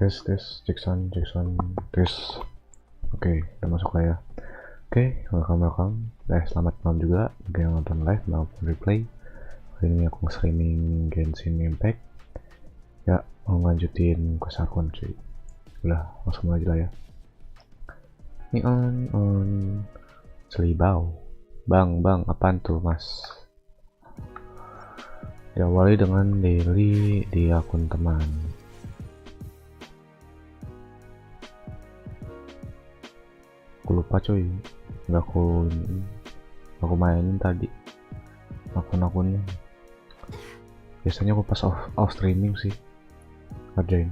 tes Jackson tes. Oke, udah masuk lah ya. Oke, welcome. Selamat malam juga bagi yang nonton live maupun replay. Hari ini aku streaming GENSHIN Impact. Ya, mau lanjutin kesakun cuy. Udah, langsung aja lah ya. Ini on selibau. Bang, apaan tuh mas? Diawali dengan daily di akun teman. Aku lupa coy, nggak aku mainin tadi akun-akunnya. Biasanya aku pas off streaming sih kerjain.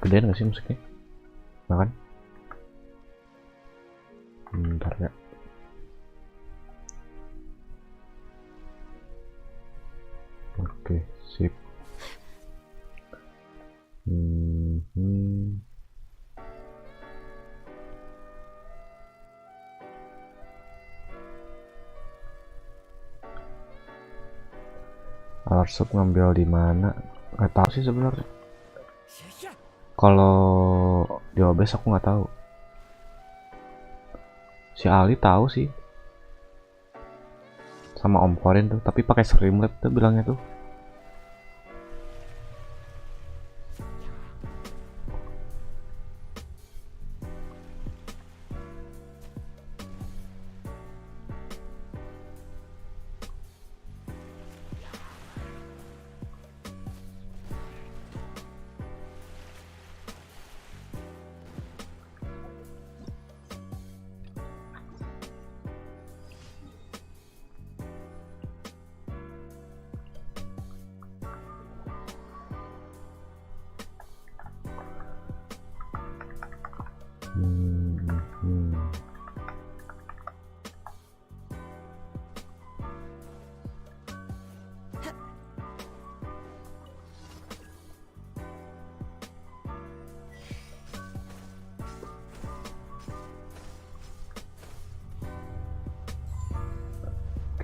Gedean nggak sih musiknya? Makan? Bentar ya. Oke, sip. Arsub ngambil di mana? Nggak tahu sih sebenarnya. Kalau di OBS aku nggak tahu. Si Ali tahu sih. Sama Om Korin tuh, tapi pakai Streamlab tuh bilangnya tuh.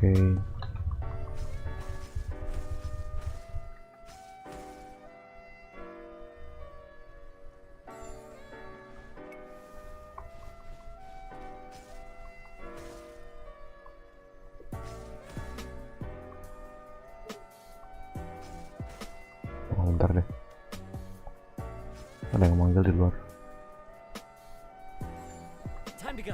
Oke. Bentar deh. Ada yang manggil di luar. Time to go.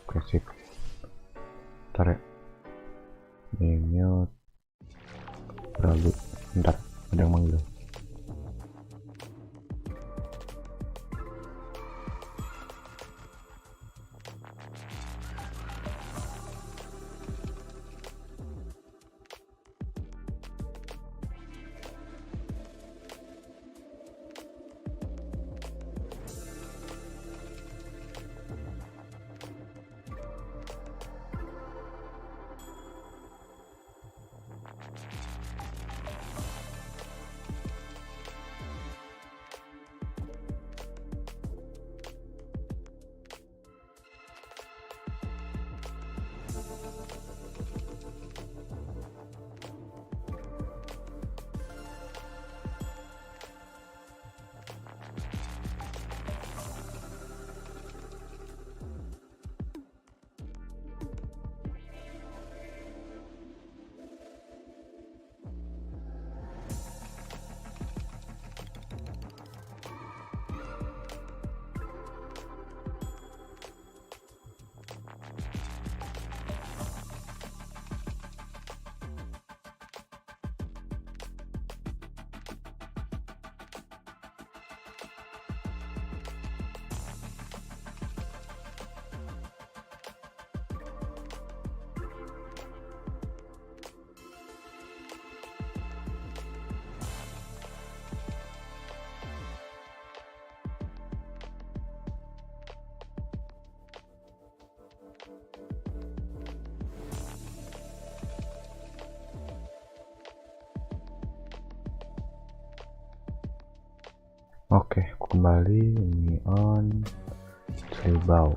Oke, sip. Bentar ya. Mute. Lalu, bentar. Ada yang manggil. Oke, aku kembali. Ini on selibau.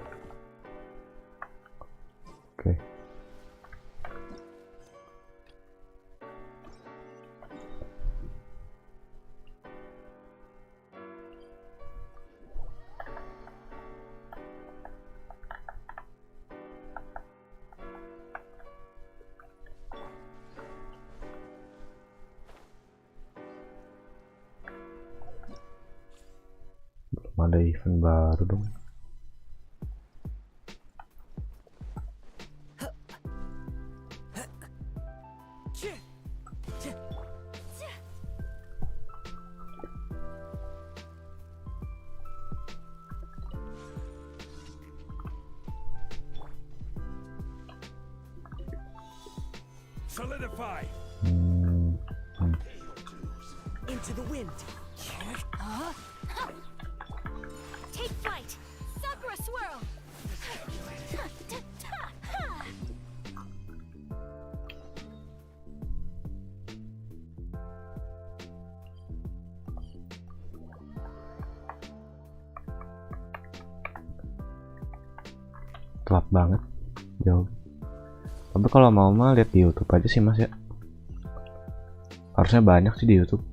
ada event baru dong. Solidify. Into the wind. Take flight. Sakura swirl. Telat banget jauh. Tapi kalau mau mah lihat di YouTube aja sih mas ya. Harusnya banyak sih di YouTube.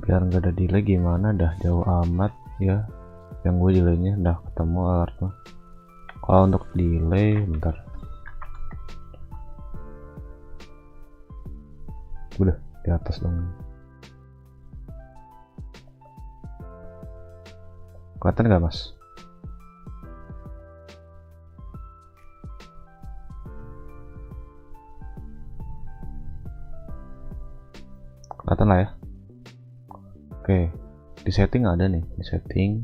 Biar nggak ada delay gimana, dah jauh amat ya. Yang gue delaynya udah ketemu alert mah. Kalau untuk delay bentar, udah di atas dong. Kelihatan nggak mas? Kelihatan lah ya. Oke, di setting ada nih, di setting,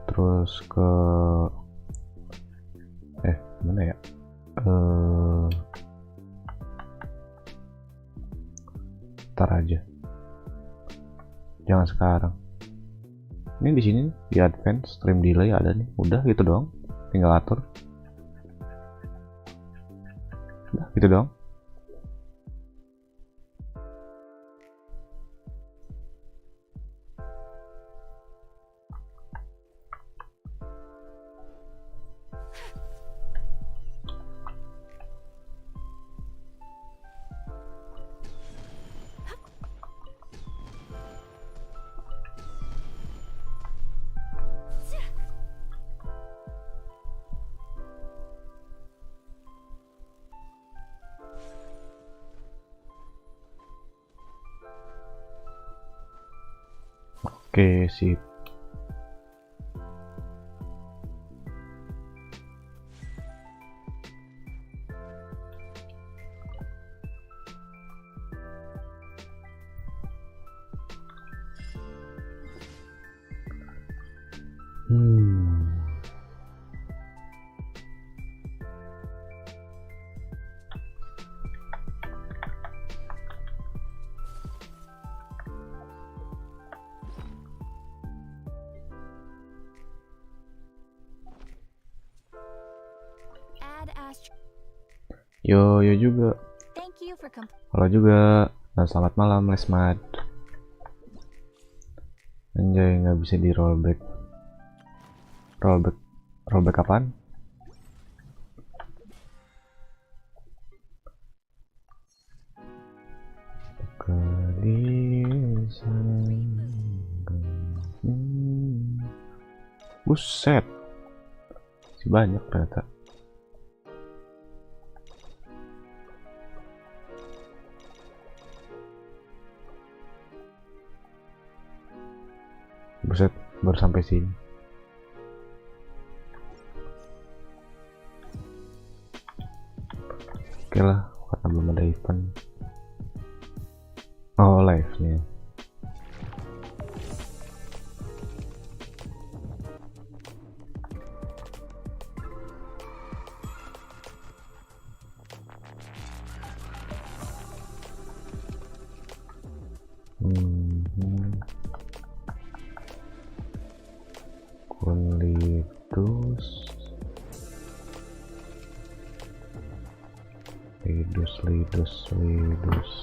terus ke mana ya? Ntar aja, jangan sekarang. Ini di sini di advance stream delay ada nih, udah gitu doang, tinggal atur, udah gitu doang. Oke, sip. Yo juga. Halo juga. Dan selamat malam Lesmat. Anjay, nggak bisa di rollback. Rollback apaan? Buset, masih banyak ternyata. Buset, baru sampai sini. Oke lah, karena belum ada event. Oh, live nih. Lidus.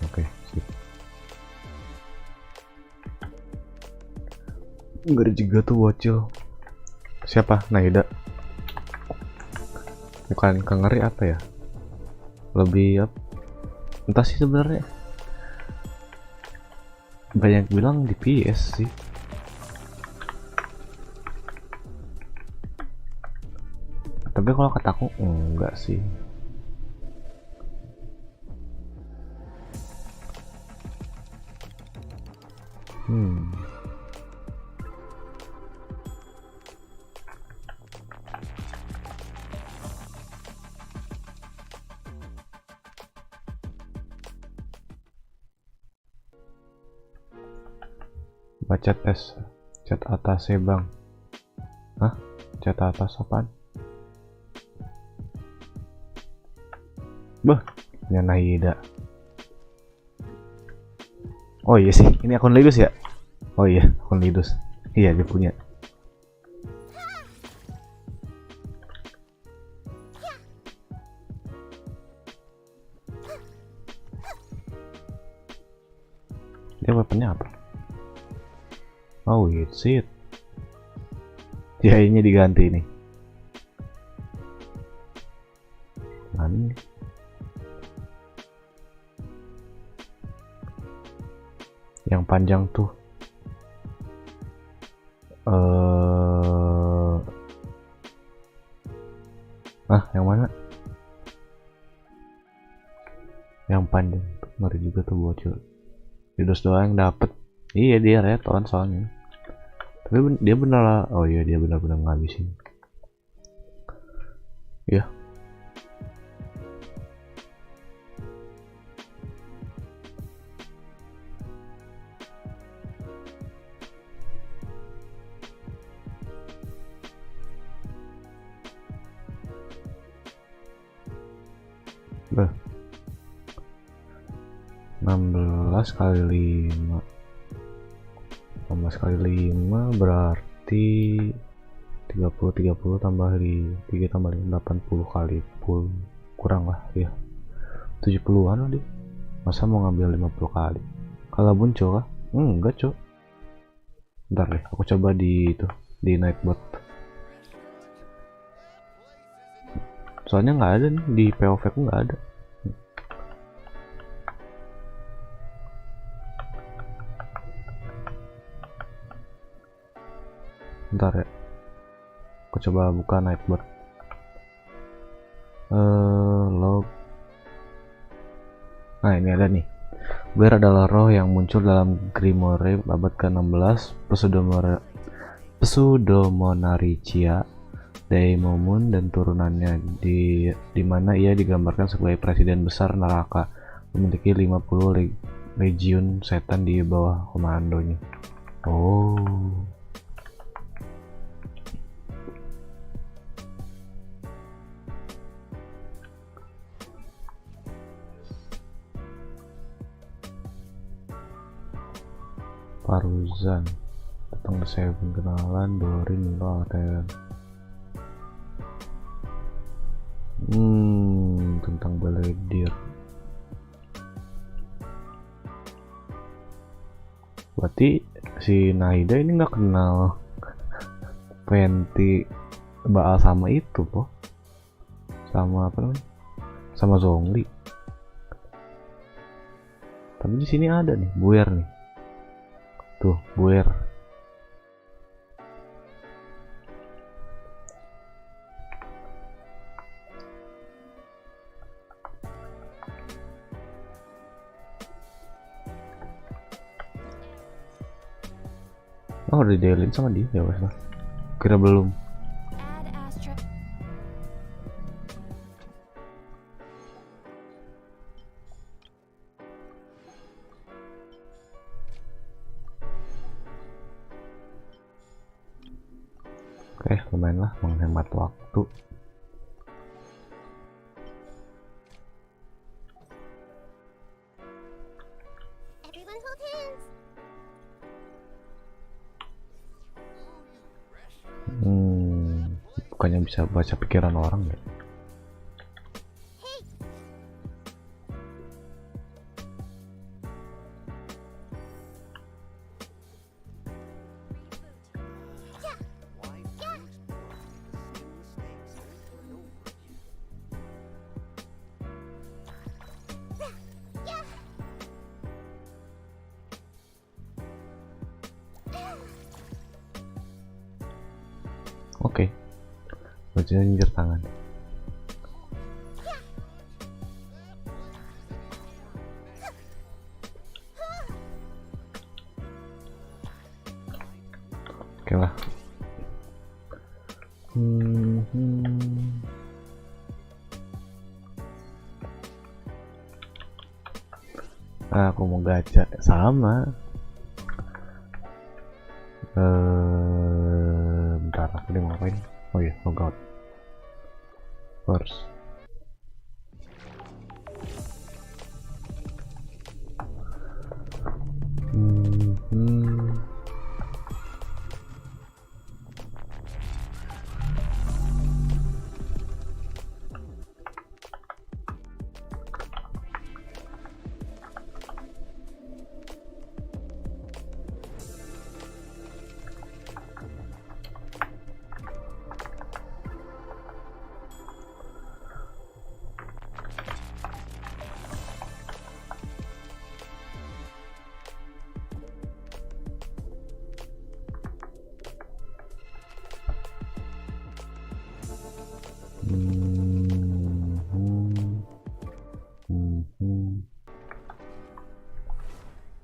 Oke, sip. Enggak ada juga tuh bocil. Siapa? Nahida. Bukan ngeri apa ya? Lebih apa? Entah sih sebenarnya. Banyak bilang di PS sih. Tapi kalau kataku enggak sih. Baca tes chat atas bang. Hah? Chat atas apaan? Bah, ini Nahida. Oh iya sih, ini akun Lidus ya? Oh iya, akun Lidus. Iya, dia punya. Dia weaponnya apa? Oh, it's it. Jahitnya diganti nih. Mana nih? Yang panjang tuh. Yang mana? Yang panjang tuh, ngeri juga tuh bocil. Lidus doang yang dapet. Iya, dia reton soalnya. Tapi dia bener lah. Oh iya, dia benar-benar ngabisin. Ya. Bah. 16 kali 5. 16 kali 5 berarti 30 tambah 3 tambah 5 80 kali full, kurang lah ya 70-an lah dia. Masa mau ngambil 50 kali? Kalau muncul kah? Enggak cok. Bentar deh, aku coba di itu, di nightbot. Soalnya nggak ada nih di POV ku, nggak ada. Bentar ya, aku coba buka nightbot. Log. Nah, ini ada nih. Buer adalah roh yang muncul dalam Grimoire abad ke-16 Pseudomonarchia Daimomun dan turunannya, di mana ia digambarkan sebagai presiden besar neraka memiliki 50 legiun setan di bawah komandonya. Oh. Paruzan datang ke Seven, kenalan Dorin Loren. Tentang beledir. Berarti si Nahida ini nggak kenal Penti Baal sama itu po, sama apa namanya, sama Zongli. Tapi di sini ada nih Buer nih. Tuh, Buer. Oh, udah didelin sama dia ya wes lah. Kira belum. Oke, lumayan lah menghemat waktu. Bukannya bisa baca pikiran orang ya? jinjir tangan. Oke lah. Aku mau gacha sama. Bentar, aku mau ngapain? Oh iya, logout first.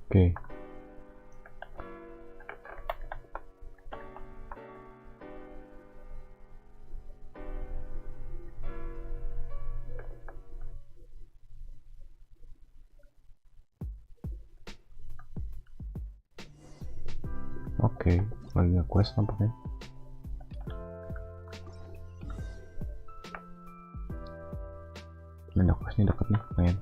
Oke. Oke, lagi nge-quest nampaknya. Ini quest nih deket nih, main.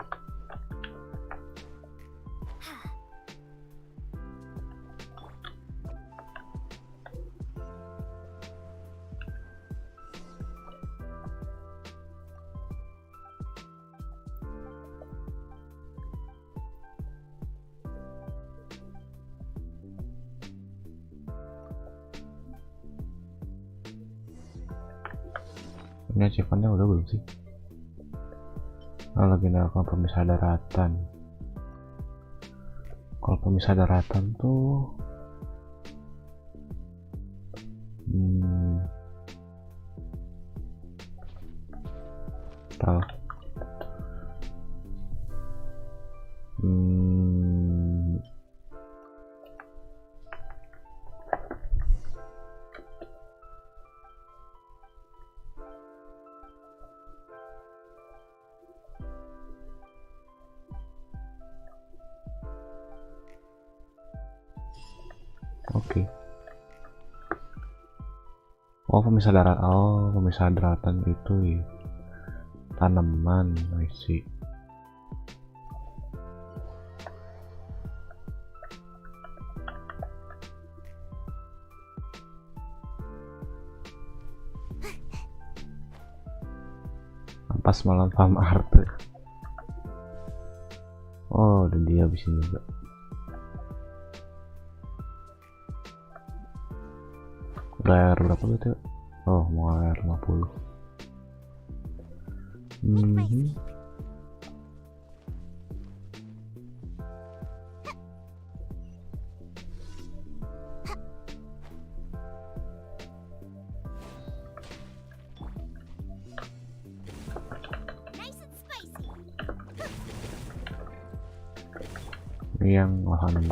Ini achievementnya udah belum sih? Lagi nelfon pemisah daratan. Kalau pemisah daratan tuh salah. Oke. Oh, pemisah daratan. Oh, pemisah daratan itu ya. Tanaman, I see. Ampas malam farm art. Oh, dan dia habis ini juga. Layar berapa gitu? Oh, mau layar 50. Ini yang lahan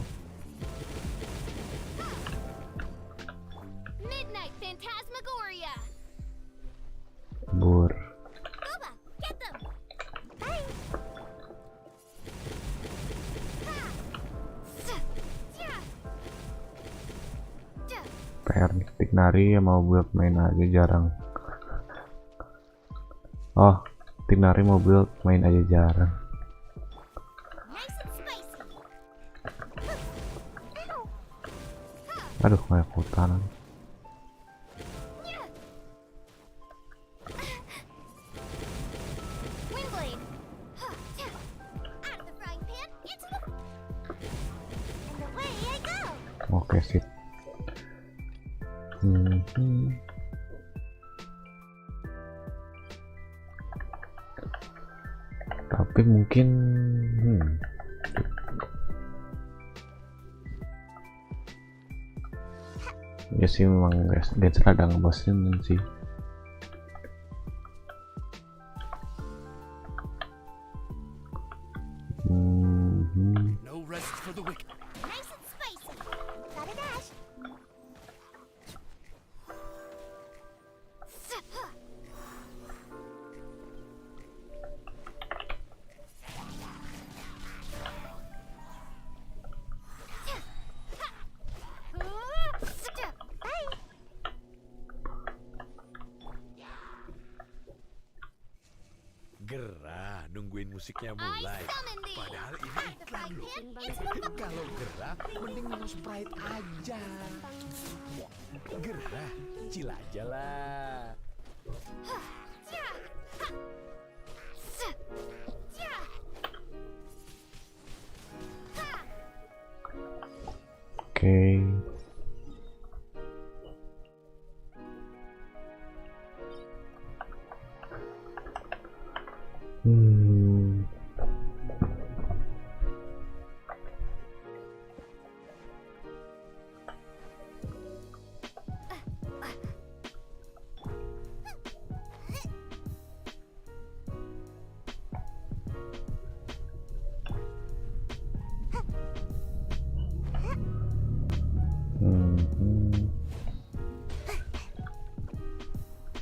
Buer. PR nih, Tignari mau build main aja jarang. Oh, Tignari mau build main aja jarang. Aduh, kayak hutan. Oke, sip. Tapi mungkin ya sih, memang GENSHIN ada ngebosenin sih. for the wicked. Nice and spicy. Got a dash. Gerah, nungguin musiknya I mulai. summon thee. Padahal ini The iklan frying loh. pan is full. Kalau gerah, mending minum Sprite aja. Gerah, chill aja lah. Oke.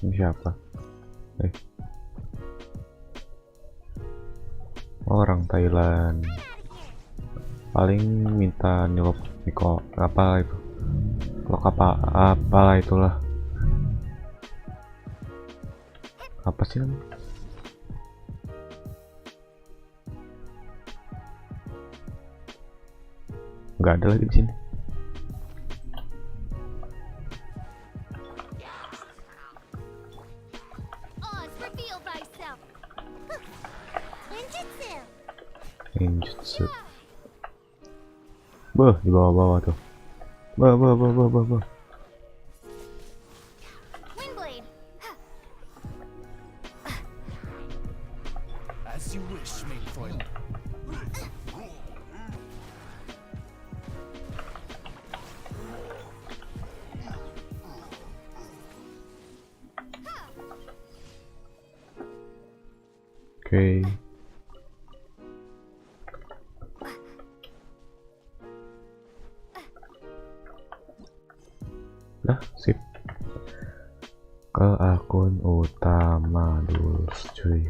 Ini siapa? Orang Thailand. Paling minta nyelop Niko apa itu? Kalau apalah itulah. Apa sih namanya? Nggak ada lagi di sini. Oz, reveal thyself. Ninjutsu. Ninjutsu. Beuh, di bawah-bawah tuh. Bah. Windblade. As you wish, main foil. Oke. Dah, sip. Ke akun utama dulu, cuy.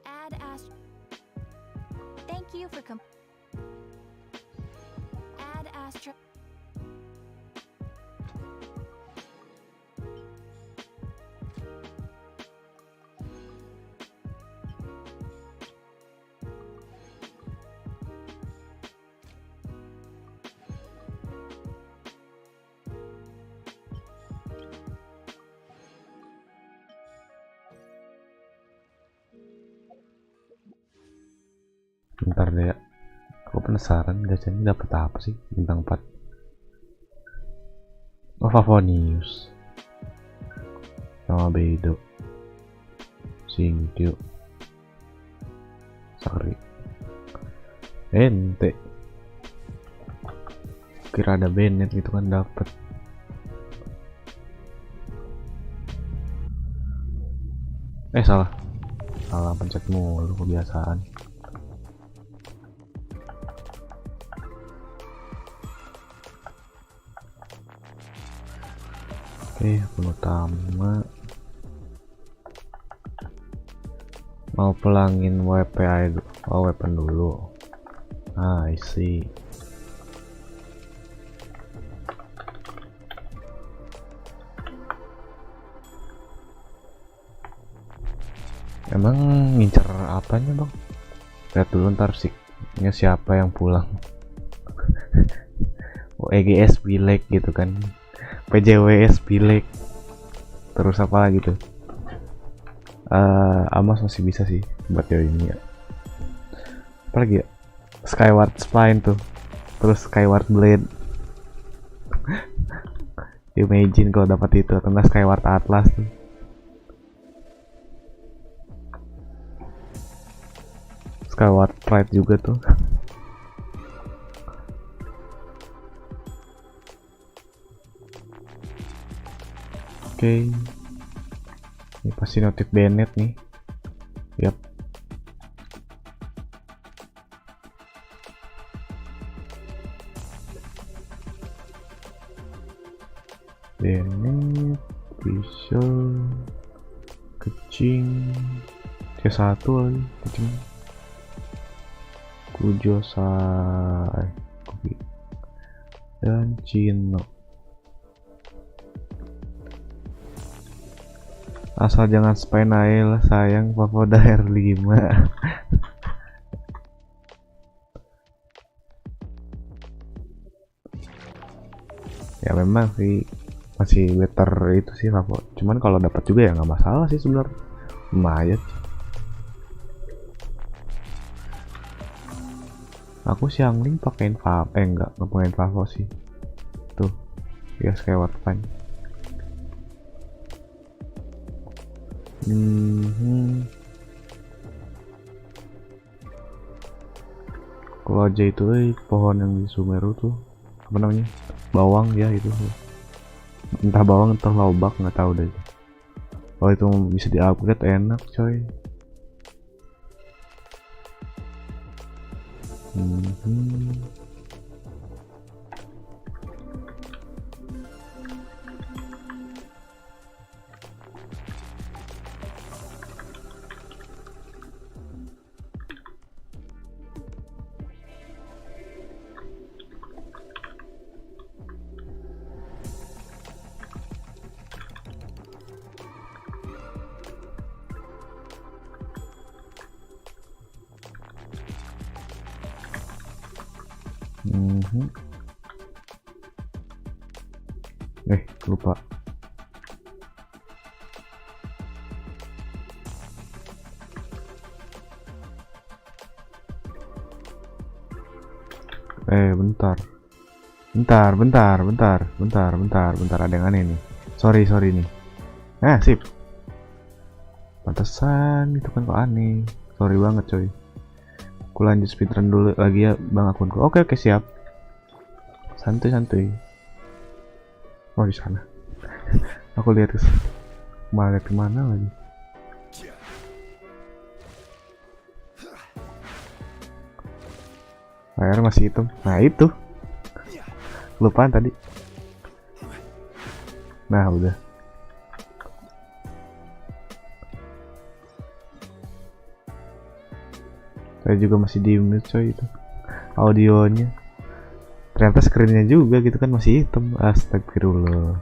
Add Astro. Thank you for Add Astro. Bentar deh ya. Aku penasaran gacanya dapat apa sih bintang 4. Oh, Favonius sama Bedo, Singkyu, Sari, Ente. Kira ada Bennett gitu kan dapat. Salah pencet mulu kebiasaan. Oke, akun utama. Mau pelangin WPI weapon dulu. I see. Emang ngincer apanya bang? Lihat dulu ntar siknya siapa yang pulang. EGS bilek gitu kan, PJWS bilek, terus apa lagi tuh? Amos masih bisa sih buat ya ini ya. Apalagi ya? Skyward Spine tuh, terus Skyward Blade. Imagine kalau dapat itu, atau enggak Skyward Atlas tuh. Skyward Pride juga tuh. Oke. Ini pasti notif Bennett nih. Yap. Bennett bisa kecing C1 lagi kecing Kujosai Kopi dan Cino. Asal jangan spy nail sayang Papoda R5. Ya memang sih masih better itu sih Papo. Cuman kalau dapat juga ya nggak masalah sih sebenarnya. Lumayan. Aku siangling pakein Papo, enggak pakein Papo sih. Tuh, ya Skyward Pan. Kalau aja itu pohon yang di Sumeru tuh apa namanya, bawang ya itu, entah bawang entah lobak nggak tahu deh. Oh itu bisa di upgrade enak coy. Lupa. Bentar, ada yang aneh nih. Sorry nih. Sip. Pantesan itu kan kok aneh. Sorry banget coy. Aku lanjut speedrun dulu lagi ya bang akunku. Oke siap. Santuy. Oh di sana. Aku lihat malah kemana lagi. Layar masih hitam. Nah itu. Kelupaan tadi. Nah udah. Saya juga masih di mute coy itu. Audionya. Ternyata screennya juga gitu kan masih hitam. Astagfirullah.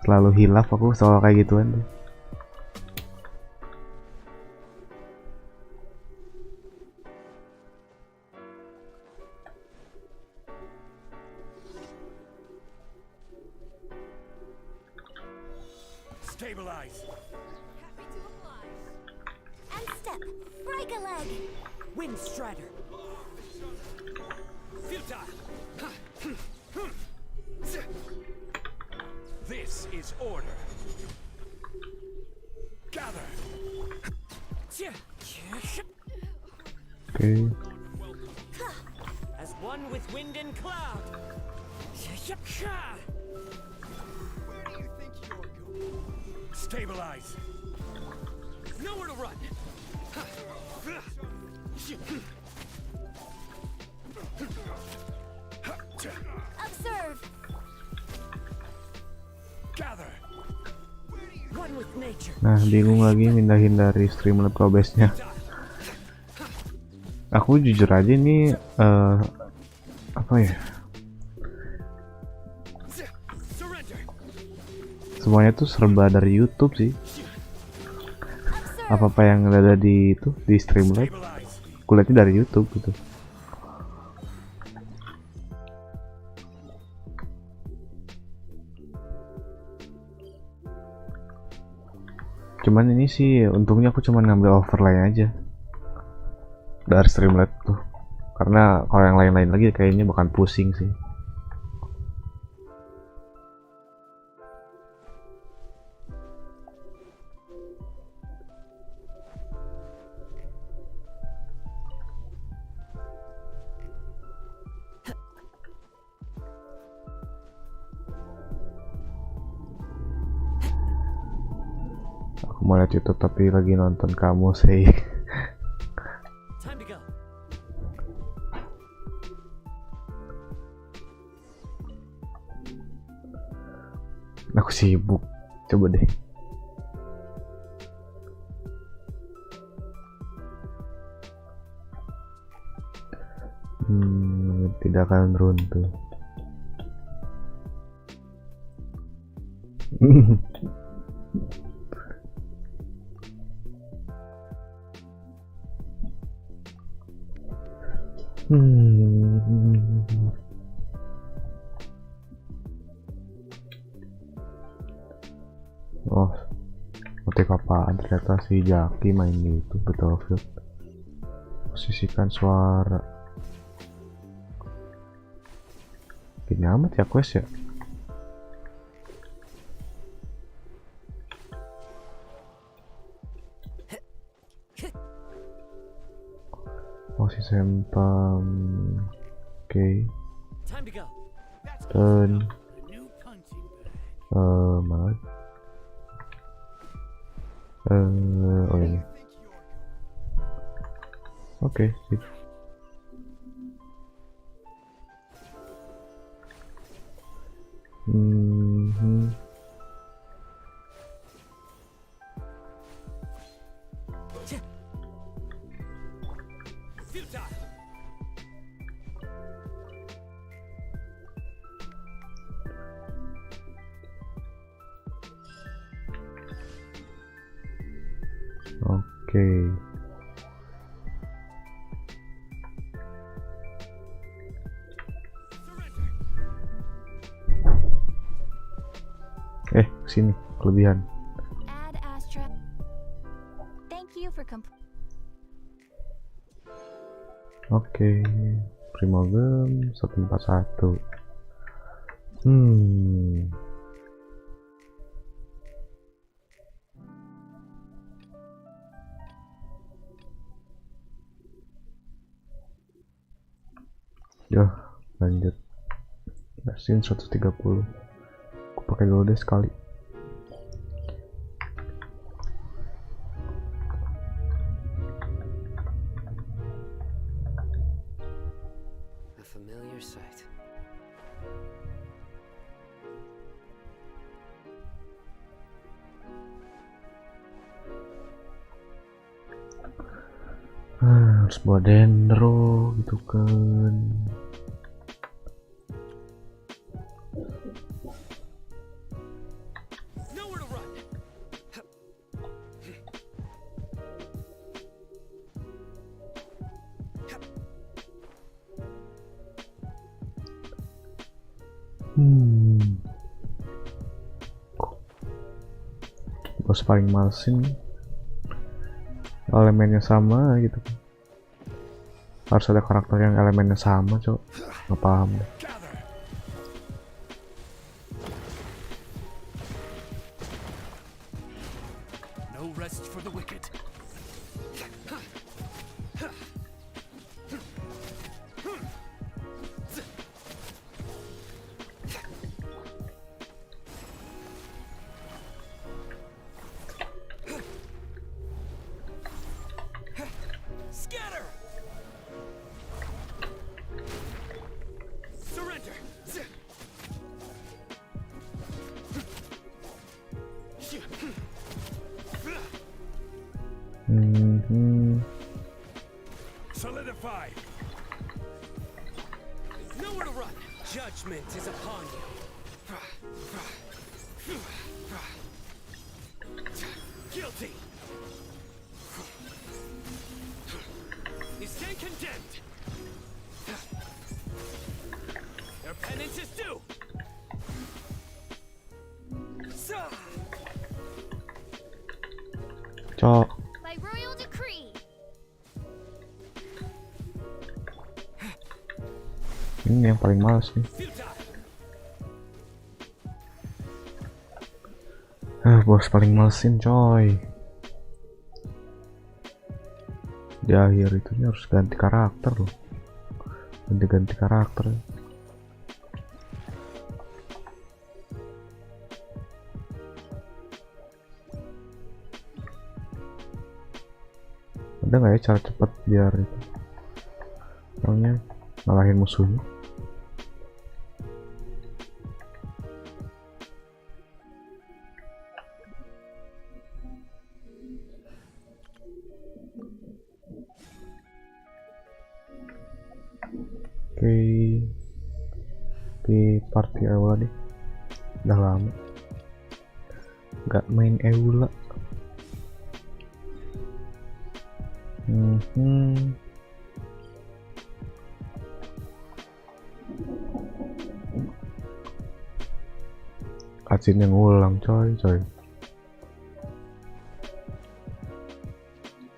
Selalu hilaf aku soal kayak gituan tuh. Stabilize. Happy to oblige. And step. Break a leg. Wind strider. Filter. This is order. Gather. Oke. As one with wind and cloud. Where do you think you're going? Stabilize. Nowhere to run. Observe. Gather. One with nature. Nah bingung lagi mindahin dari streamer probesnya. Aku jujur aja ini apa ya, semuanya tuh serba dari YouTube sih. Apa yang ada di itu di Streamlabs kulihatnya dari YouTube gitu. Cuman ini sih untungnya aku cuman ngambil overlay aja dari Streamlabs tuh, karena kalau yang lain-lain lagi kayaknya bakal pusing sih. Aku mau lihat YouTube tapi lagi nonton kamu sih. Time to go. Aku sibuk. Coba deh. Tidak akan runtuh. Oh, motif apaan? Ternyata si Jaki main gitu, Battlefield. Posisikan suara. Gini amat ya quest ya. Oh si sempam. Oke. Time to go. Dan New punching bag. mana? Oh ini. Oke, sip. Futile. Oke. Sini kelebihan. Add Astra. Thank you for Oke, Primogem 141. Ya, lanjut. Mesin 130. Aku pakai dulu deh sekali. Familiar sight. Harus bawa dendro gitu kan. Nowhere to run. Bos paling malesin elemennya sama gitu. Harus ada karakter yang elemennya sama, cok. Nggak paham deh. Gather. No rest for the wicked. Scatter. Surrender. Solidify. Nowhere to run. Judgment is upon you. Guilty. You stand condemned. Their penance is due. Cok. by royal decree. Ini yang paling males nih. Bos paling malesin coy. Di akhir itunya harus ganti karakter loh. Ganti karakter. Ada nggak ya cara cepat biar itu namanya ngalahin musuhnya? Oke, di party Eula nih, udah lama nggak main Eula. Cutscene yang ngulang coy.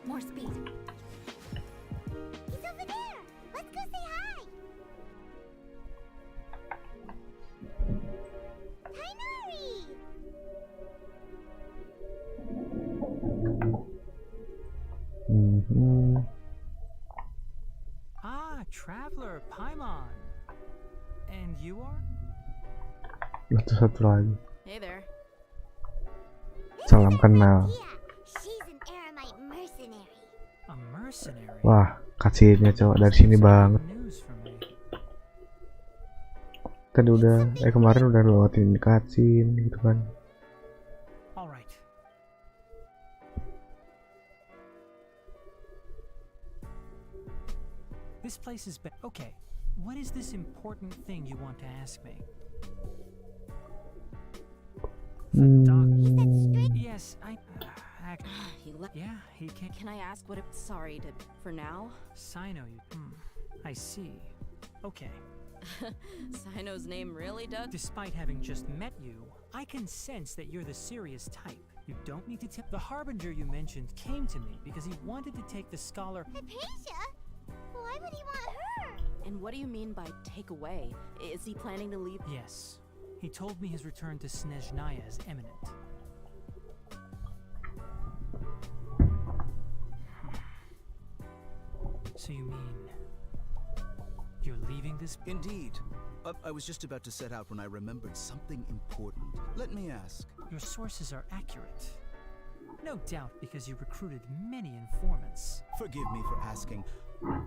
More speed. He's over there. Let's go say hi. Kainari. Traveler Paimon. And you are? Satu lagi. Hey there. Salam kenal. She's an Aramite mercenary. A mercenary? Wah, cutscene-nya cowok dari sini banget. News for me. Tadi kemarin udah lewatin cutscene gitu kan. All right. This place is okay. What is this important thing you want to ask me? Yes, yeah, he can. Can I ask what it's sorry to for now? Sino, you. I see. Okay. Sino's name really does. Despite having just met you, I can sense that you're the serious type. You don't need to tip. The harbinger you mentioned came to me because he wanted to take the scholar. Hypatia? Why would he want her? And what do you mean by take away? Is he planning to leave? Yes. He told me his return to Snezhnaya is imminent. So you mean you're leaving this? Indeed. I was just about to set out when I remembered something important. Let me ask. Your sources are accurate. No doubt because you recruited many informants. Forgive me for asking,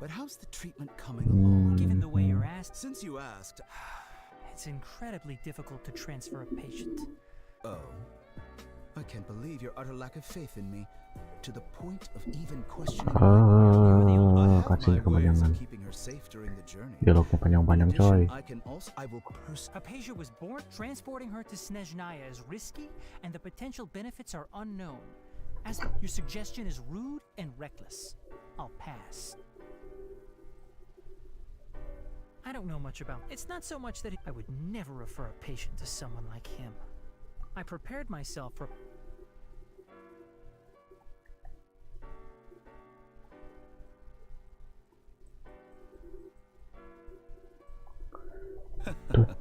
but how's the treatment coming along? Given the way you're asked, Since you asked... it's incredibly difficult to transfer a patient. Oh. I can't believe your utter lack of faith in me, to the point of even questioning my word. I have Cutscene my ways kepanjangan. of keeping her safe during the journey. Dialognya panjang-panjang In coy. addition, I will Hypatia was born. Transporting her to Snezhnaya is risky, and the potential benefits are unknown. As your suggestion is rude and reckless, I'll pass. I don't know much about. It's not so much that I would never refer a patient to someone like him. I prepared myself for.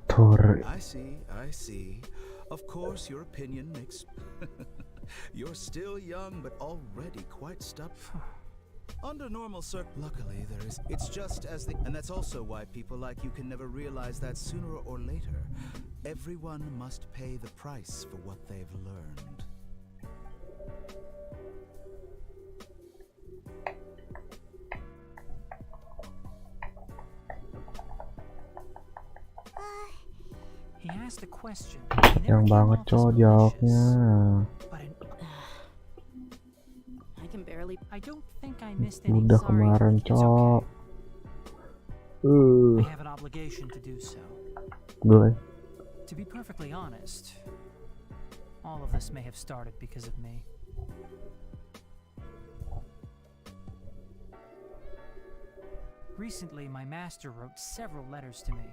Tutor. I see. Of course, your opinion makes... You're still young, but already quite stubborn. Under normal luckily there is... It's just as the... And that's also why people like you can never realize that sooner or later, everyone must pay the price for what they've learned. He asked a question. Yang banget coy jawabnya. I can barely. I don't think I missed any. Udah Sorry. kemarin It's cok. I have an obligation to do so. Gue. To be perfectly honest, all of this may have started because of me. Recently, my master wrote several letters to me,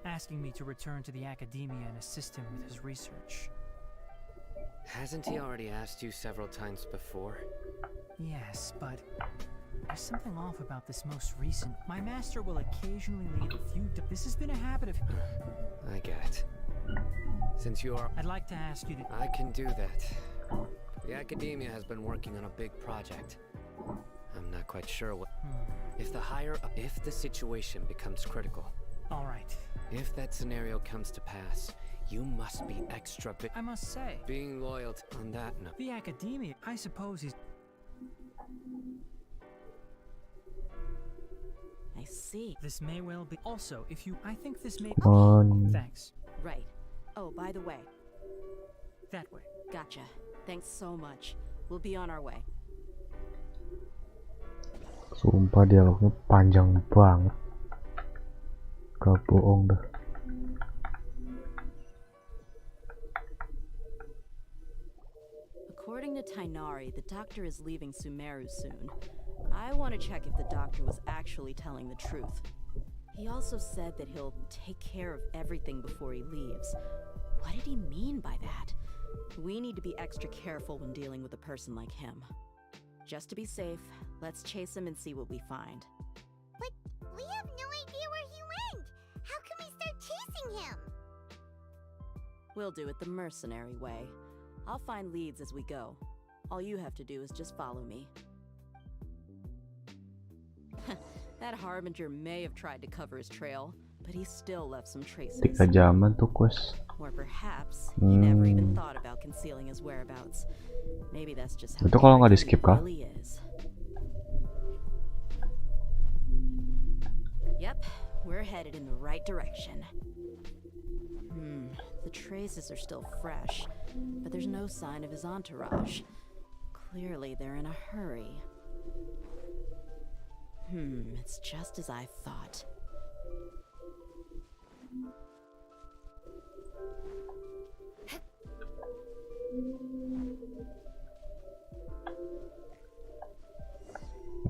asking me to return to the academia and assist him with his research. Hasn't he already asked you several times before? Yes, but there's something off about this most recent. My master will occasionally leave a few. This has been a habit of. I get it. Since you are... I'd like to ask you to. I can do that. The academia has been working on a big project. I'm not quite sure what... If the situation becomes critical, All right. if that scenario comes to pass, you must be extra I must say, being loyal on that note. the academia. I suppose he's. I see. This may well be. Also, if you, I think this may. Thanks. Right. Oh, by the way. That way. Gotcha. Thanks so much. We'll be on our way. Sumpah dialognya panjang banget. Gak bohong dah. According to Tainari, the doctor is leaving Sumeru soon. I want to check if the doctor was actually telling the truth. He also said that he'll take care of everything before he leaves. What did he mean by that? We need to be extra careful when dealing with a person like him. Just to be safe, let's chase him and see what we find. But we have no idea where he went. How can we start chasing him? We'll do it the mercenary way. I'll find leads as we go. All you have to do is just follow me. That Harbinger may have tried to cover his trail, but he still left some traces. 3 jaman tuh quest. Or perhaps he never even thought about concealing his whereabouts. Maybe that's just how Itu kalau nggak di he skip kah? really is. Yep, we're headed in the right direction. The traces are still fresh, but there's no sign of his entourage. Clearly they're in a hurry. It's just as I thought.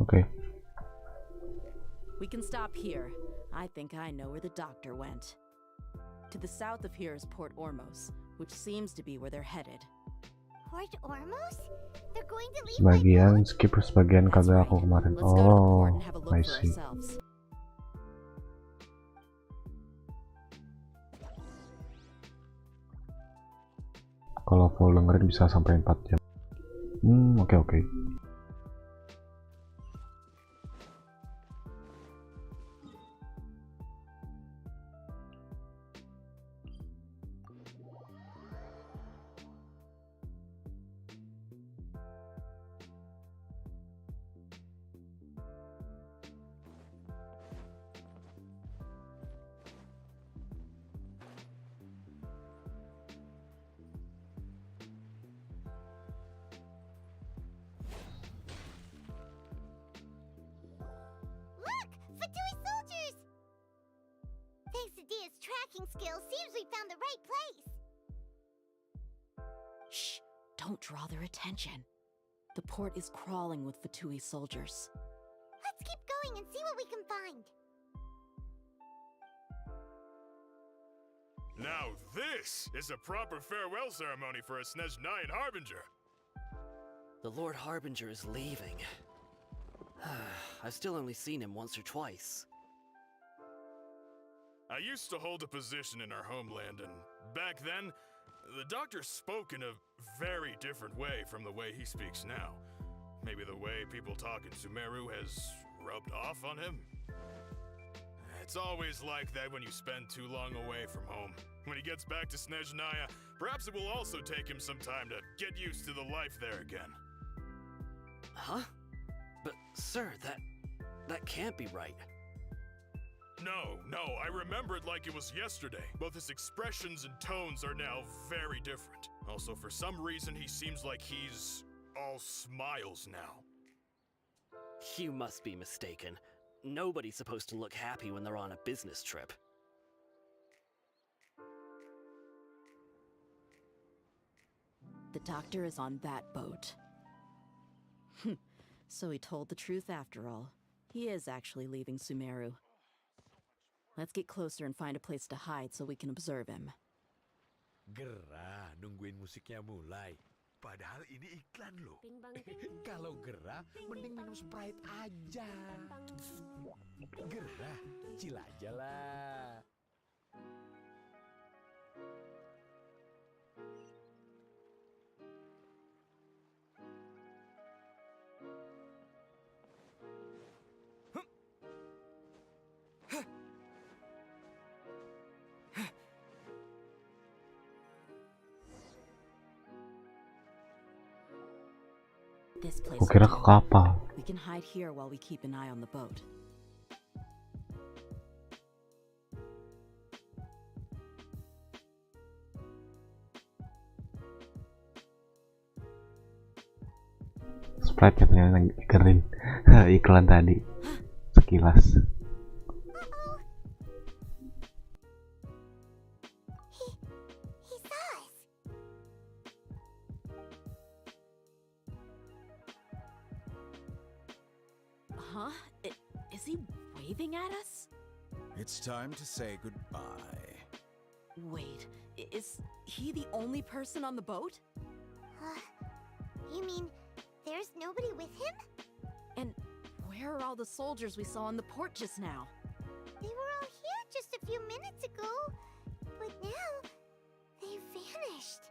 Okay. We can stop here. I think I know where the doctor went. To the south of here is Port Ormos, which seems to be where they're headed. Port Ormos? They're going to leave Sebagian skip sebagian That's kagak right. aku kemarin. Let's go to the port Oh, and have a look I for see. ourselves. Kalau full dengerin bisa sampai 4 jam. Oke. Look! Fatui soldiers! Thanks to Dia's tracking skills, seems we found the right place. Shh! Don't draw their attention. The port is crawling with Fatui soldiers. Let's keep going and see what we can find. Now this is a proper farewell ceremony for a Snezhnayan Harbinger. The Lord Harbinger is leaving. I've still only seen him once or twice. I used to hold a position in our homeland, and back then, the doctor spoke in a very different way from the way he speaks now. Maybe the way people talk in Sumeru has rubbed off on him? It's always like that when you spend too long away from home. When he gets back to Snezhnaya, perhaps it will also take him some time to get used to the life there again. Huh? But, sir, that can't be right. No, I remember it like it was yesterday. Both his expressions and tones are now very different. Also, for some reason, he seems like he's all smiles now. You must be mistaken. Nobody's supposed to look happy when they're on a business trip. The doctor is on that boat. So he told the truth after all. He is actually leaving Sumeru. Let's get closer and find a place to hide so we can observe him. Gerah nungguin musiknya mulai. Padahal ini iklan loh. Kalau gerah, mending minum Sprite aja. Gerah, chill aja lah. This place Aku kira will ke do. kapal. We can hide here while we keep an eye on the boat. Sprite katanya lagi keren. Iklan tadi sekilas. He saw us. Huh? Is he waving at us? It's time to say goodbye. Wait, is he the only person on the boat? You mean there's nobody with him? And where are all the soldiers we saw on the port just now? They were all here just a few minutes ago, but now they've vanished.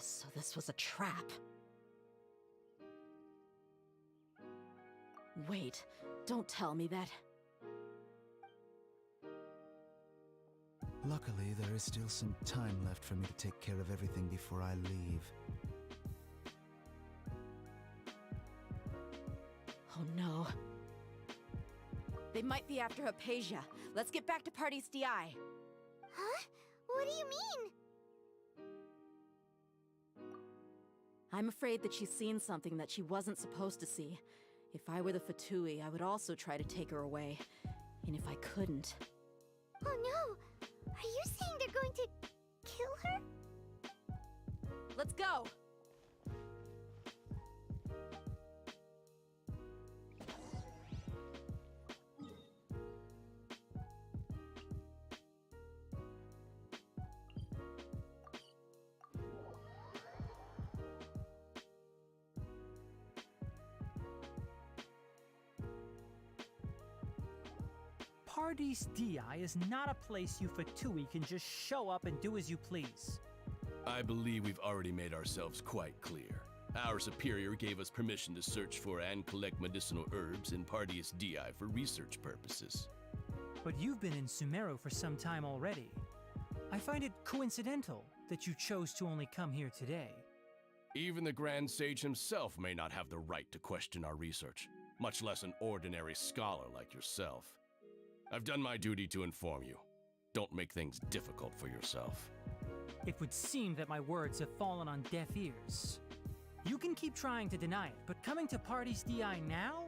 So this was a trap. Wait, don't tell me that. Luckily, there is still some time left for me to take care of everything before I leave. Oh no. They might be after Hypatia. Let's get back to telat.Ya. Huh? What do you mean? I'm afraid that she's seen something that she wasn't supposed to see. If I were the Fatui, I would also try to take her away. And if I couldn't... Oh no! Are you saying they're going to kill her? Let's go! telat.Ya is not a place you Fatui can just show up and do as you please. I believe we've already made ourselves quite clear. Our superior gave us permission to search for and collect medicinal herbs in telat.Ya for research purposes. But you've been in Sumeru for some time already. I find it coincidental that you chose to only come here today. Even the Grand Sage himself may not have the right to question our research, much less an ordinary scholar like yourself. I've done my duty to inform you. Don't make things difficult for yourself. It would seem that my words have fallen on deaf ears. You can keep trying to deny it, but coming to telat.Ya now?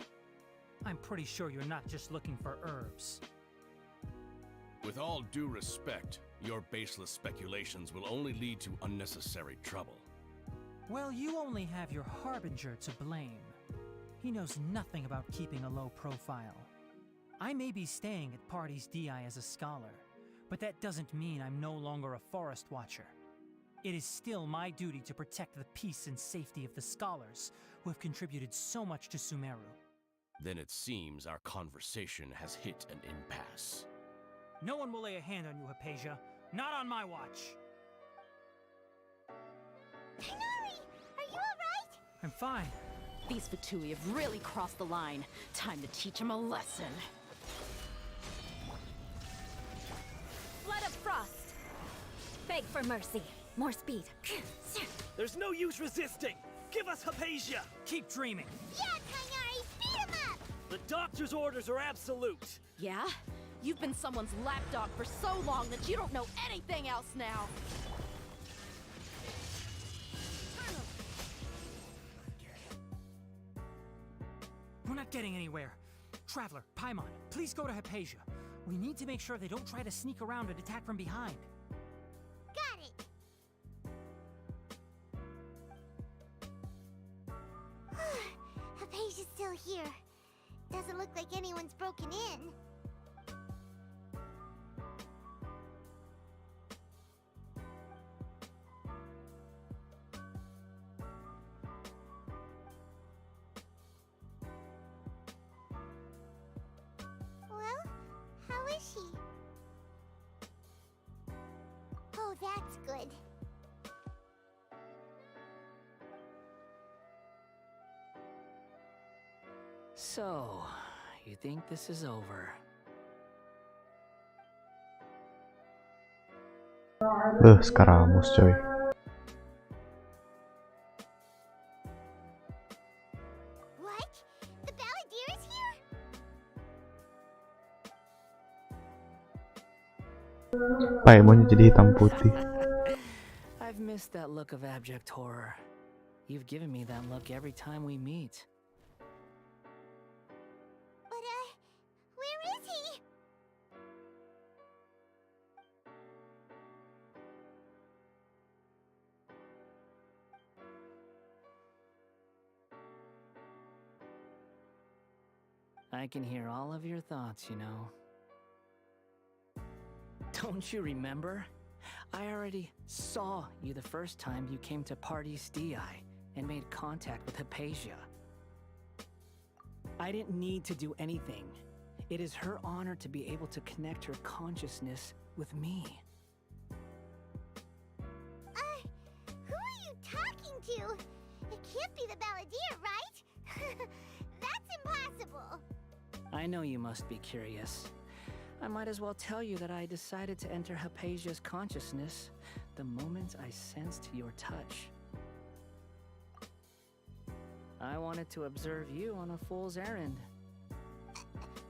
I'm pretty sure you're not just looking for herbs. With all due respect, your baseless speculations will only lead to unnecessary trouble. Well, you only have your Harbinger to blame. He knows nothing about keeping a low profile. I may be staying at telat.Ya as a scholar, but that doesn't mean I'm no longer a forest watcher. It is still my duty to protect the peace and safety of the scholars who have contributed so much to Sumeru. Then it seems our conversation has hit an impasse. No one will lay a hand on you, Hypatia. Not on my watch. Tighnari, are you alright? I'm fine. These Fatui have really crossed the line. Time to teach them a lesson. Flood of frost. Beg for mercy. More speed. There's no use resisting! Give us Hypatia! Keep dreaming. Yeah, Tighnari, speed him up! The doctor's orders are absolute! Yeah? You've been someone's lapdog for so long that you don't know anything else now! We're not getting anywhere. Traveler, Paimon, please go to Hypatia. We need to make sure they don't try to sneak around and attack from behind. Got it! Hypatia's still here. Doesn't look like anyone's broken in. Well, how is she? Oh, that's good. So, you think this is over? Skaramus coy. What? The balladeer is here? Paimonnya jadi hitam putih. I've missed that look of abject horror. You've given me that look every time we meet. But, where is he? I can hear all of your thoughts, you know. Don't you remember? I already saw you the first time you came to Party.Ya and made contact with Hypatia. I didn't need to do anything. It is her honor to be able to connect her consciousness with me. Who are you talking to? It can't be the balladeer, right? That's impossible. I know you must be curious. I might as well tell you that I decided to enter Hypatia's consciousness the moment I sensed your touch. I wanted to observe you on a fool's errand.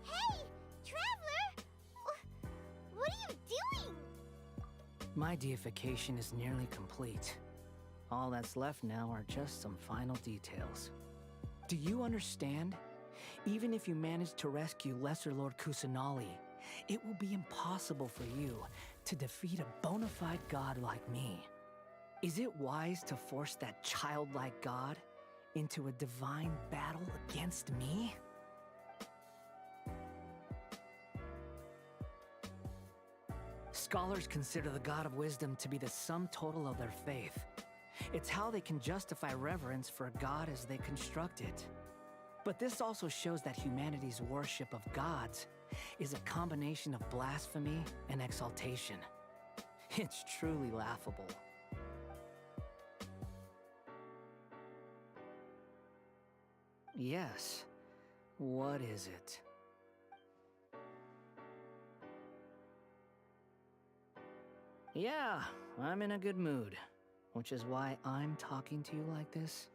Hey, Traveler! What are you doing? My deification is nearly complete. All that's left now are just some final details. Do you understand? Even if you manage to rescue Lesser Lord Kusanali, it will be impossible for you to defeat a bona fide god like me. Is it wise to force that childlike god into a divine battle against me? Scholars consider the god of wisdom to be the sum total of their faith. It's how they can justify reverence for a god as they construct it. But this also shows that humanity's worship of gods is a combination of blasphemy and exaltation. It's truly laughable. Yes. What is it? Yeah, I'm in a good mood, which is why I'm talking to you like this.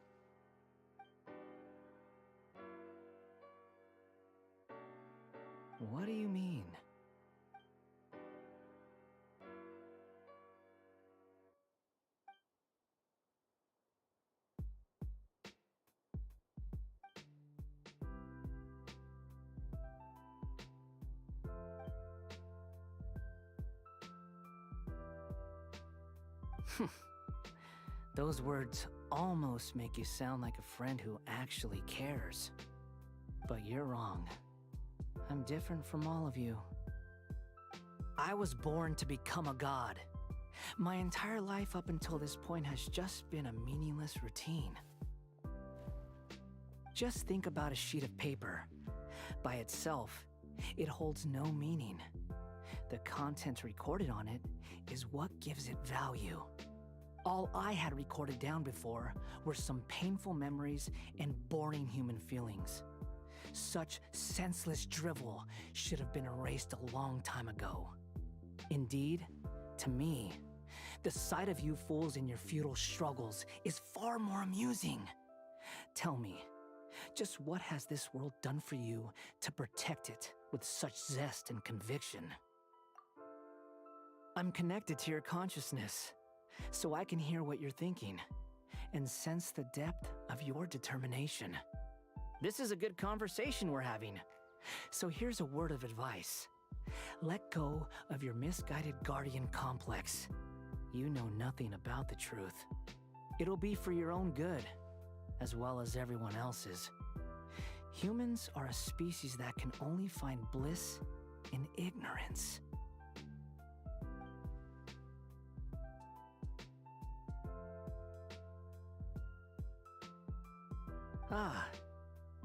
What do you mean? Those words almost make you sound like a friend who actually cares. But you're wrong. I'm different from all of you. I was born to become a god. My entire life up until this point has just been a meaningless routine. Just think about a sheet of paper. By itself, it holds no meaning. The content recorded on it is what gives it value. All I had recorded down before were some painful memories and boring human feelings. Such senseless drivel should have been erased a long time ago. Indeed, to me, the sight of you fools in your futile struggles is far more amusing. Tell me, just what has this world done for you to protect it with such zest and conviction? I'm connected to your consciousness, so I can hear what you're thinking and sense the depth of your determination. This is a good conversation we're having. So here's a word of advice. Let go of your misguided guardian complex. You know nothing about the truth. It'll be for your own good, as well as everyone else's. Humans are a species that can only find bliss in ignorance. Ah.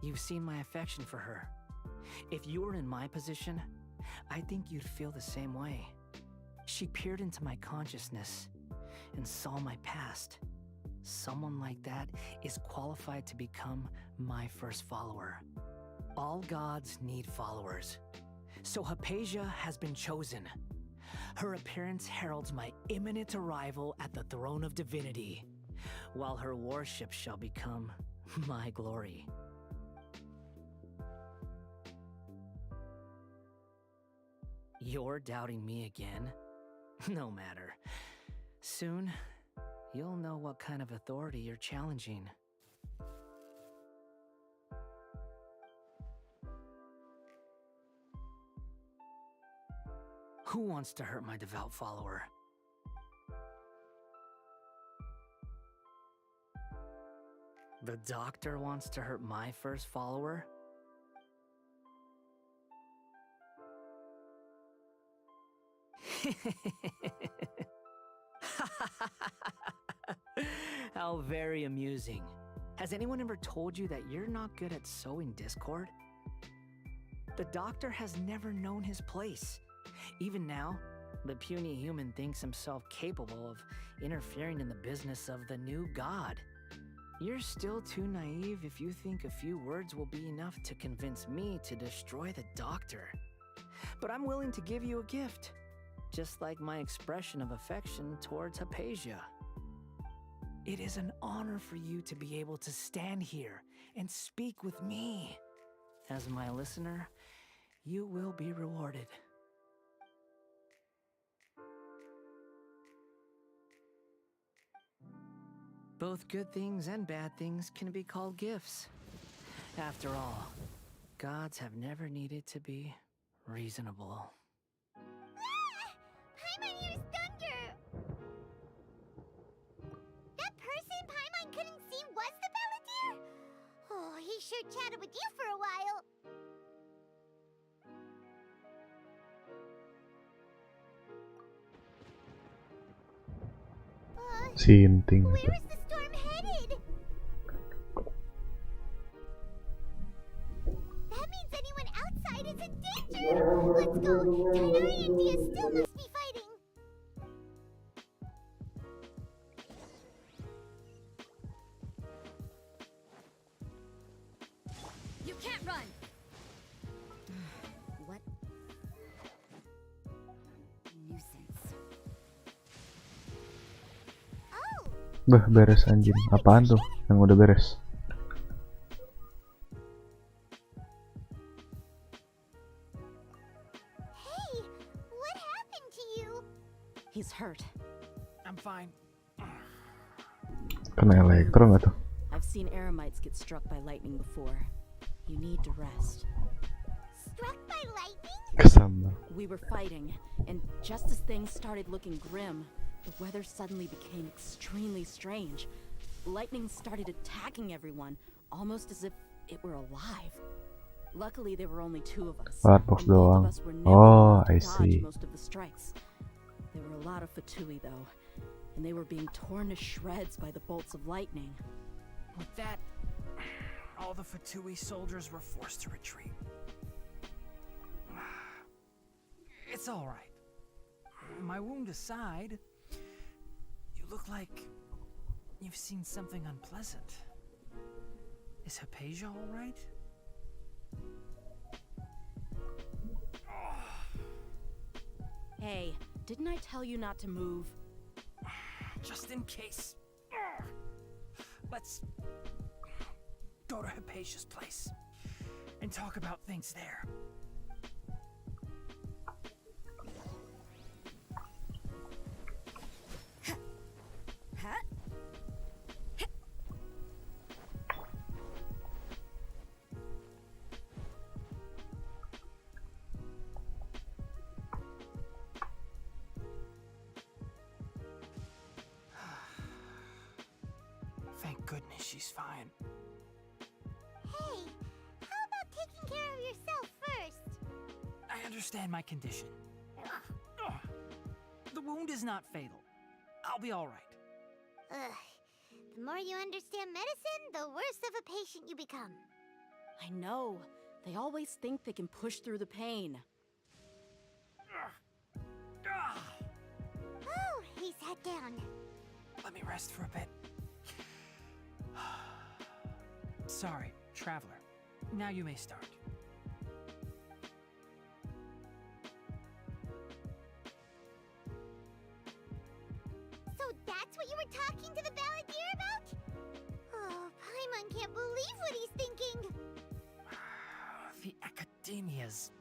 You've seen my affection for her. If you were in my position, I think you'd feel the same way. She peered into my consciousness and saw my past. Someone like that is qualified to become my first follower. All gods need followers. So Hypatia has been chosen. Her appearance heralds my imminent arrival at the throne of divinity, while her worship shall become my glory. You're doubting me again? No matter. Soon, you'll know what kind of authority you're challenging. Who wants to hurt my devout follower? The doctor wants to hurt my first follower? How very amusing. Has anyone ever told you that you're not good at sowing discord? The doctor has never known his place. Even now, the puny human thinks himself capable of interfering in the business of the new god. You're still too naive if you think a few words will be enough to convince me to destroy the doctor. But I'm willing to give you a gift, just like my expression of affection towards Hypatia. It is an honor for you to be able to stand here and speak with me. As my listener, you will be rewarded. Both good things and bad things can be called gifts. After all, gods have never needed to be reasonable. Paimon hears thunder! That person Paimon couldn't see was the Balladeer? Oh, he sure chatted with you for a while. Sinting. Where is the storm headed? That means anyone outside is in danger! Let's go! Tainari and Dia still must be fighting! You can't run! What? Nuisance. Oh! Bah, beres anjing. Apaan tuh yang udah beres? Hey! What happened to you? He's hurt. I'm fine. Kena elektro nggak tuh? I've seen eremites get struck by lightning before. You need to rest. Struck by lightning? Kesambal. We were fighting, and just as things started looking grim, the weather suddenly became extremely strange. Lightning started attacking everyone, almost as if it were alive. Luckily, there were only two of us. Firefox and both doang. of us were nimble Oh, enough to I dodge see. most of the strikes. There were a lot of Fatui, though, and they were being torn to shreds by the bolts of lightning. With that, all the Fatui soldiers were forced to retreat. It's all right. My wound aside, you look like you've seen something unpleasant. Is Hypatia all right? Hey, didn't I tell you not to move? Just in case. Let's go to Hypatia's place and talk about things there. Thank goodness she's fine. Hey, how about taking care of yourself first? I understand my condition. The wound is not fatal. I'll be all right. Ugh. The more you understand medicine, the worse of a patient you become. I know. They always think they can push through the pain. Oh, he sat down. Let me rest for a bit. Sorry, traveler. Now you may start. So that's what you were talking to the Balladeer about? Oh, Paimon can't believe what he's thinking. The Academia's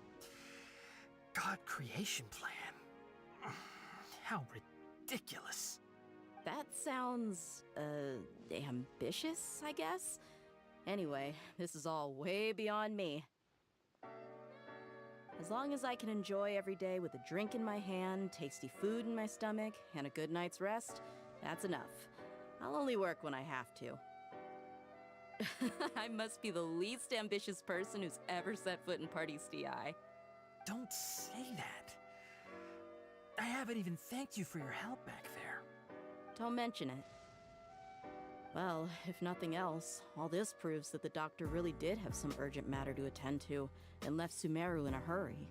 God creation plan. How ridiculous. That's sounds, ambitious, I guess? Anyway, this is all way beyond me. As long as I can enjoy every day with a drink in my hand, tasty food in my stomach, and a good night's rest, that's enough. I'll only work when I have to. I must be the least ambitious person who's ever set foot in Party.Ya. Don't say that. I haven't even thanked you for your help back there. Don't mention it. Well, if nothing else, all this proves that the doctor really did have some urgent matter to attend to and left Sumeru in a hurry.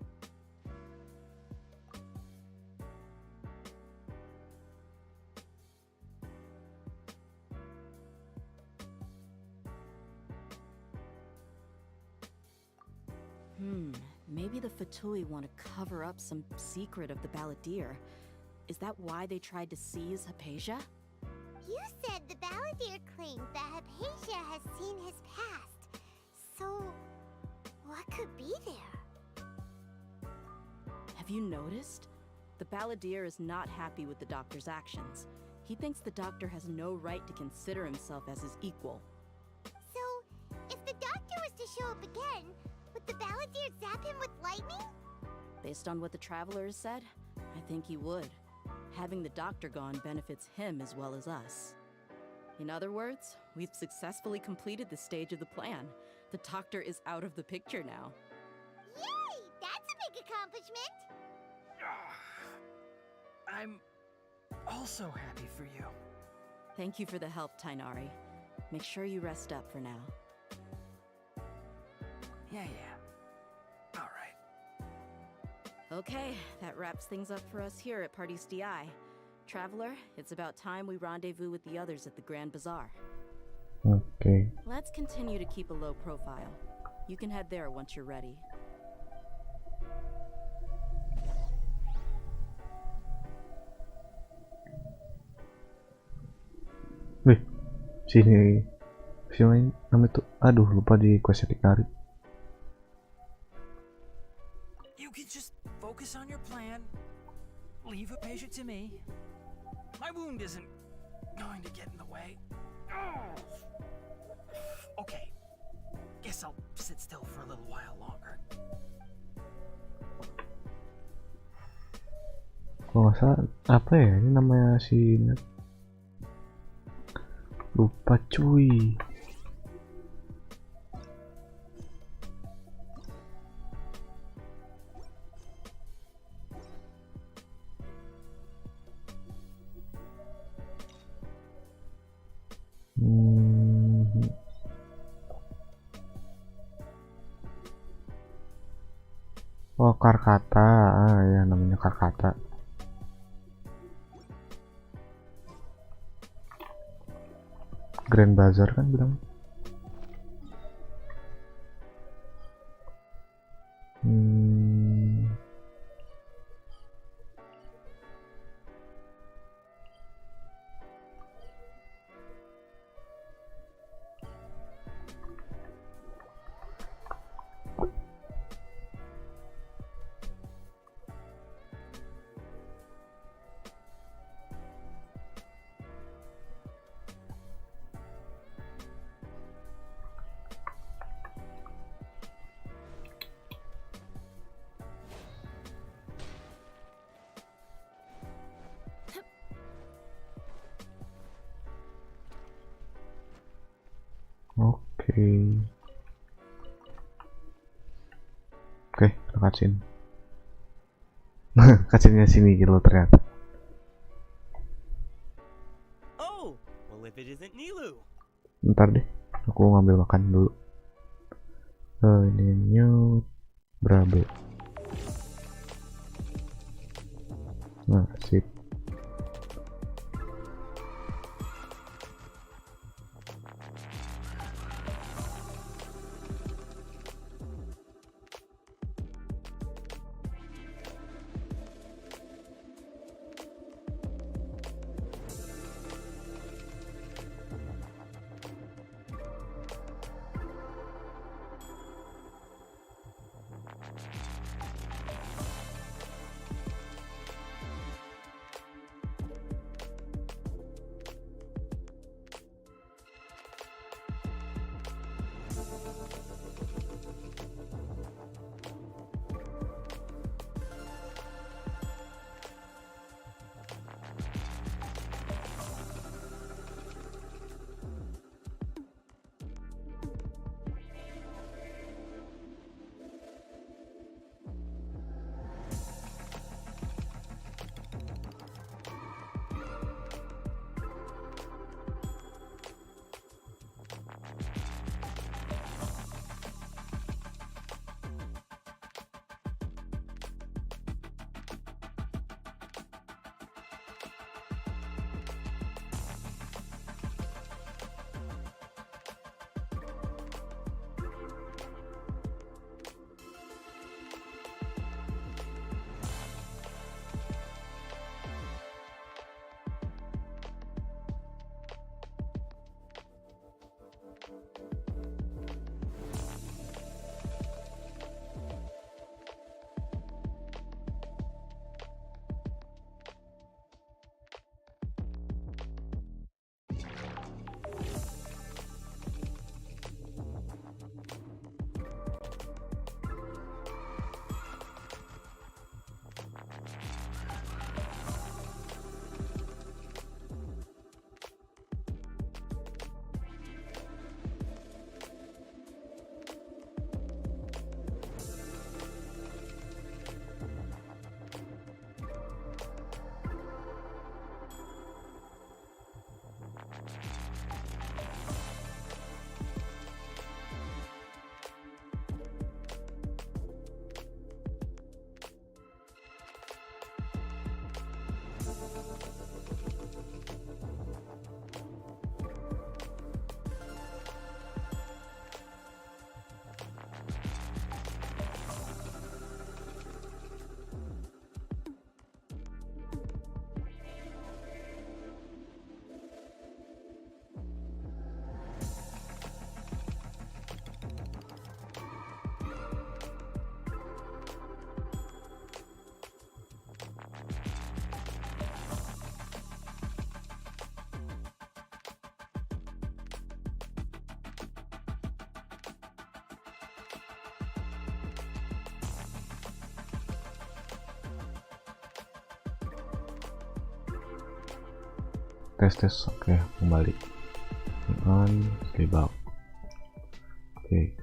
Maybe the Fatui want to cover up some secret of the balladeer. Is that why they tried to seize Hypatia? You said the balladeer claimed that Hypatia has seen his past. So, what could be there? Have you noticed? The balladeer is not happy with the doctor's actions. He thinks the doctor has no right to consider himself as his equal. So, if the doctor was to show up again, would the balladeer zap him with lightning? Based on what the traveler has said, I think he would. Having the doctor gone benefits him as well as us. In other words, we've successfully completed this stage of the plan. The doctor is out of the picture now. Yay! That's a big accomplishment! I'm also happy for you. Thank you for the help, Tainari. Make sure you rest up for now. Yeah. All right. Okay, that wraps things up for us here at Party.Ya. Traveler, it's about time we rendezvous with the others at the Grand Bazaar. Okay. Let's continue to keep a low profile. You can head there once you're ready. Wih, sini siapa namanya tuh? Aduh, lupa di quest ditarik. You can just focus on your plan. Leave Hypatia to me. My wound isn't going to get in the way. Okay. Guess I'll sit still for a little while longer. Kalau nggak salah, apa ya ini namanya si lupa cuy. Oh, Karkata. Ya namanya Karkata. Grand Bazaar kan bilang. Oke, cutscene. Cutscene-nya sini gitu ternyata. Oh, well if it isn't Nilu. Bentar deh, aku ngambil makan dulu. Ini new berabe. Nah, sip. tes. Oke, kembali on debug. Oke.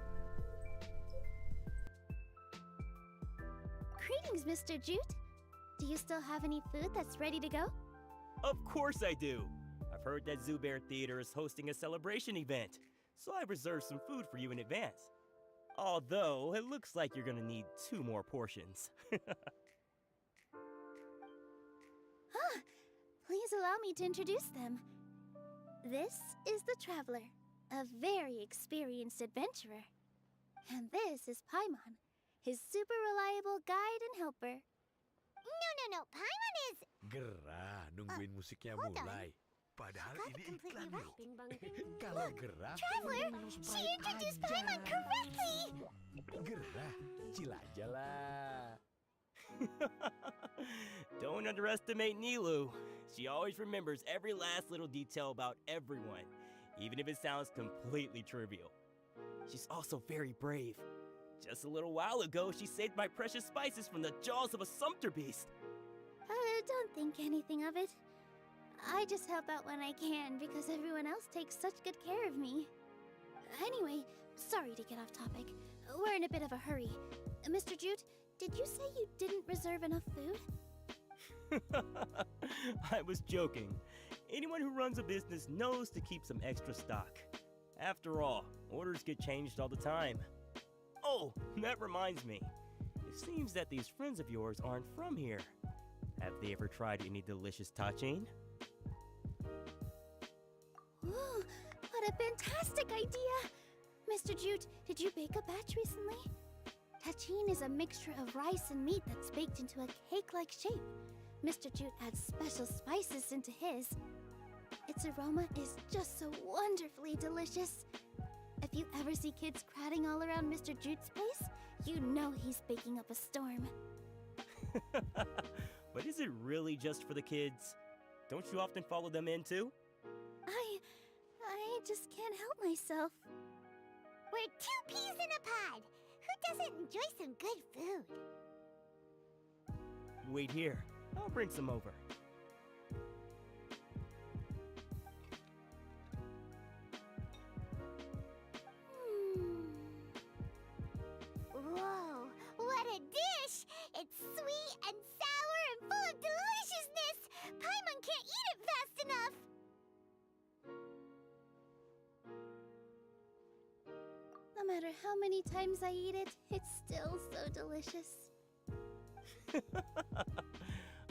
Greetings, Mr. Jute. Do you still have any food that's ready to go? Of course I do. I've heard that Buer Theater is hosting a celebration event, so I reserved some food for you in advance. Although, it looks like you're gonna need 2 more portions. Please allow me to introduce them. This is the Traveler, a very experienced adventurer. And this is Paimon, his super reliable guide and helper. No, Paimon is... Gerah, nungguin musiknya mulai. Padahal ini iklan loh. Kalau Gerah... Traveler, she introduced Paimon correctly! Gerah, chill aja lah. Don't underestimate Nilu. She always remembers every last little detail about everyone, even if it sounds completely trivial. She's also very brave. Just a little while ago, she saved my precious spices from the jaws of a sumpter beast. Don't think anything of it. I just help out when I can because everyone else takes such good care of me. Anyway, sorry to get off topic. We're in a bit of a hurry. Mr. Jute, did you say you didn't reserve enough food? I was joking. Anyone who runs a business knows to keep some extra stock. After all, orders get changed all the time. Oh, that reminds me. It seems that these friends of yours aren't from here. Have they ever tried any delicious tachin? Ooh, what a fantastic idea! Mr. Jute, did you bake a batch recently? Tachin is a mixture of rice and meat that's baked into a cake-like shape. Mr. Jute adds special spices into his. Its aroma is just so wonderfully delicious. If you ever see kids crowding all around Mr. Jute's place, you know he's baking up a storm. But is it really just for the kids? Don't you often follow them in too? I just can't help myself. We're 2 peas in a pod. Who doesn't enjoy some good food? Wait here. I'll bring some over. Whoa, what a dish! It's sweet and sour and full of deliciousness! Paimon can't eat it fast enough! No matter how many times I eat it, it's still so delicious.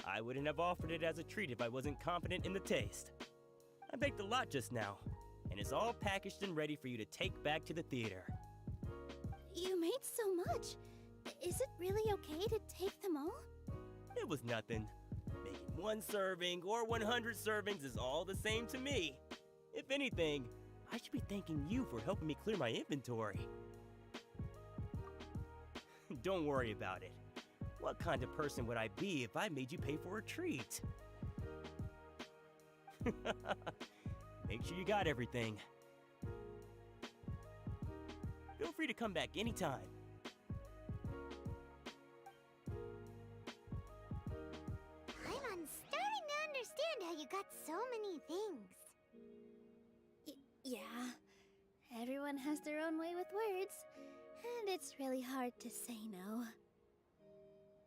I wouldn't have offered it as a treat if I wasn't confident in the taste. I baked a lot just now, and it's all packaged and ready for you to take back to the theater. You made so much. Is it really okay to take them all? It was nothing. Making 1 serving or 100 servings is all the same to me. If anything, I should be thanking you for helping me clear my inventory. Don't worry about it. What kind of person would I be if I made you pay for a treat? Make sure you got everything. Feel free to come back anytime. I'm starting to understand how you got so many things. Yeah, everyone has their own way with words, and it's really hard to say no.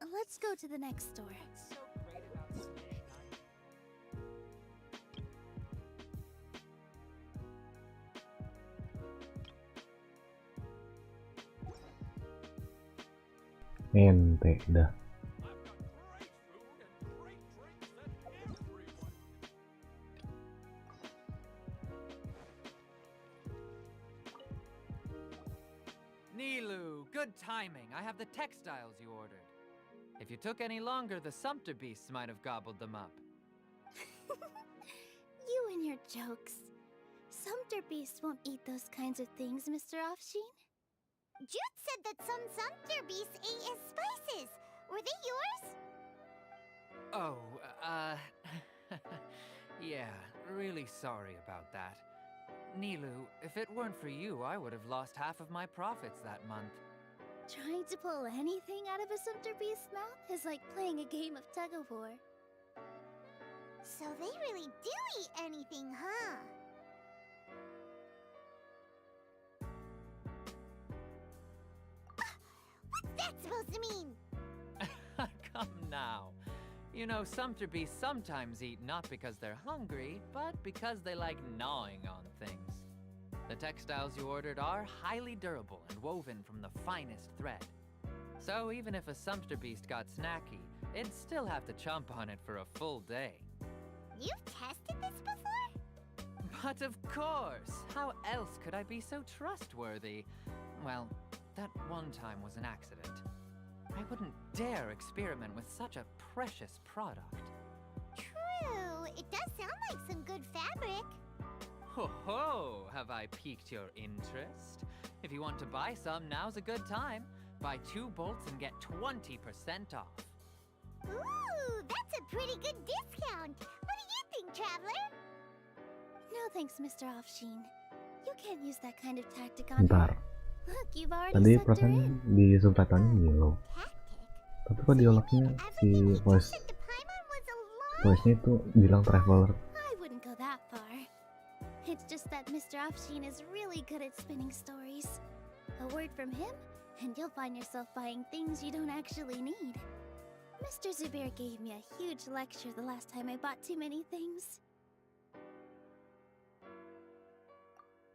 Let's go to the next store. Ente dah. Nilu, good timing. I have the textiles you ordered. If you took any longer, the sumpter beasts might have gobbled them up. You and your jokes. Sumpter beasts won't eat those kinds of things, Mr. Offsheen. Jute said that some sumpter beasts ate his spices. Were they yours? Oh, yeah, really sorry about that. Nilu, if it weren't for you, I would have lost half of my profits that month. Trying to pull anything out of a sumpter beast's mouth is like playing a game of tug-of-war. So they really do eat anything, huh? What's that supposed to mean? Come now. You know, sumpter beasts sometimes eat not because they're hungry, but because they like gnawing on things. The textiles you ordered are highly durable and woven from the finest thread. So even if a sumpter beast got snacky, it'd still have to chomp on it for a full day. You've tested this before? But of course! How else could I be so trustworthy? Well, that one time was an accident. I wouldn't dare experiment with such a precious product. True, it does sound like some good fabric. Ho ho! Have I piqued your interest? If you want to buy some, now's a good time. Buy 2 bolts and get 20% off. Ooh, that's a pretty good discount. What do you think, Traveler? No thanks, Mr. Offsheen. You can't use that kind of tactic on Bentar. her. Look, you've already Tadi sucked her perasaan in. di subtitlenya Nilo. Tapi kok dialognya si voice-nya itu bilang traveler. I wouldn't go that far. It's just that Mr. Offsheen is really good at spinning stories. A word from him, and you'll find yourself buying things you don't actually need. Mr. Zubair gave me a huge lecture the last time I bought too many things.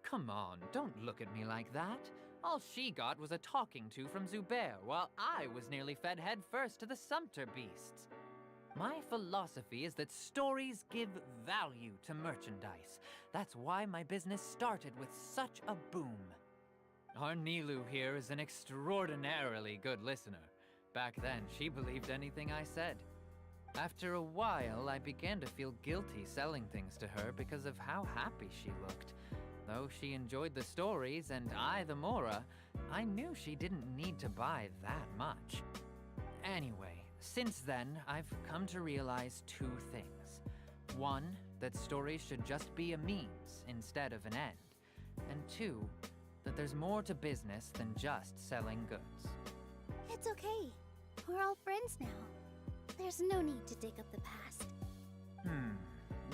Come on, don't look at me like that. All she got was a talking to from Zubair, while I was nearly fed head first to the sumpter beasts. My philosophy is that stories give value to merchandise. That's why my business started with such a boom. Our Nilu here is an extraordinarily good listener. Back then, she believed anything I said. After a while, I began to feel guilty selling things to her because of how happy she looked. Though she enjoyed the stories and I the Mora, I knew she didn't need to buy that much. Anyway, since then, I've come to realize 2 things. 1, that stories should just be a means instead of an end. And 2, that there's more to business than just selling goods. It's okay. We're all friends now. There's no need to dig up the past.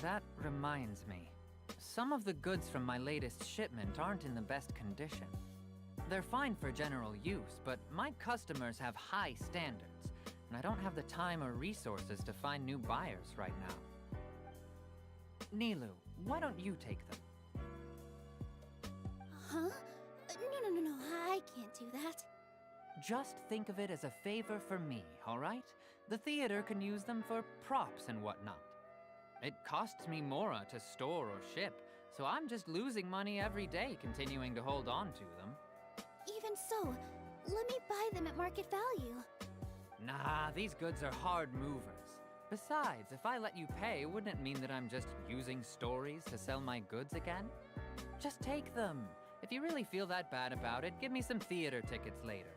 That reminds me. Some of the goods from my latest shipment aren't in the best condition. They're fine for general use, but my customers have high standards, and I don't have the time or resources to find new buyers right now. Nilu, why don't you take them? Huh? No, I can't do that. Just think of it as a favor for me, all right? The theater can use them for props and whatnot. It costs me Mora to store or ship, so I'm just losing money every day continuing to hold on to them. Even so, let me buy them at market value. Nah, these goods are hard movers. Besides, if I let you pay, wouldn't it mean that I'm just using stories to sell my goods again? Just take them. If you really feel that bad about it, give me some theater tickets later.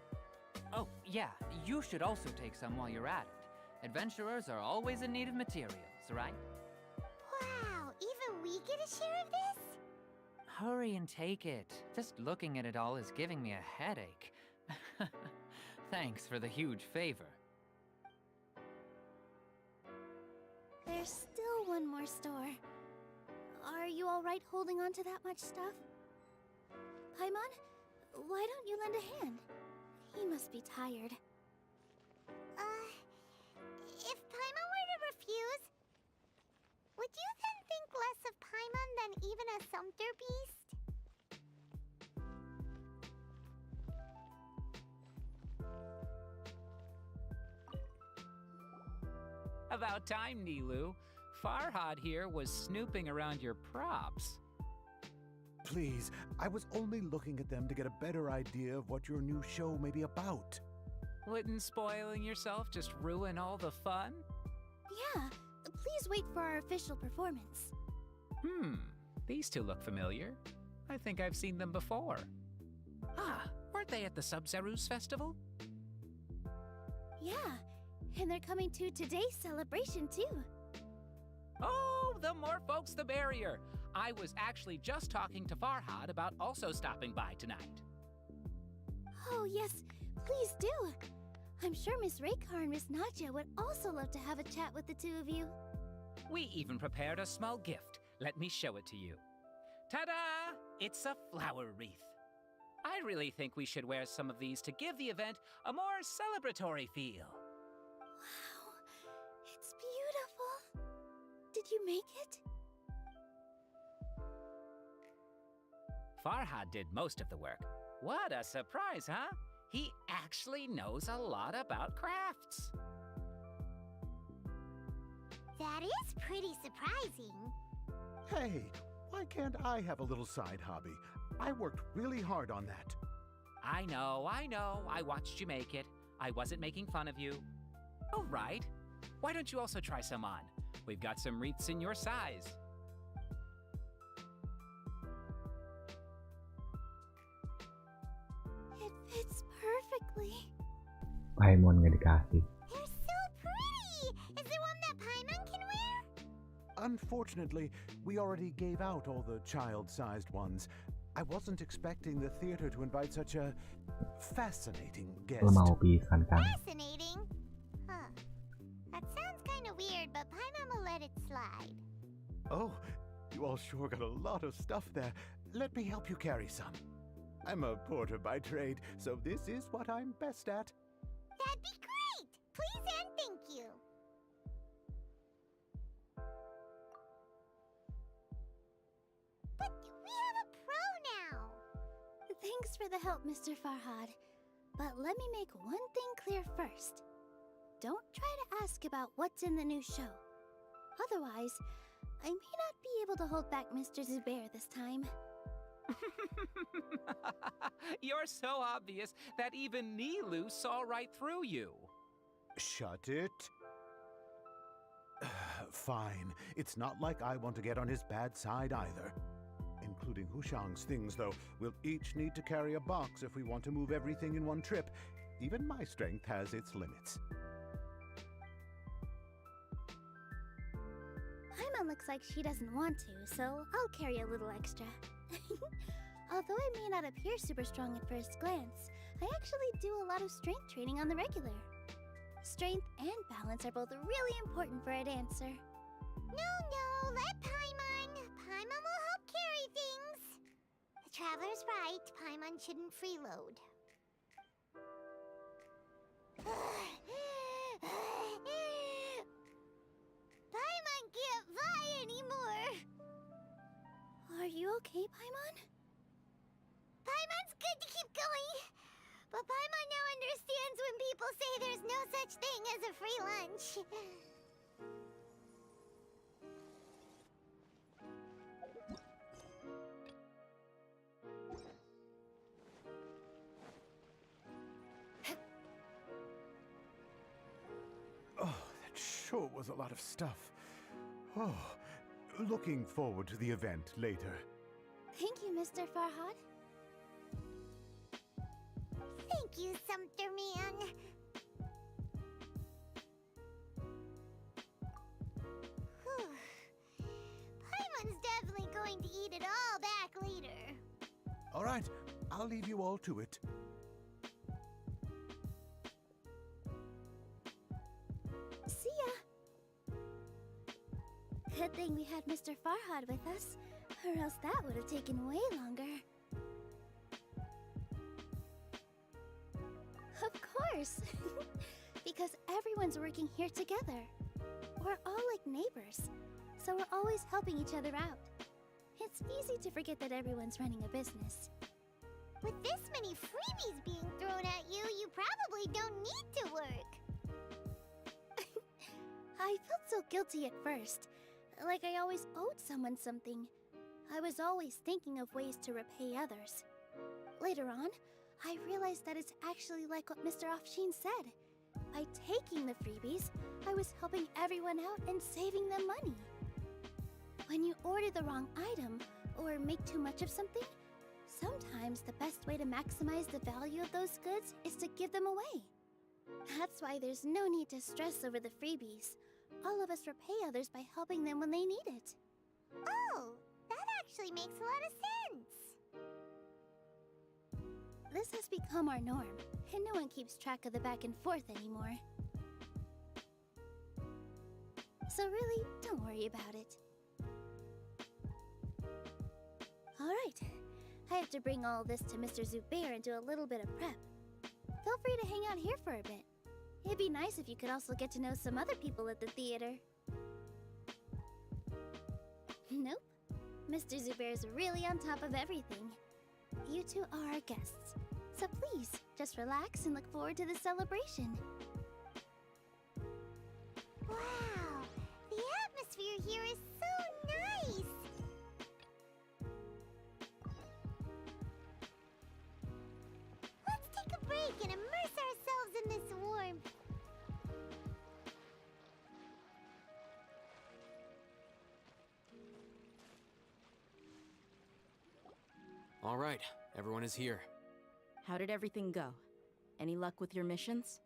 Oh, yeah, you should also take some while you're at it. Adventurers are always in need of materials, right? Wow, even we get a share of this? Hurry and take it. Just looking at it all is giving me a headache. Thanks for the huge favor. There's still one more store. Are you alright holding on to that much stuff? Paimon, why don't you lend a hand? He must be tired. If Paimon were to refuse, would you then think less of Paimon than even a sumpter beast? About time, Nilu. Farhad here was snooping around your props. Please, I was only looking at them to get a better idea of what your new show may be about. Wouldn't spoiling yourself just ruin all the fun? Yeah, please wait for our official performance. These two look familiar. I think I've seen them before. Ah, weren't they at the Sub-Zerus festival? Yeah, and they're coming to today's celebration too. Oh, the more folks the merrier. I was actually just talking to Farhad about also stopping by tonight. Oh yes, please do. I'm sure Miss Raykar and Miss Nadja would also love to have a chat with the two of you. We even prepared a small gift. Let me show it to you. Ta-da! It's a flower wreath. I really think we should wear some of these to give the event a more celebratory feel. Wow, it's beautiful. Did you make it? Farhad did most of the work. What a surprise, huh? He actually knows a lot about crafts. That is pretty surprising. Hey, why can't I have a little side hobby? I worked really hard on that. I know. I watched you make it. I wasn't making fun of you. All right. Why don't you also try some on? We've got some wreaths in your size. It fits perfectly. Paimon nggak dikasih. They're so pretty! Is there one that Paimon can wear? Unfortunately, we already gave out all the child-sized ones. I wasn't expecting the theater to invite such a fascinating guest. Lo mau pisan kan? Fascinating? Huh. That sounds kind of weird, but Paimon will let it slide. Oh, you all sure got a lot of stuff there. Let me help you carry some. I'm a porter by trade, so this is what I'm best at. That'd be great! Please and thank you. But we have a pro now. Thanks for the help, Mr. Farhad. But let me make one thing clear first. Don't try to ask about what's in the new show. Otherwise, I may not be able to hold back Mr. Zubair this time. You're so obvious that even Nilu saw right through you. Shut it. Fine. It's not like I want to get on his bad side either. Including Hushang's things, though. We'll each need to carry a box if we want to move everything in one trip. Even my strength has its limits. Paimon looks like she doesn't want to, so I'll carry a little extra. Although I may not appear super strong at first glance, I actually do a lot of strength training on the regular. Strength and balance are both really important for a dancer. No, let Paimon. Paimon will help carry things. The Traveler's right. Paimon shouldn't freeload. Paimon can't fly anymore. Are you okay, Paimon? Paimon's good to keep going. But Paimon now understands when people say there's no such thing as a free lunch. Oh, that sure was a lot of stuff. Oh, looking forward to the event later. Thank you, Mr. Farhad. Thank you, Sumpter Man. Whew. Paimon's definitely going to eat it all back later. All right, I'll leave you all to it. See ya! Good thing we had Mr. Farhad with us, or else that would have taken way longer. Of course! Because everyone's working here together. We're all like neighbors, so we're always helping each other out. It's easy to forget that everyone's running a business. With this many freebies being thrown at you, you probably don't need to work. I felt so guilty at first, like I always owed someone something. I was always thinking of ways to repay others. Later on, I realized that it's actually like what Mr. Afshin said. By taking the freebies, I was helping everyone out and saving them money. When you order the wrong item, or make too much of something, sometimes the best way to maximize the value of those goods is to give them away. That's why there's no need to stress over the freebies. All of us repay others by helping them when they need it. Oh, that actually makes a lot of sense. This has become our norm, and no one keeps track of the back and forth anymore. So really, don't worry about it. Alright, I have to bring all this to Mr. Zubair and do a little bit of prep. Feel free to hang out here for a bit. It'd be nice if you could also get to know some other people at the theater. Nope. Mr. Zubair's really on top of everything. You two are our guests, so please, just relax and look forward to the celebration. Wow, the atmosphere here is so nice! Let's take a break and immerse ourselves in this warmth. All right, everyone is here. How did everything go? Any luck with your missions?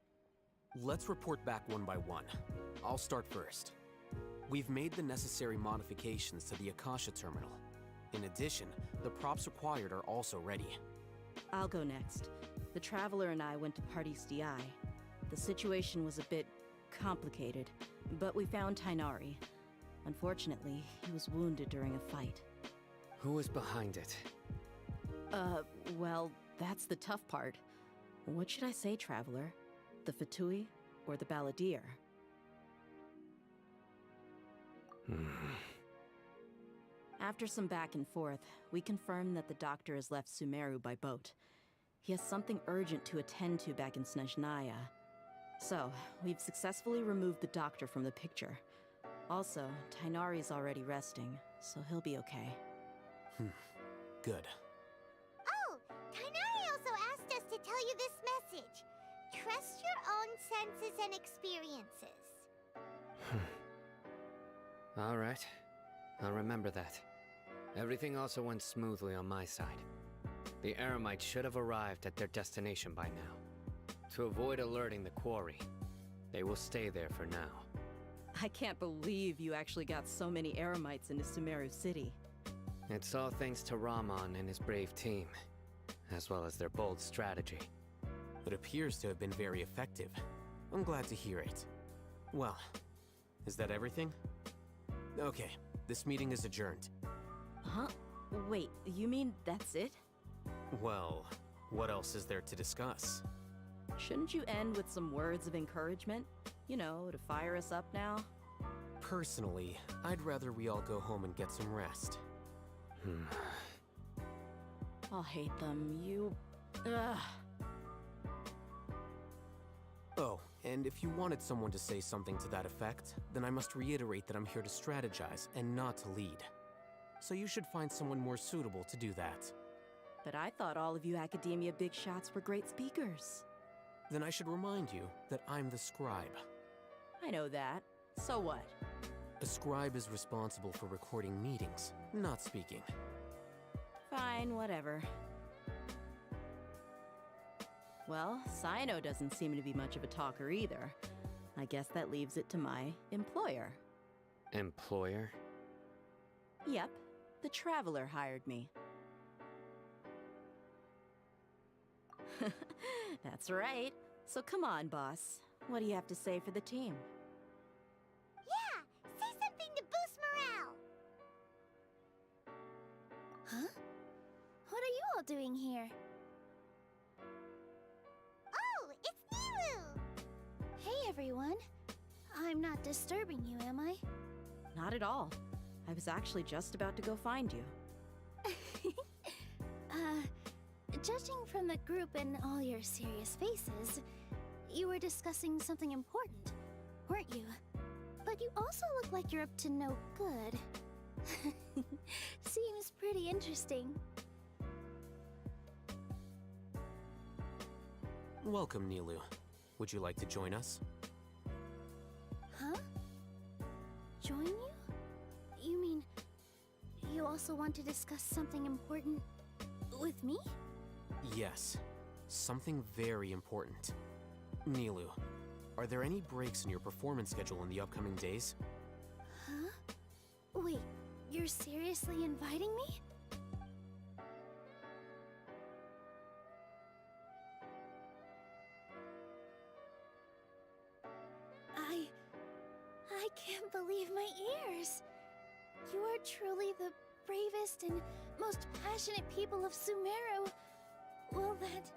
Let's report back one by one. I'll start first. We've made the necessary modifications to the Akasha terminal. In addition, the props required are also ready. I'll go next. The Traveler and I went to Parties.Ya. The situation was a bit complicated, but we found Tainari. Unfortunately, he was wounded during a fight. Who was behind it? Well, that's the tough part. What should I say, Traveler? The Fatui or the Balladeer? After some back and forth, we confirmed that the doctor has left Sumeru by boat. He has something urgent to attend to back in Snezhnaya. So, we've successfully removed the doctor from the picture. Also, Tainari's already resting, so he'll be okay. Good. Oh, Tainari also asked us to tell you this message. Trust your own senses and experiences. All right, I'll remember that. Everything also went smoothly on my side. The Eremites should have arrived at their destination by now. To avoid alerting the quarry, they will stay there for now. I can't believe you actually got so many Eremites into Sumeru City. It's all thanks to Rahman and his brave team, as well as their bold strategy. It appears to have been very effective. I'm glad to hear it. Well, is that everything? Okay, this meeting is adjourned. Huh? Wait, you mean that's it? Well, what else is there to discuss? Shouldn't you end with some words of encouragement? You know, to fire us up now? Personally, I'd rather we all go home and get some rest. I'll hate them, you... Ugh. Oh, and if you wanted someone to say something to that effect, then I must reiterate that I'm here to strategize and not to lead. So you should find someone more suitable to do that. But I thought all of you academia big shots were great speakers. Then I should remind you that I'm the scribe. I know that. So what? A scribe is responsible for recording meetings, not speaking. Fine, whatever. Well, Sino doesn't seem to be much of a talker either. I guess that leaves it to my employer. Employer? Yep, the Traveler hired me. That's right. So come on, boss. What do you have to say for the team? Yeah, say something to boost morale. Huh? What are you all doing here? Oh, it's Nilu! Hey everyone. I'm not disturbing you, am I? Not at all. I was actually just about to go find you. Judging from the group and all your serious faces, you were discussing something important, weren't you? But you also look like you're up to no good. Seems pretty interesting. Welcome, Nilu. Would you like to join us? Huh? Join you? You mean, you also want to discuss something important with me? Yes, something very important. Nilu, are there any breaks in your performance schedule in the upcoming days? Huh? Wait, you're seriously inviting me? I can't believe my ears. You are truly the bravest and most passionate people of Sumeru, well, that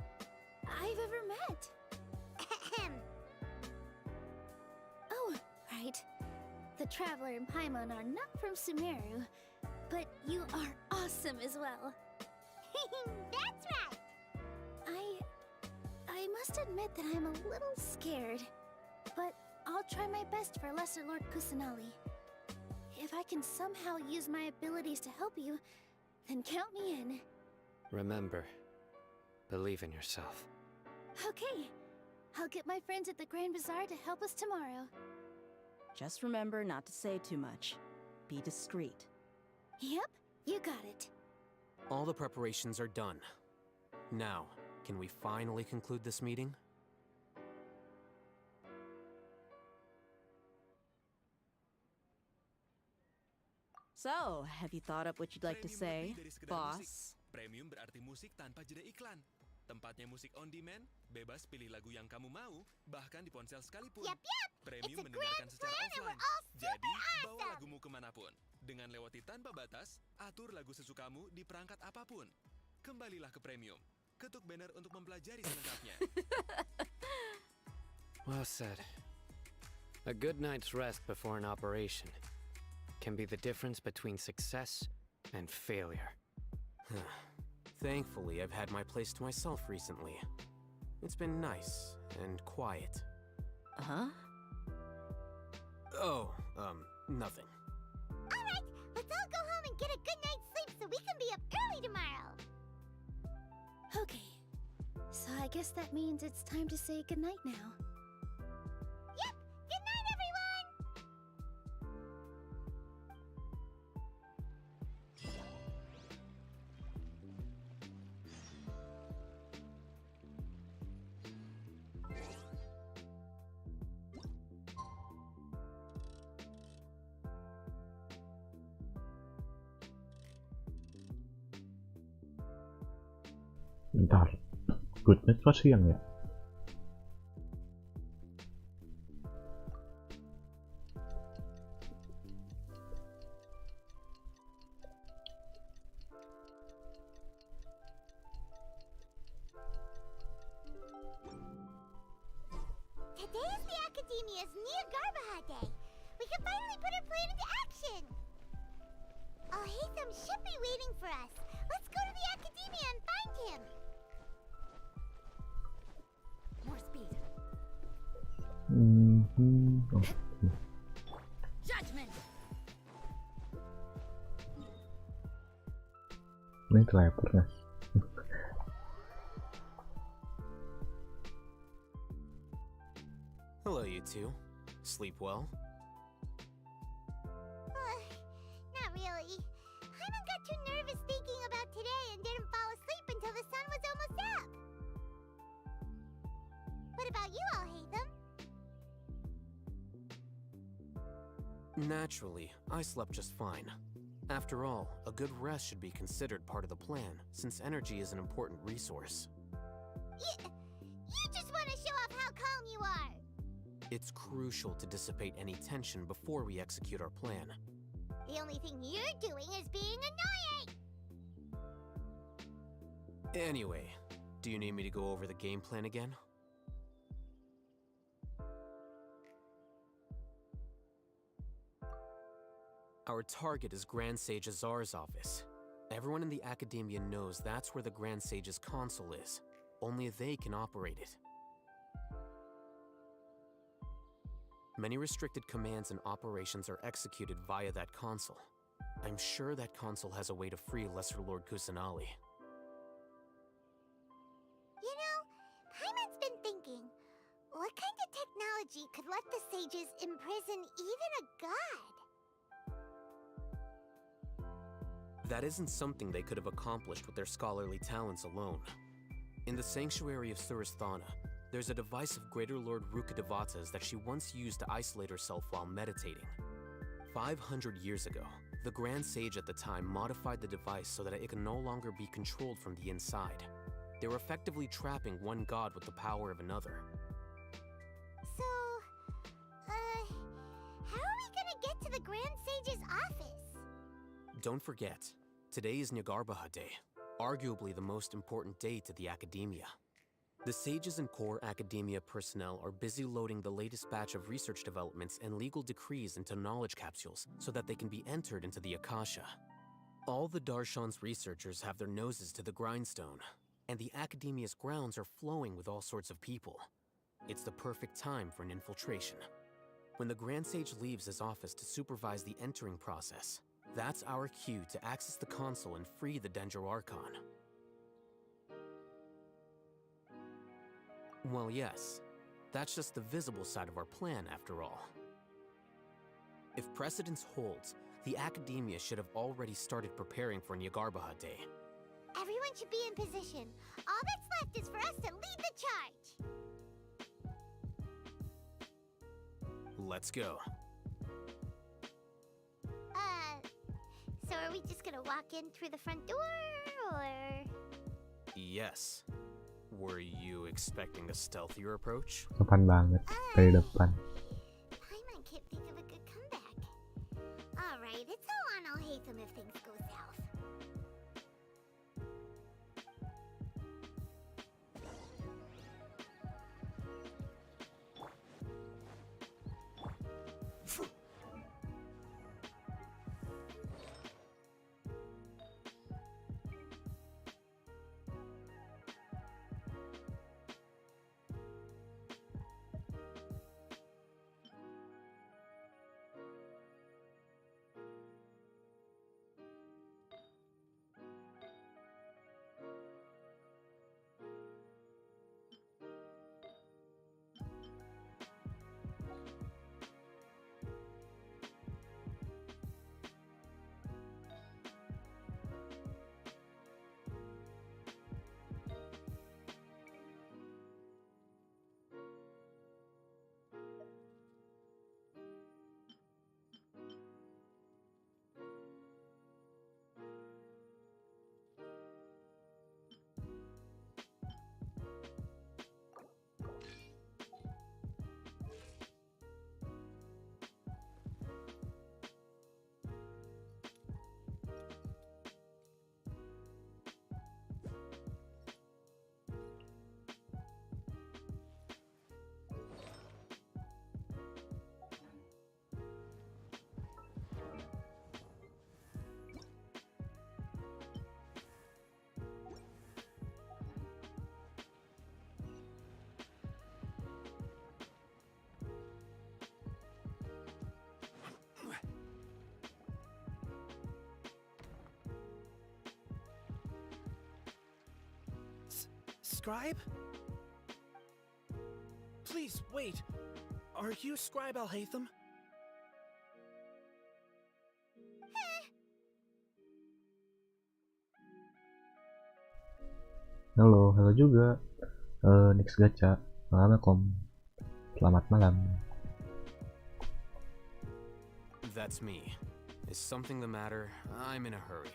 I've ever met. Oh, right. The Traveler and Paimon are not from Sumeru, but you are awesome as well. That's right! I must admit that I'm a little scared, but I'll try my best for Lesser Lord Kusanali. If I can somehow use my abilities to help you, then count me in. Remember, believe in yourself. Okay, I'll get my friends at the Grand Bazaar to help us tomorrow. Just remember not to say too much. Be discreet. Yep, you got it. All the preparations are done. Now, can we finally conclude this meeting? So, have you thought up what you'd like to say, boss? Premium berarti musik tanpa jeda iklan. Tempatnya musik on demand, bebas pilih lagu yang kamu mau, bahkan di ponsel sekalipun. Yep. Premium mendengarkan secara offline. Jadi, bawa lagumu kemanapun. Dengan lewati tanpa batas, atur lagu sesukamu di perangkat apapun. Kembalilah ke Premium. Ketuk banner untuk mempelajari selengkapnya. Well said. A good night's rest before an operation can be the difference between success and failure. Thankfully, I've had my place to myself recently. It's been nice and quiet. Huh? Oh, nothing. Alright, let's all go home and get a good night's sleep so we can be up early tomorrow. Okay, so I guess that means it's time to say goodnight now. Yep, good night everyone! Bentar, good night kok siang ya? Today is the Academia's Niagarbaha Day. We can finally put our plan into action. Oh, Haytham should be waiting for us. Let's go to the Academia and find him. More speed. Okay. Judgment. Ini drivernya. Hello, you two. Sleep well? Not really. Hyman got too nervous thinking about today and didn't fall asleep until the sun was almost up. What about you all, Haytham? Naturally, I slept just fine. After all, a good rest should be considered part of the plan, since energy is an important resource. You just want to show off how calm you are. It's crucial to dissipate any tension before we execute our plan. The only thing you're doing is being annoying. Anyway, do you need me to go over the game plan again? Our target is Grand Sage Azar's office. Everyone in the Academia knows that's where the Grand Sage's console is. Only they can operate it. Many restricted commands and operations are executed via that console. I'm sure that console has a way to free Lesser Lord Kusanali. You know, Hyman's been thinking, what kind of technology could let the sages imprison even a god? That isn't something they could have accomplished with their scholarly talents alone. In the Sanctuary of Surasthana, there's a device of Greater Lord Rukadevata's that she once used to isolate herself while meditating. 500 years ago, the Grand Sage at the time modified the device so that it could no longer be controlled from the inside. They were effectively trapping one god with the power of another. So, how are we gonna Grand Sage's office. Don't forget, today is Ngga Day, arguably the most important day to the academia. The sages and core academia personnel are busy loading the latest batch of research developments and legal decrees into knowledge capsules so that they can be entered into the Akasha. All the Darshan's researchers have their noses to the grindstone, and the academia's grounds are flowing with all sorts of people. It's the perfect time for an infiltration. When the Grand Sage leaves his office to supervise the entering process, that's our cue to access the console and free the Dendro Archon. Well, yes, that's just the visible side of our plan, after all. If precedence holds, the academia should have already started preparing for Ngga Day. Everyone should be in position. All that's left is for us to lead the charge. Let's go. So are we just gonna walk in through the front door, or? Yes. Were you expecting a stealthier approach? Sopan banget dari depan. Paimon can't think of a good comeback. Alright, it's all on I'll hate them if things go south. Scribe? Please, wait. Are you Scribe Alhaitham? Halo juga. Next gacha. Assalamualaikum. Selamat malam. That's me. Is something the matter? I'm in a hurry.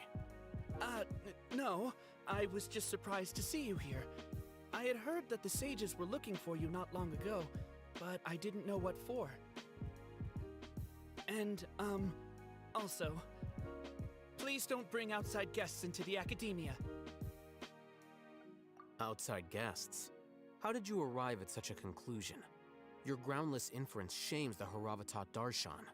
No. I was just surprised to see you here. I had heard that the sages were looking for you not long ago, but I didn't know what for. And, also, please don't bring outside guests into the academia. Outside guests? How did you arrive at such a conclusion? Your groundless inference shames the Haravatat Darshan.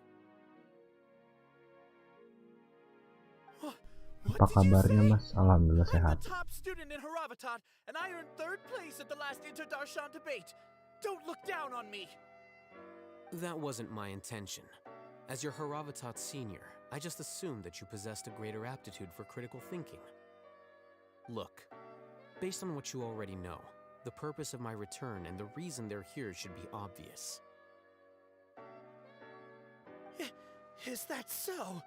Apa kabarnya, Mas? Alhamdulillah sehat. I'm the top student in Haravatat, and I earned 3rd place at the last Inter-Darshan debate. Don't look down on me. That wasn't my intention. As your Haravatat senior, I just assumed that you possessed a greater aptitude for critical thinking. Look, based on what you already know, the purpose of my return and the reason they're here should be obvious. Is that so?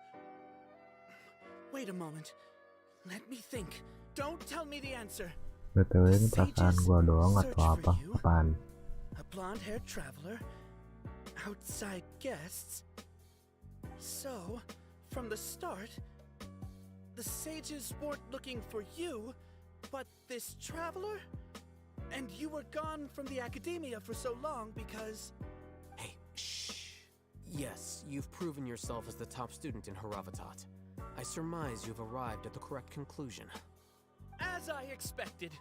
Wait a moment. Let me think. Don't tell me the answer. BTW ini perasaan gua doang atau apa? Apaan? A blonde-haired traveler, outside guests. So, from the start, the sages weren't looking for you, but this traveler? And you were gone from the academia for so long because... Hey, shh. Yes, you've proven yourself as the top student in Haravatat. I surmise you've arrived at the correct conclusion. As I expected.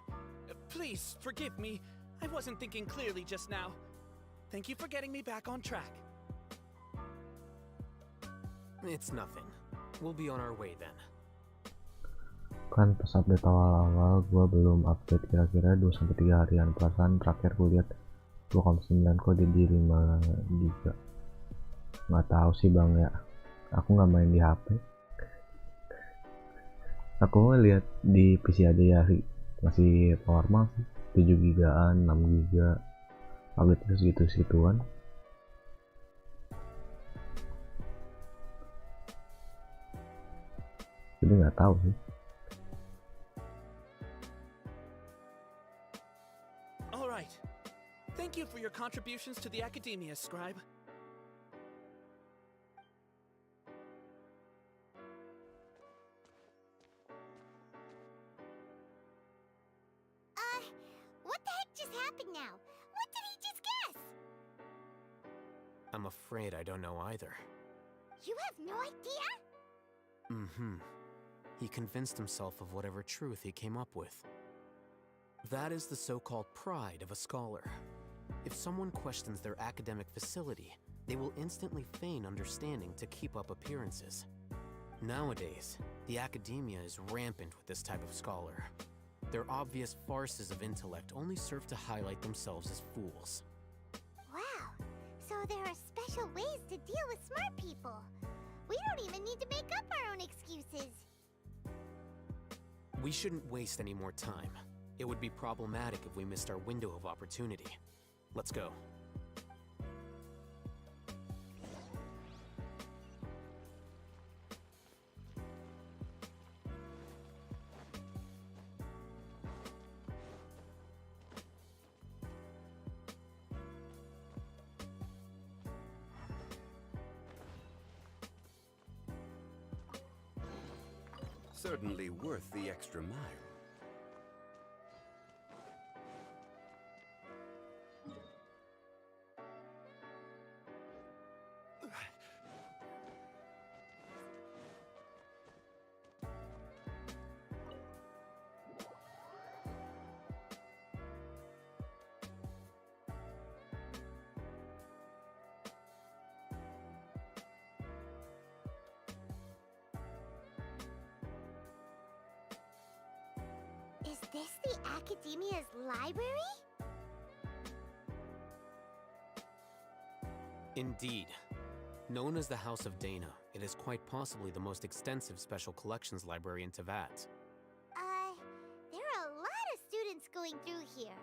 Please forgive me. I wasn't thinking clearly just now. Thank you for getting me back on track. It's nothing. We'll be on our way then. Kan pas update awal-awal gue belum update kira-kira 2-3 harian, perasaan terakhir gue lihat 2,9 kode di 5 giga. Nggak tahu sih bang ya, aku nggak main di HP. Aku lihat di PC aja ya, masih normal sih, 7 gigaan, 6 giga, update terus gitu-gituan. Jadi nggak tahu sih. All right. Thank you for your contributions to the academia, scribe. What the heck just happened now? What did he just guess? I'm afraid I don't know either. You have no idea? He convinced himself of whatever truth he came up with. That is the so-called pride of a scholar. If someone questions their academic facility, they will instantly feign understanding to keep up appearances. Nowadays, the academia is rampant with this type of scholar. Their obvious farces of intellect only serve to highlight themselves as fools. Wow, so there are special ways to deal with smart people. We don't even need to make up our own excuses. We shouldn't waste any more time. It would be problematic if we missed our window of opportunity. Let's go. Certainly worth the extra mile. Is this the academia's library? Indeed. Known as the House of Dana, it is quite possibly the most extensive special collections library in Teyvat. There are a lot of students going through here.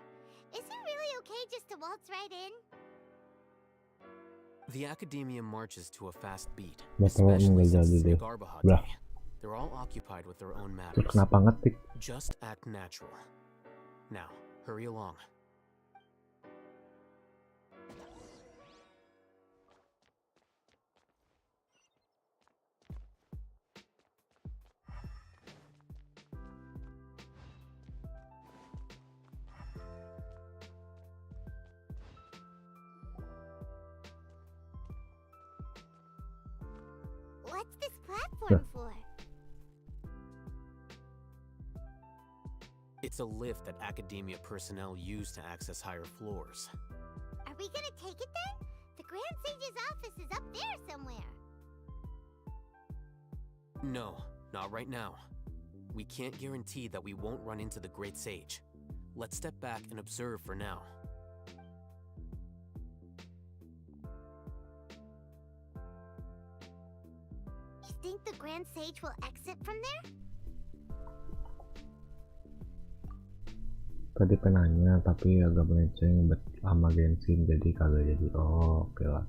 Is it really okay just to waltz right in? The academia marches to a fast beat, Betul, especially nggak since jadi it's deh. Garbahati. Udah. They're all occupied with their own Terus matters. kenapa ngetik? Just act natural. Now, hurry along. What's this platform for? It's a lift that academia personnel use to access higher floors. Are we gonna take it then? The Grand Sage's office is up there somewhere. No, not right now. We can't guarantee that we won't run into the Great Sage. Let's step back and observe for now. You think the Grand Sage will exit from there? Tadi penanya tapi agak melenceng sama Genshin jadi kagak jadi. Oh, oke lah.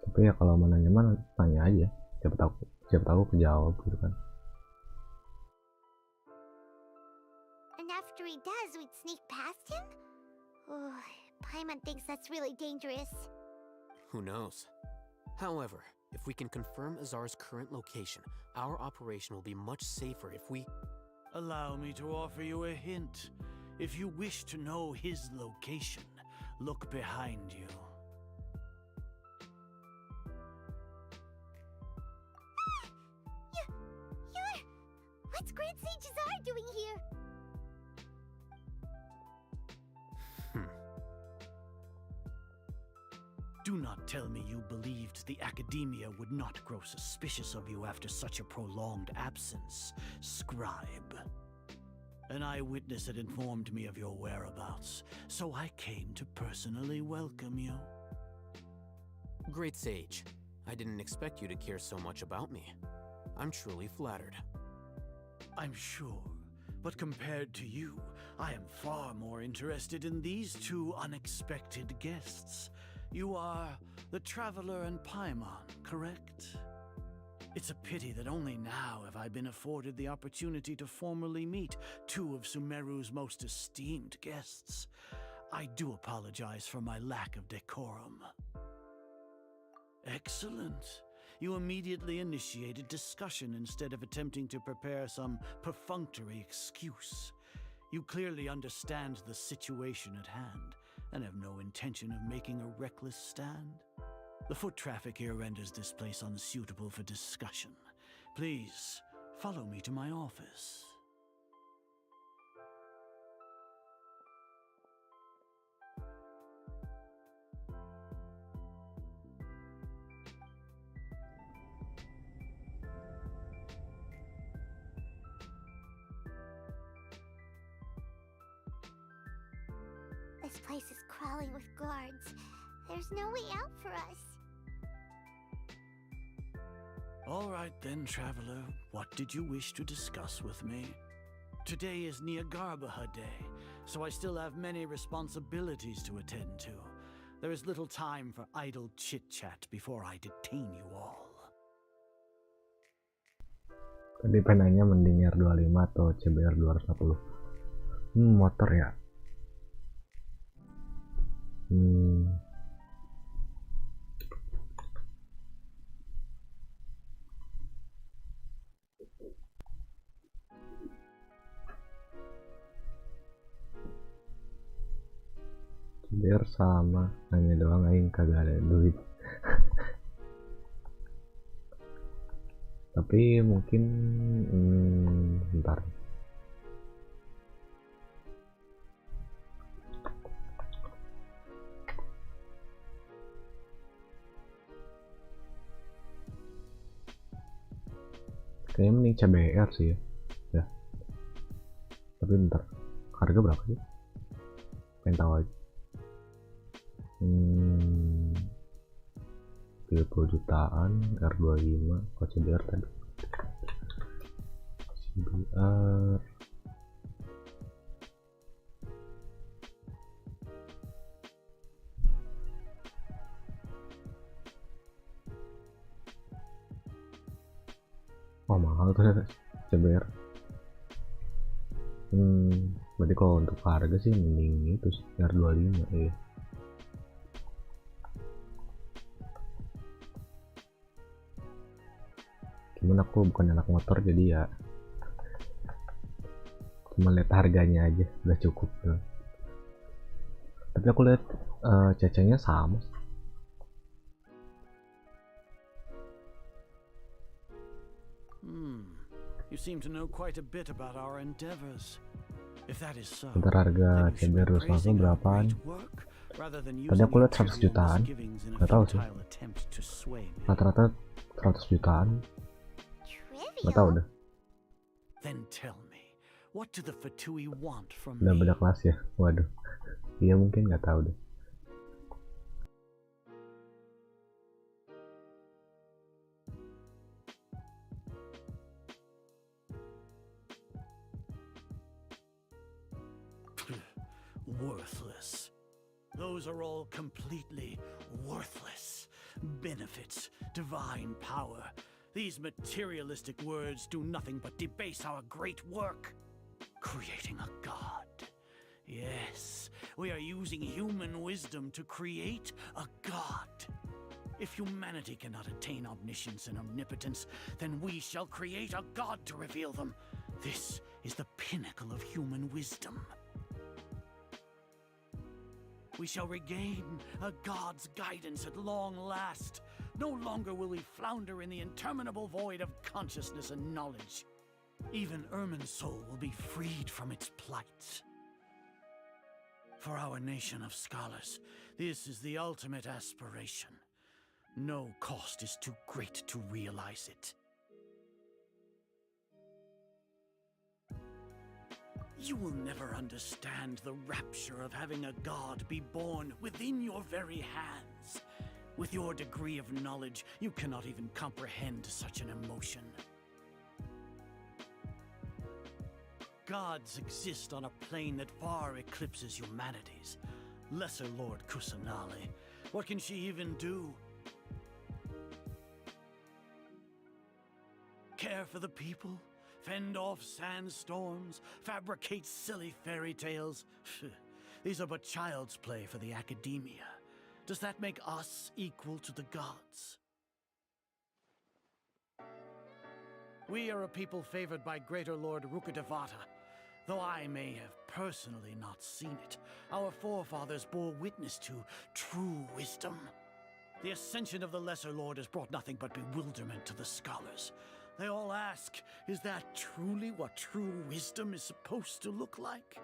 Tapi ya kalau mau nanya mana tanya aja, siapa tahu kejawab gitu kan. And after he does, we'd sneak past him? Oh, Paimon thinks that's really dangerous. Who knows? However, if we can confirm Azar's current location, our operation will be much safer if we... Allow me to offer you a hint. If you wish to know his location, look behind you. What's Grand Sage Czar doing here? Do not tell me you believed the Academia would not grow suspicious of you after such a prolonged absence, scribe. An eyewitness had informed me of your whereabouts, so I came to personally welcome you. Great Sage, I didn't expect you to care so much about me. I'm truly flattered. I'm sure, but compared to you, I am far more interested in these two unexpected guests. You are the Traveler and Paimon, correct? It's a pity that only now have I been afforded the opportunity to formally meet two of Sumeru's most esteemed guests. I do apologize for my lack of decorum. Excellent. You immediately initiated discussion instead of attempting to prepare some perfunctory excuse. You clearly understand the situation at hand and have no intention of making a reckless stand. The foot traffic here renders this place unsuitable for discussion. Please, follow me to my office. This place is crawling with guards. There's no way out for us. All right then, Traveler. What did you wish to discuss with me? Today is Niagarbaha Day, so I still have many responsibilities to attend to. There is little time for idle chit-chat before I detain you all. Tadi penanya mending R25 atau CBR 240. Motor ya. Biar sama, hanya doang aing kagak ada duit. Tapi mungkin bentar. Kayaknya mending CBR sih ya. Ya. Tapi bentar. Harga berapa sih? Pengen tahu aja. 30 jutaan R25 kok CBR tadi. CBR oh mahal tuh CBR. Berarti kalau untuk harga sih mending itu R25 ya. Cuman aku bukan anak motor jadi ya cuma lihat harganya aja udah cukup tuh. Tapi aku lihat cecengnya sama. You seem to know quite a bit about our endeavors. If that is so, bentar harga CBR 250 berapaan? Tadi aku lihat 100 jutaan. Gak tahu sih. Rata-rata 100 jutaan. Gak tau deh. Udah beda kelas ya? Waduh. Iya mungkin gak tahu deh. Worthless. Those are all completely worthless. Benefits, divine power. These materialistic words do nothing but debase our great work. Creating a god. Yes, we are using human wisdom to create a god. If humanity cannot attain omniscience and omnipotence, then we shall create a god to reveal them. This is the pinnacle of human wisdom. We shall regain a god's guidance at long last. No longer will we flounder in the interminable void of consciousness and knowledge. Even Ermin's soul will be freed from its plight. For our nation of scholars, this is the ultimate aspiration. No cost is too great to realize it. You will never understand the rapture of having a god be born within your very hands. With your degree of knowledge, you cannot even comprehend such an emotion. Gods exist on a plane that far eclipses humanity's. Lesser Lord Kusanali, what can she even do? Care for the people? Fend off sandstorms? Fabricate silly fairy tales? These are but child's play for the academia. Does that make us equal to the gods? We are a people favored by Greater Lord Rukkhadevata. Though I may have personally not seen it, our forefathers bore witness to true wisdom. The ascension of the Lesser Lord has brought nothing but bewilderment to the scholars. They all ask, is that truly what true wisdom is supposed to look like?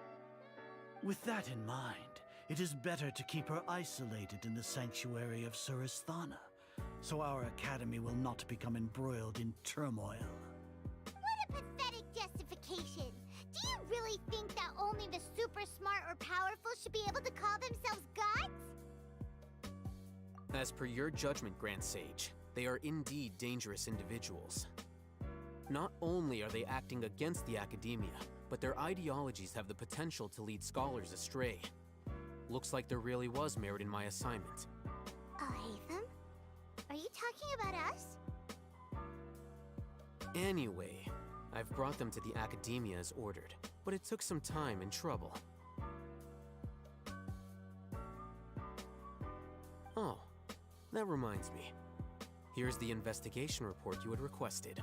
With that in mind, it is better to keep her isolated in the sanctuary of Surasthana, so our academy will not become embroiled in turmoil. What a pathetic justification! Do you really think that only the super smart or powerful should be able to call themselves gods? As per your judgment, Grand Sage, they are indeed dangerous individuals. Not only are they acting against the academia, but their ideologies have the potential to lead scholars astray. Looks like there really was merit in my assignment. Hatham? Are you talking about us? Anyway, I've brought them to the academia as ordered, but it took some time and trouble. Oh, that reminds me. Here's the investigation report you had requested.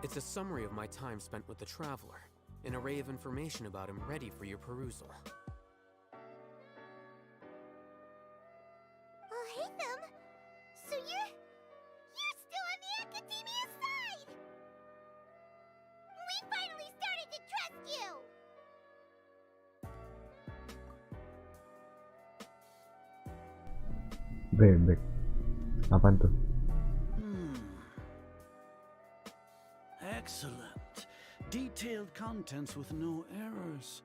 It's a summary of my time spent with the Traveler, an array of information about him ready for your perusal. Oh, Hatham! So you're still on the academia side! We finally started to trust you! Bebek. Apaan tuh? Excellent. Detailed contents with no errors.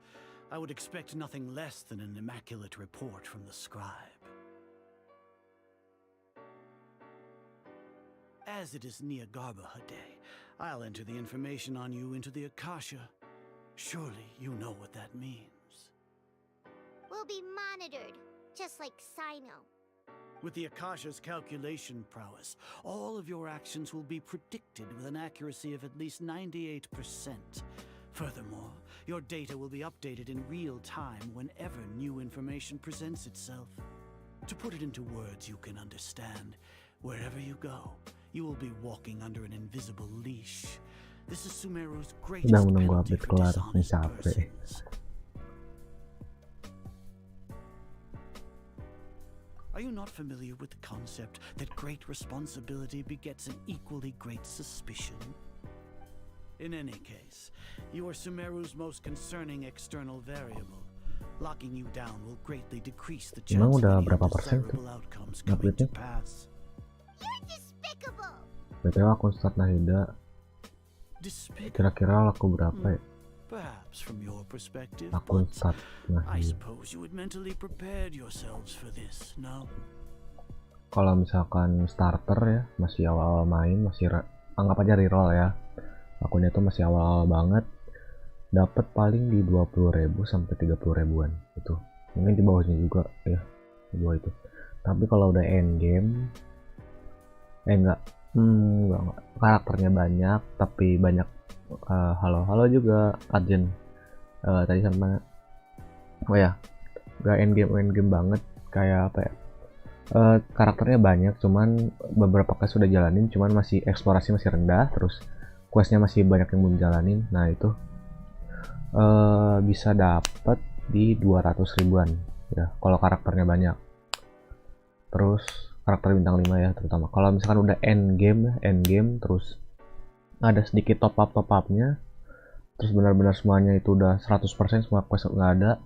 I would expect nothing less than an immaculate report from the scribe. As it is Niagarbha Day, I'll enter the information on you into the Akasha. Surely you know what that means. We'll be monitored, just like Sino. With the Akasha's calculation prowess, all of your actions will be predicted with an accuracy of at least 98%. Furthermore, your data will be updated in real time whenever new information presents itself. To put it into words you can understand, wherever you go, you will be walking under an invisible leash. This is Sumeru's greatest penalty for dishonest persons. Are you not familiar with the concept that great responsibility begets an equally great suspicion? In any case, you are Sumeru's most concerning external variable. Locking you down will greatly decrease the chance of any undesirable outcomes coming to pass. You're despicable! BTW akun start Nahida. Kira-kira laku berapa ya? Perhaps from your perspective, Akun but start I Nahida. suppose you would mentally prepared yourselves for this, no? Kalau misalkan starter ya, masih awal-awal main, masih anggap aja reroll ya. Akunnya tuh masih awal-awal banget. Dapat paling di 20.000 sampai 30.000-an itu. Mungkin di bawahnya juga ya, di bawah itu. Tapi kalau udah end game enggak, karakternya banyak, tapi banyak halo juga Arjen. Tadi sama gak end game banget, kayak apa ya, karakternya banyak, cuman beberapa kali sudah jalanin, cuman masih eksplorasi masih rendah, terus questnya masih banyak yang belum jalanin. Nah itu bisa dapat di 200 ribuan ya kalau karakternya banyak. Terus karakter bintang 5 ya terutama. Kalau misalkan udah end game terus ada sedikit top upnya, terus benar-benar semuanya itu udah 100%, semua quest nggak ada,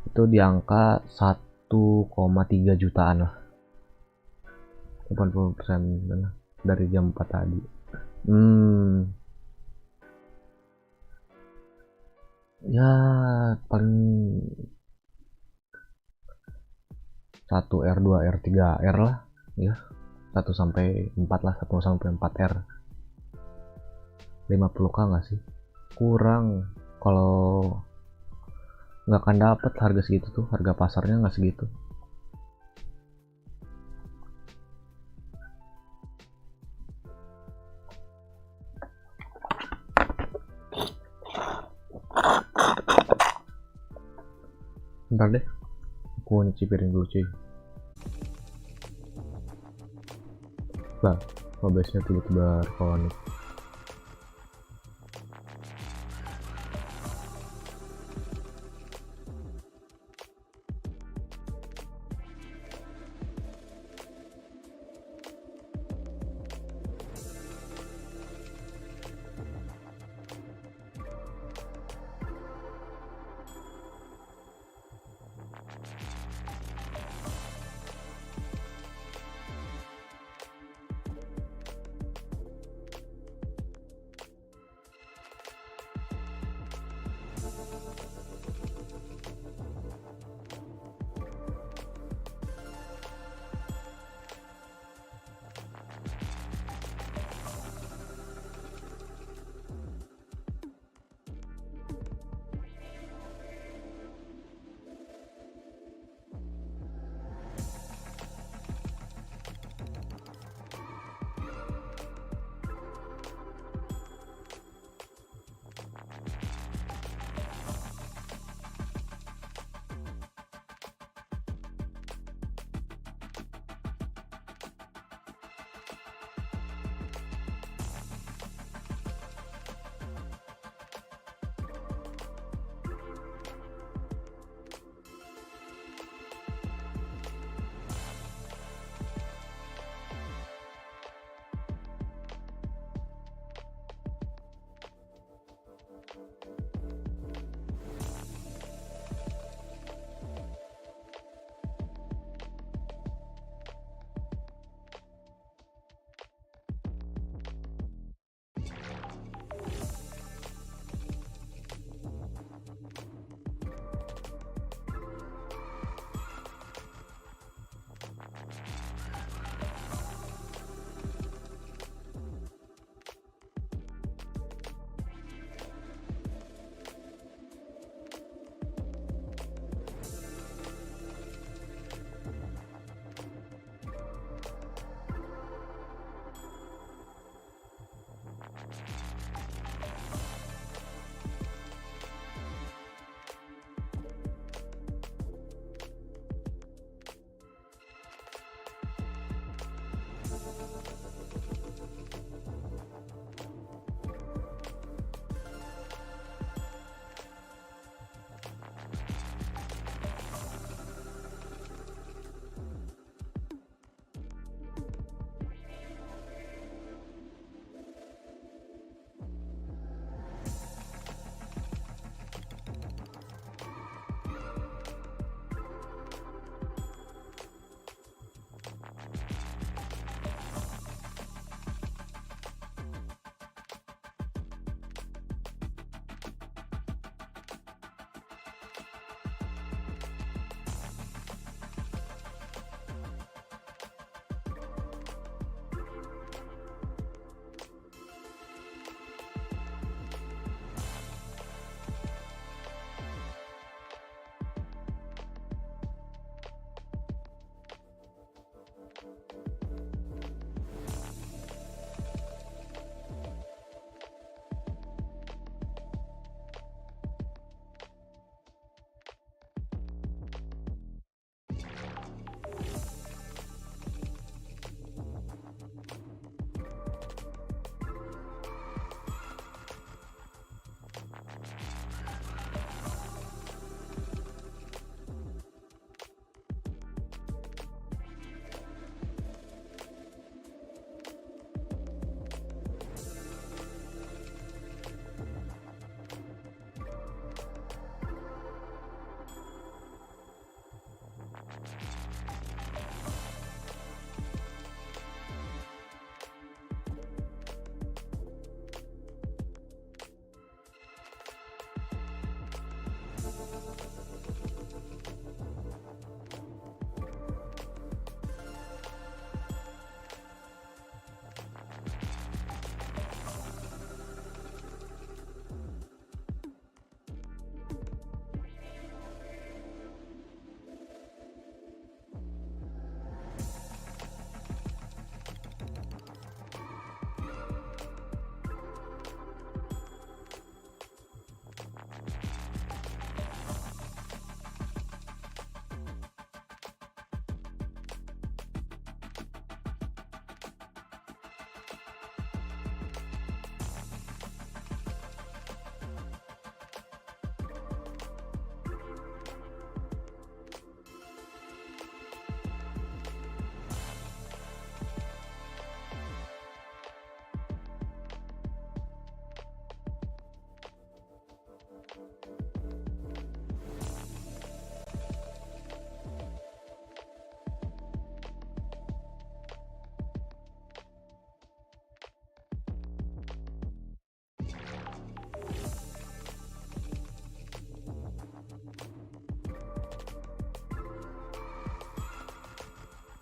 itu di angka 1,3 jutaan lah, 80% dari jam 4 tadi. Ya paling 1 R 2 R 3 R lah ya, 1 sampai 4 lah, 1 sampai 4 R. 50k nggak sih? Kurang, kalau nggak akan dapet harga segitu tuh, harga pasarnya nggak segitu. Bentar deh, aku nyuci piring dulu cuy. Bah, OBS-nya tiba-tiba connect.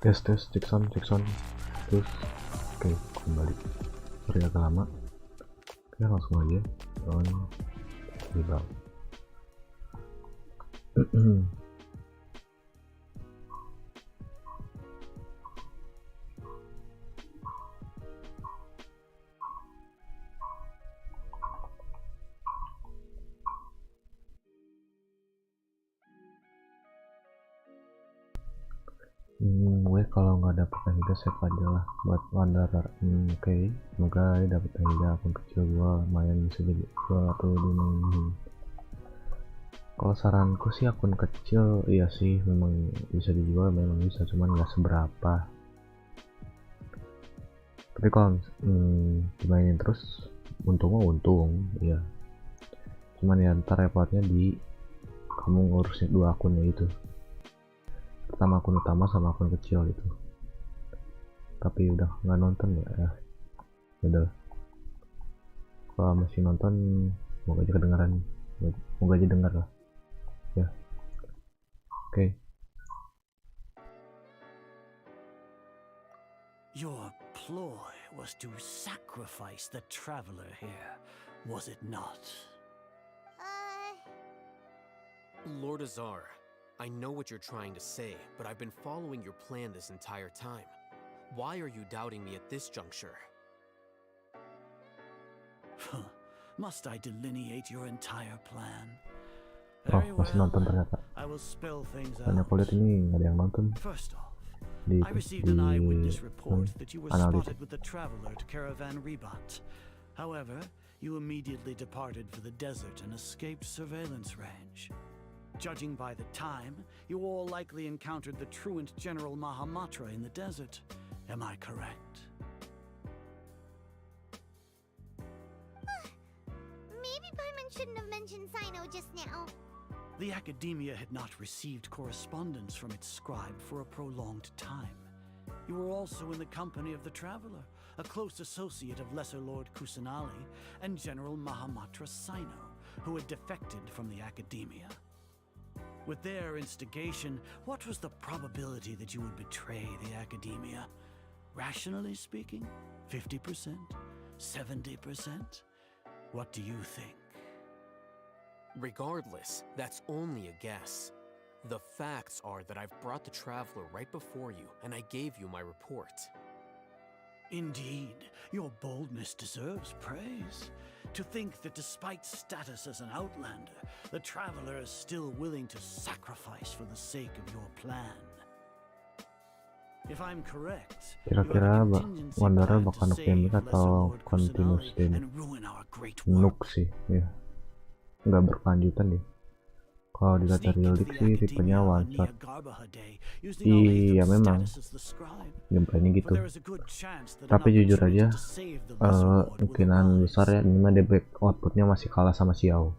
tes cek sound terus oke kembali. Sorry agak lama. Oke langsung aja on rebound. Gue kalau nggak dapet Nahida save aja lah buat wanderer. Oke, semoga dapet Nahida. Akun kecil gue lumayan bisa jadi jual atau dimainin. Kalau saranku sih akun kecil iya sih memang bisa dijual, memang bisa, cuman nggak seberapa. Tapi kalau dimainin terus untung ya, cuman ya ntar repotnya di kamu ngurusin dua akunnya itu, pertama akun utama sama akun kecil itu. Tapi udah nggak nonton ya udah. Kalau masih nonton semoga aja kedengaran, semoga aja dengar lah ya. Oke. Your ploy was to sacrifice the traveler here, was it not? Lord Azar, I know what you're trying to say, but I've been following your plan this entire time. Why are you doubting me at this juncture? Must I delineate your entire plan? Oh, masih nonton ternyata. I will spell things out. Karena aku lihat ini nggak ada yang nonton. First off, di I received an eyewitness report that you were analitik. spotted with the traveler to Caravan Ribat. However, you immediately departed for the desert and escaped surveillance range. Judging by the time, you all likely encountered the truant General Mahamatra in the desert. Am I correct? Maybe Paimon shouldn't have mentioned Sino just now. The academia had not received correspondence from its scribe for a prolonged time. You were also in the company of the traveler, a close associate of Lesser Lord Kusanali and General Mahamatra Sino, who had defected from the academia. With their instigation, what was the probability that you would betray the academia? Rationally speaking, 50%? 70%? What do you think? Regardless, that's only a guess. The facts are that I've brought the traveler right before you, and I gave you my report. Indeed, your boldness deserves praise. To think that despite status as an outlander, the traveler is still willing to sacrifice for the sake of your plan. If I'm correct, Kira-kira Wanderer bakal nuk atau continuous nuk sih ya, nggak berkelanjutan deh. Kalau dilihat dari lirik sih tipenya one shot. Iya memang gameplaynya gitu. Tapi jujur aja kemungkinan besar ya ini mah back outputnya masih kalah sama Xiao.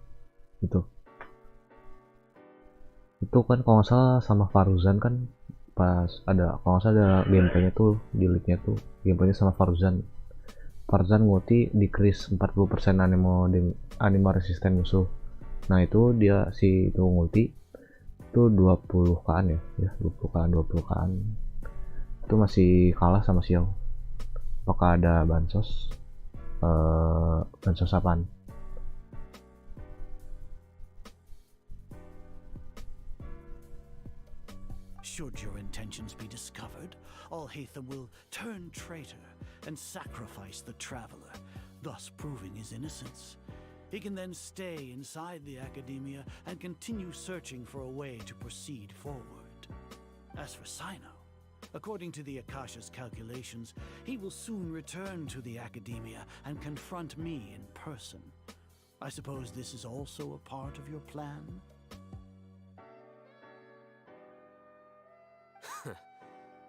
Itu kan kalau nggak salah sama Faruzan kan, pas ada kalau nggak salah ada gameplaynya tuh di leaknya tuh gameplaynya sama Faruzan ngulti decrease 40% animo resisten musuh. Nah itu dia si itu ngulti itu 20-kaan ya 20-kaan itu masih kalah sama Xiao. Apakah ada bansos apaan? Should your intentions be discovered, Al-Haytham will turn traitor and sacrifice the traveler, thus proving his innocence. He can then stay inside the academia and continue searching for a way to proceed forward. As for Sino, according to the Akasha's calculations, he will soon return to the academia and confront me in person. I suppose this is also a part of your plan?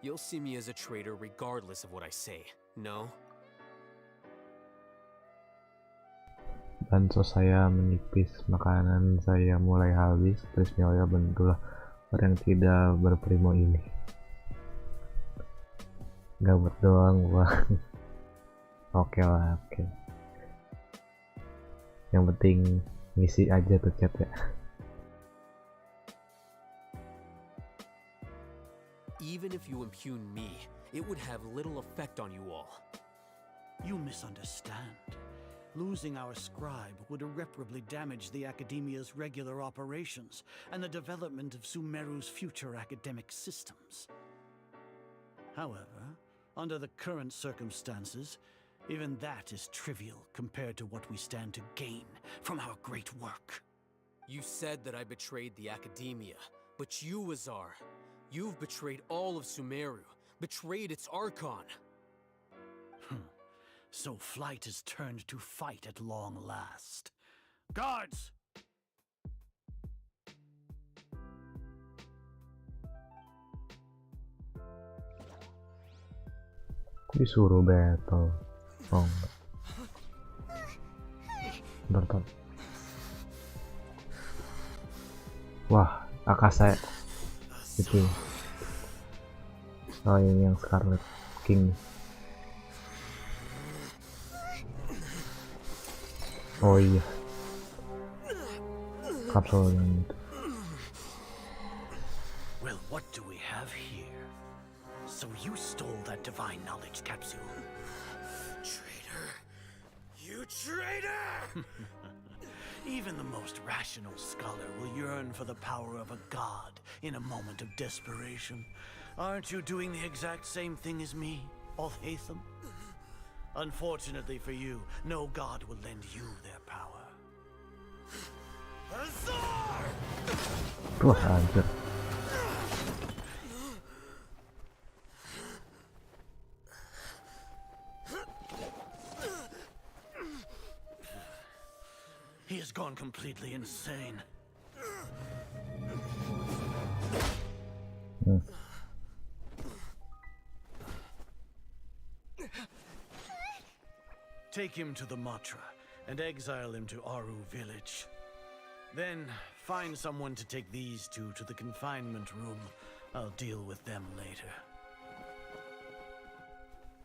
You'll see me as a traitor regardless of what I say, no? Bansos saya menipis, makanan saya mulai habis, Prismilya bentulah orang yang tidak berprimo ini. Gabut doang gua. Oke lah, oke. Yang penting ngisi aja tuh chat ya. Even if you impugn me, it would have little effect on you all. You misunderstand. Losing our scribe would irreparably damage the Academia's regular operations and the development of Sumeru's future academic systems. However, under the current circumstances, even that is trivial compared to what we stand to gain from our great work. You said that I betrayed the Academia, but you, Azar, you've betrayed all of Sumeru, betrayed its Archon. So flight has turned to fight at long last. Guards! Disuruh battle. Oh enggak. Bentar. Wah, Akasa itu. Oh ini yang Scarlet King. Oh iya. Kapsul yang itu. Well, what do we have here? So you stole that divine knowledge capsule. Traitor! You traitor! Even the most rational scholar will yearn for the power of a god in a moment of desperation. Aren't you doing the exact same thing as me, Al-Haytham? Unfortunately for you, no god will lend you their power. Azar! Wah, anjir. He has gone completely insane. Take him to the Matra and exile him to Aru village. Then find someone to take these two to the confinement room. I'll deal with them later.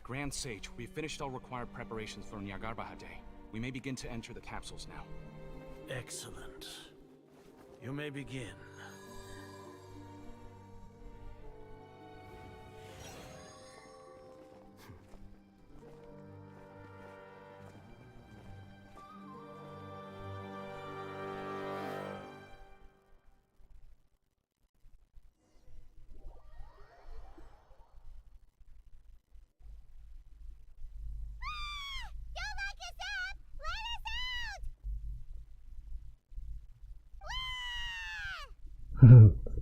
Grand Sage, we've finished all required preparations for Nyagarbahar Day. We may begin to enter the capsules now. Excellent. You may begin.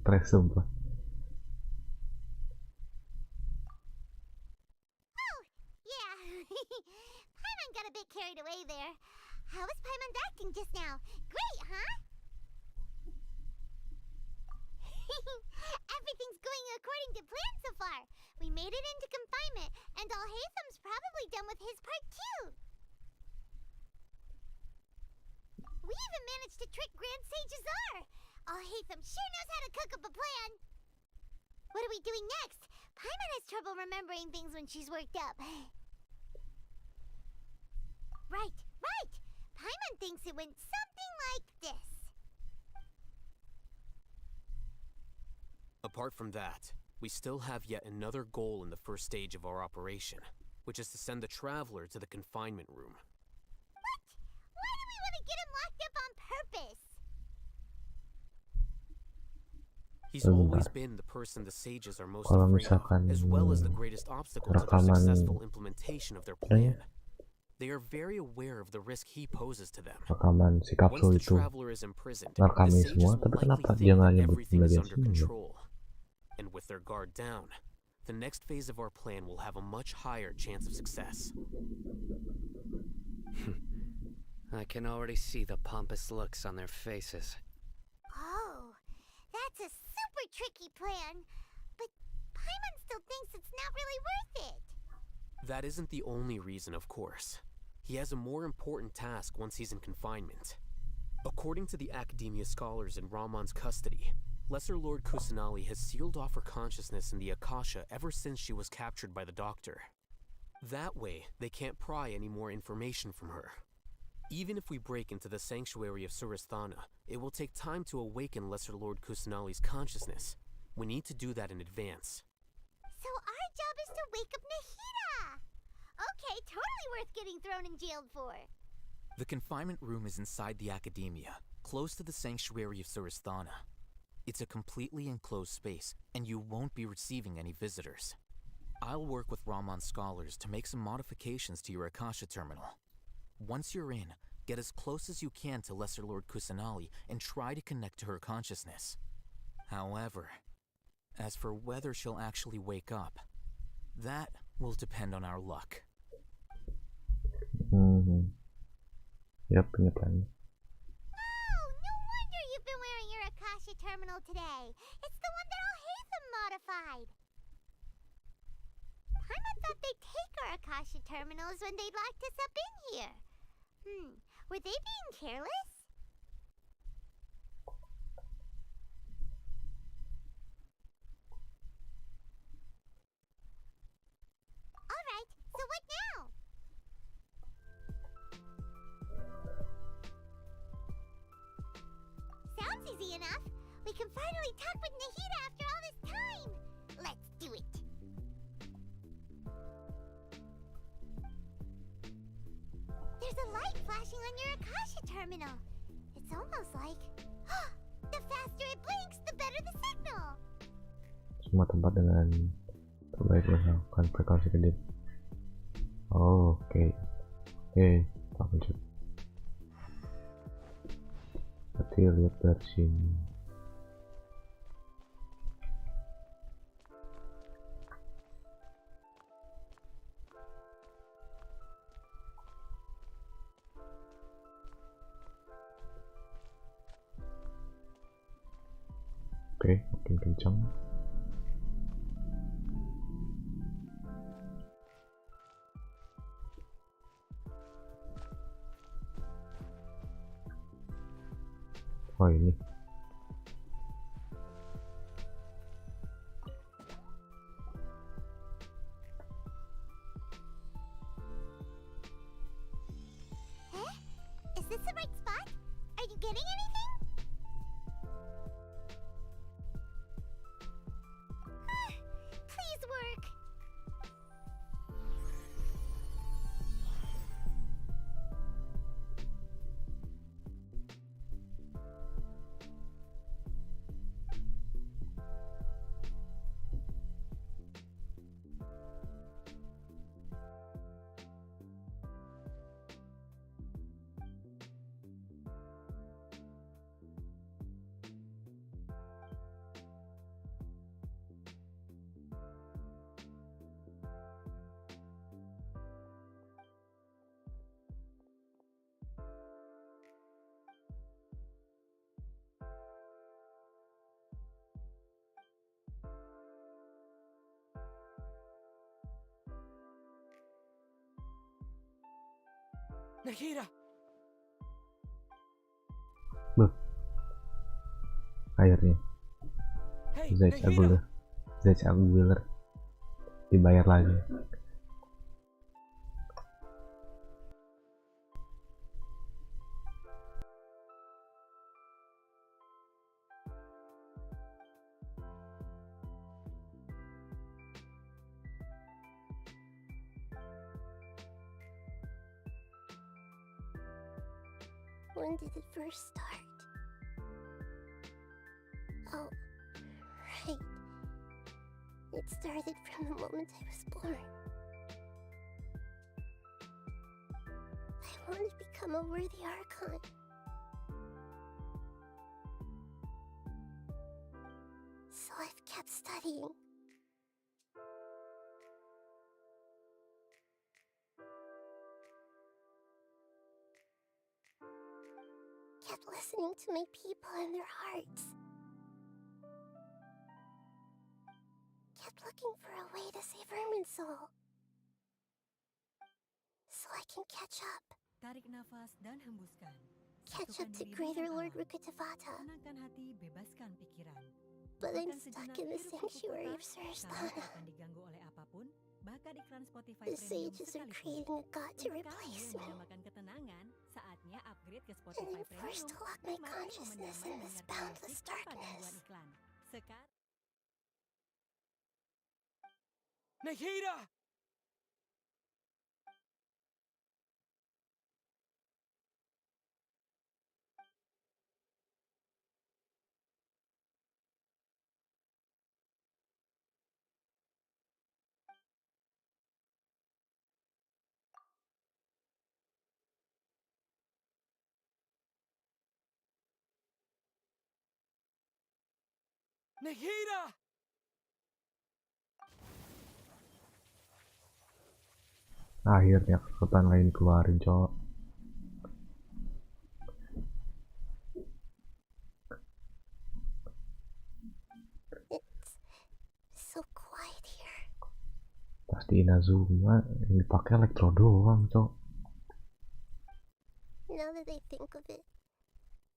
Stres sumpah. Yeah. Paimon got a bit carried away there. How was Paimon acting just now? Great, huh? Everything's going according to plan so far. We made it into confinement, and Al-Haytham's probably done with his part too. We even managed to trick Grand Sage Azar. Al-Haytham sure knows how to cook up a plan. What are we doing next? Paimon has trouble remembering things when she's worked up. Right. Paimon thinks it went something like this. Apart from that, we still have yet another goal in the first stage of our operation, which is to send the Traveler to the confinement room. What? Why do we want to get him locked up on purpose? He's always been the person the sages are most afraid of, as well as the greatest obstacle to their successful implementation of their plan. They are very aware of the risk he poses to them. Rekaman si kapsul Once the itu Traveler is imprisoned, ngerekam the ini sages semua, will tapi likely kenapa think dia nggak that nyebut everything is bagian under sini ya? control. And with their guard down, the next phase of our plan will have a much higher chance of success. I can already see the pompous looks on their faces. Oh, that's a super tricky plan. But Paimon still thinks it's not really worth it. That isn't the only reason, of course. He has a more important task once he's in confinement. According to the Academia scholars in Ramon's custody, Lesser Lord Kusanali has sealed off her consciousness in the Akasha ever since she was captured by the Doctor. That way, they can't pry any more information from her. Even if we break into the sanctuary of Surasthana, it will take time to awaken Lesser Lord Kusanali's consciousness. We need to do that in advance. So our job is to wake up Nahida. Okay, totally worth getting thrown in jail for. The confinement room is inside the academia, close to the sanctuary of Suristhana. It's a completely enclosed space, and you won't be receiving any visitors. I'll work with Raman scholars to make some modifications to your Akasha terminal. Once you're in, get as close as you can to Lesser Lord Kusanali and try to connect to her consciousness. However, as for whether she'll actually wake up, that will depend on our luck. Yep, punya plan. Oh, no wonder you've been wearing your Akasha terminal today. It's the one that Al-Haytham modified. Paimon thought they'd take our Akasha terminals when they'd locked us up in here. Were they being careless? Alright, so what now? Sounds easy enough. We can finally talk with Nahida after all this time. Let's do it. There's a light flashing on your Akasha terminal. It's almost like... the faster it blinks, the better the signal. Semua tempat dengan terbaik menghasilkan frekuensi gede. Oh, oke. Kita lanjut. Berarti lihat dari sini. Oke, makin kencang. Oh ini. Is this the right spot? Are you getting anything? Please work. Nahida! Akhirnya Hey, Zach Aguilar dibayar lagi. When did it first start? Oh, right. It started from the moment I was born. I want to become a worthy Archon. So I've kept studying. Kept listening to my people and their hearts. Kept looking for a way to save Irminsul. So I can catch up. Tarik nafas dan hembuskan. Catch up to Greater Lord Rukkhadevata. Tenangkan hati, bebaskan pikiran. But I'm stuck in the sanctuary of Kamu Suristhana. tak akan diganggu oleh apapun, bahkan iklan Spotify The Premium sages are sekalipun. creating a god to Jika replace ingin me. mendambakan ketenangan, saatnya upgrade ke And Spotify I'm forced Premium. to lock my Nikmati consciousness momen in this mendengarkan boundless musik tanpa darkness. gangguan iklan. Sekarang Nahida! Nahida! Akhirnya ketan lain keluarin, cowok. So quiet here. Pasti Inazuma yang dipakai elektro doang, cowok. Now that I think of it,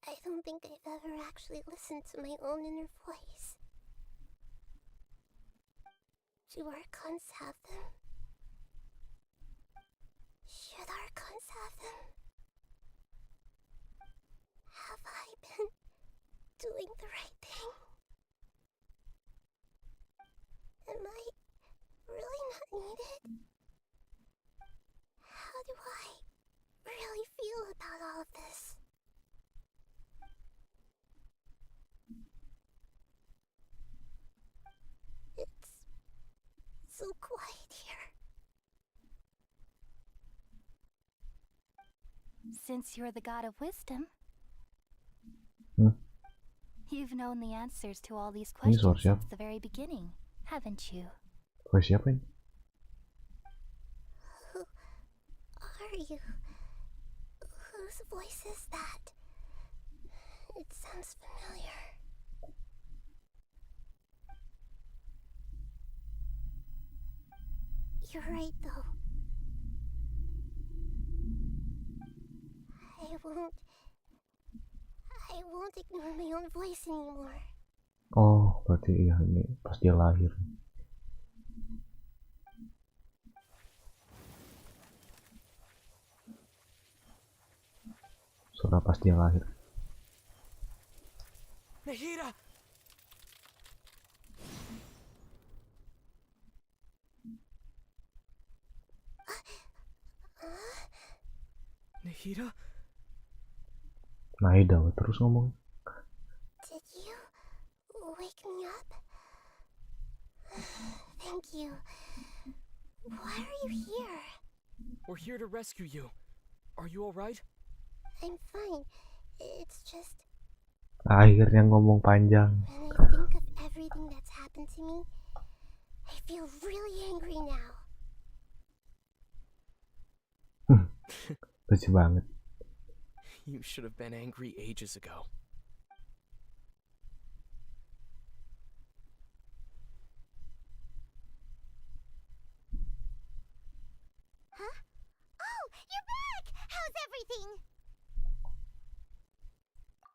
I don't think I've ever actually listened to my own inner voice. Do archons have them? Should archons have them? Have I been doing the right thing? Am I really not needed? How do I really feel about all of this? It's so quiet here. Since you're the god of wisdom, you've known the answers to all these Ini questions suara siapa? since the very beginning, haven't you? Voice siapa ini? Who are you? Whose voice is that? It sounds familiar. You're right, though. I won't ignore my own voice anymore. Oh, berarti iya ini pas dia lahir. Suara pas dia lahir. Nahida! Nahida? Nahida terus ngomong. Did you wake me up? Thank you. Why are you here? We're here to rescue you. Are you alright? I'm fine. It's just Akhirnya ngomong panjang. when I think of everything that's happened to me, I feel really angry now. Lucu banget. You should have been angry ages ago. Huh? Oh, you're back! How's everything?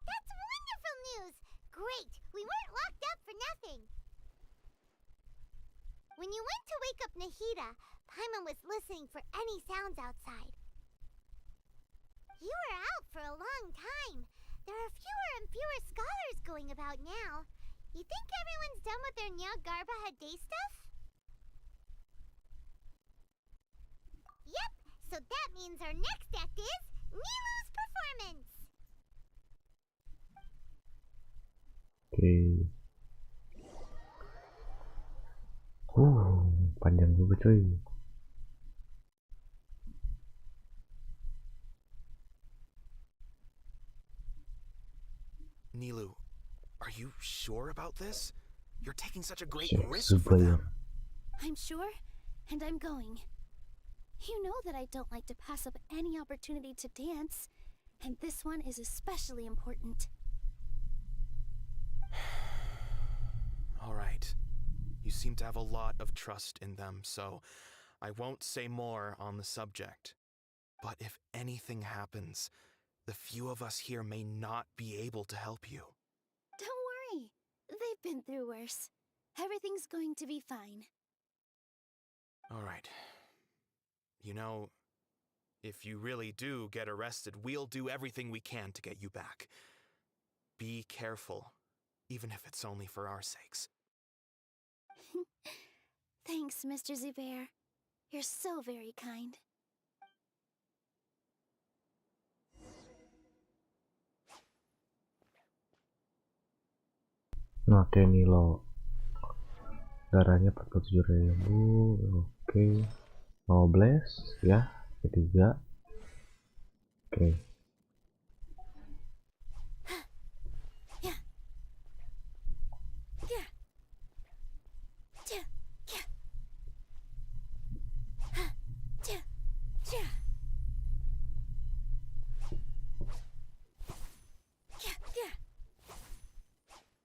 That's wonderful news! Great! We weren't locked up for nothing! When you went to wake up Nahida, Paimon was listening for any sounds outside. You were out for a long time. There are fewer and fewer scholars going about now. You think everyone's done with their ngga day stuff? Yep, so that means our next act is Nilu's performance. Oke. Panjang juga cuy. Nilu, are you sure about this? You're taking such a great Yes, risk for them. I'm sure, and I'm going. You know that I don't like to pass up any opportunity to dance, and this one is especially important. All right. You seem to have a lot of trust in them, so I won't say more on the subject. But if anything happens, the few of us here may not be able to help you. Don't worry. They've been through worse. Everything's going to be fine. All right. You know, if you really do get arrested, we'll do everything we can to get you back. Be careful, even if it's only for our sakes. Thanks, Mr. Zubair. You're so very kind. Oke, nih lo darahnya 47.000. Oke, nobles ya, ketiga. Oke.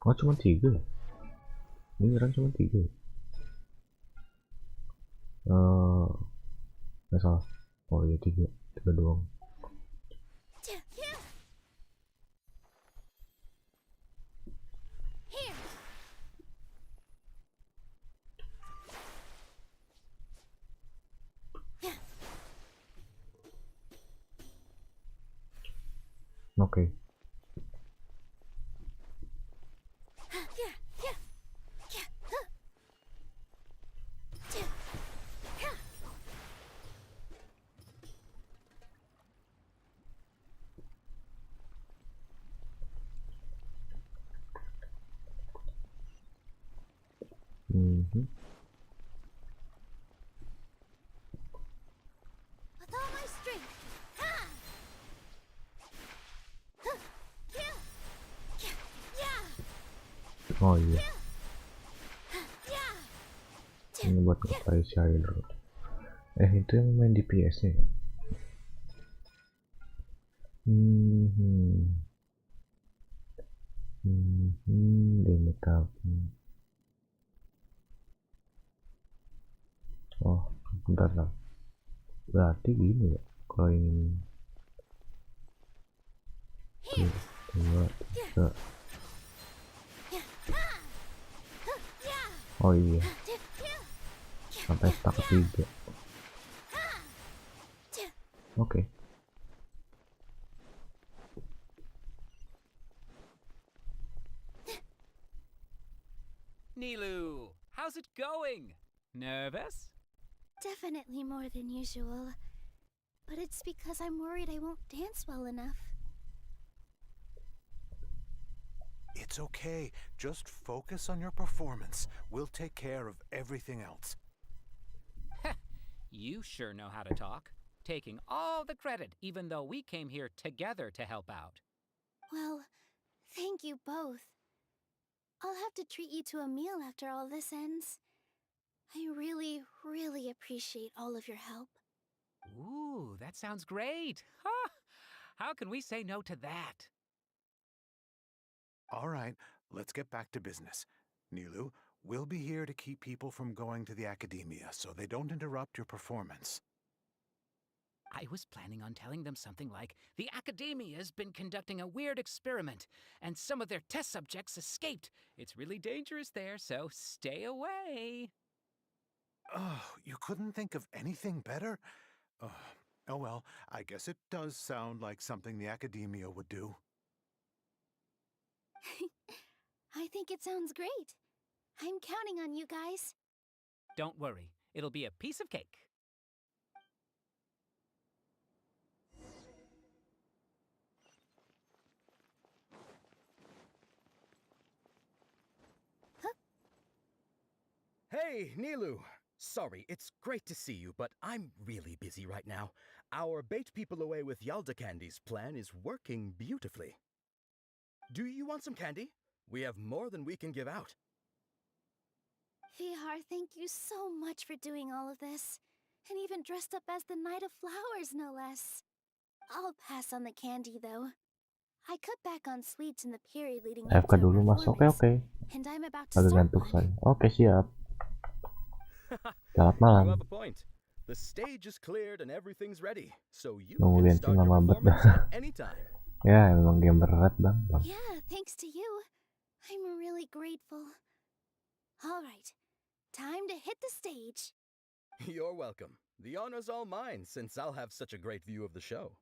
Oh, cuma 3. Ini kan cuma 3. Nggak salah. Oh iya, 3 doang. Oke. With all my strength. Oh iya. Ini buat ngeplay Shadow. Itu yang main di PS nya. Dimaklumi. Oh, bentar lah. Berarti gini ya, kalau ini 2, 3. Oh iya, sampai stuck 3. Oke. Nilu, how's it going? Nervous? Definitely more than usual. But it's because I'm worried I won't dance well enough. It's okay. Just focus on your performance. We'll take care of everything else. You sure know how to talk. Taking all the credit, even though we came here together to help out. Well, thank you both. I'll have to treat you to a meal after all this ends. I really, really appreciate all of your help. Ooh, that sounds great. Ha! How can we say no to that? All right, let's get back to business. Nilu, we'll be here to keep people from going to the academia so they don't interrupt your performance. I was planning on telling them something like, the academia's been conducting a weird experiment, and some of their test subjects escaped. It's really dangerous there, so stay away. Oh, you couldn't think of anything better? Oh well, I guess it does sound like something the academia would do. I think it sounds great. I'm counting on you guys. Don't worry, it'll be a piece of cake. Hey, Nilu! Sorry, it's great to see you, but I'm really busy right now. Our bait people away with Yalda candies plan is working beautifully. Do you want some candy? We have more than we can give out. Vihar, thank you so much for doing all of this. And even dressed up as the Knight of Flowers, no less. I'll pass on the candy, though. I cut back on sweets in the period leading up AFK to dulu a mas. Oke. performance, and I'm about to Agak start ngantuk one. saya. Oke, siap. Selamat You malam. have a point. The stage is cleared and everything's ready, so you Nunggu can Genshin start your lama performance banget. at any time. Ya, memang game berat bang. Yeah, thanks to you. I'm really grateful. All right, time to hit the stage. You're welcome. The honor's all mine, since I'll have such a great view of the show.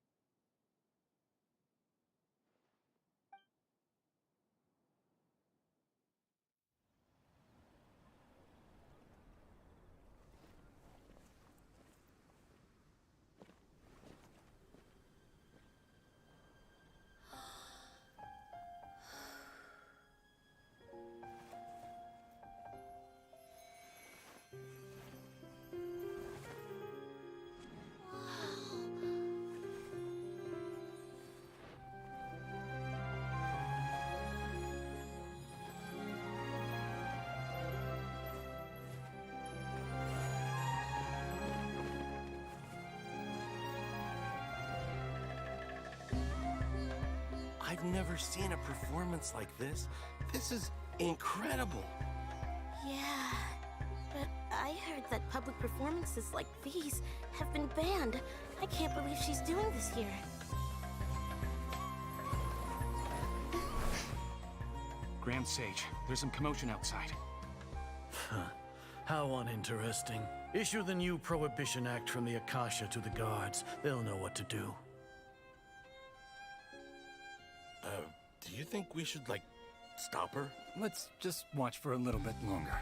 I've never seen a performance like this. This is incredible. Yeah, but I heard that public performances like these have been banned. I can't believe she's doing this here. Grand Sage, there's some commotion outside. How uninteresting. Issue the new Prohibition Act from the Akasha to the guards. They'll know what to do. Do you think we should, like, stop her? Let's just watch for a little bit longer.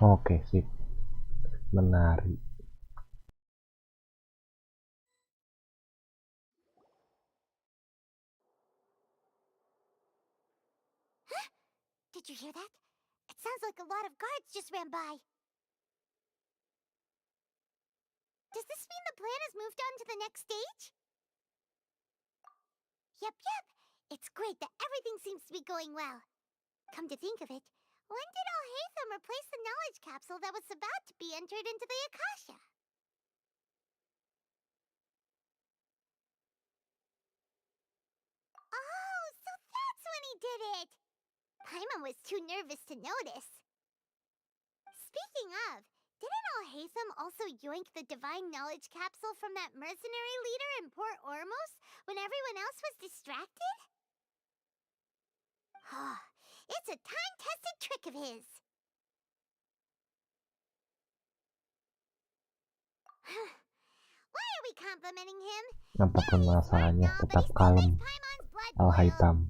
Oke, sip. Menarik. Did you hear that? It sounds like a lot of guards just ran by. Does this mean the plan has moved on to the next stage? Yep. It's great that everything seems to be going well. Come to think of it, when did Al-Haytham replace the knowledge capsule that was about to be entered into the Akasha? Oh, so that's when he did it! Paimon was too nervous to notice. Speaking of, didn't Al-Haytham also yoink the divine knowledge capsule from that mercenary leader in Port Ormos when everyone else was distracted? It's a time-tested trick of his. Why are we complimenting him? Apapun masalahnya, tetap kalem. Al-Haytham.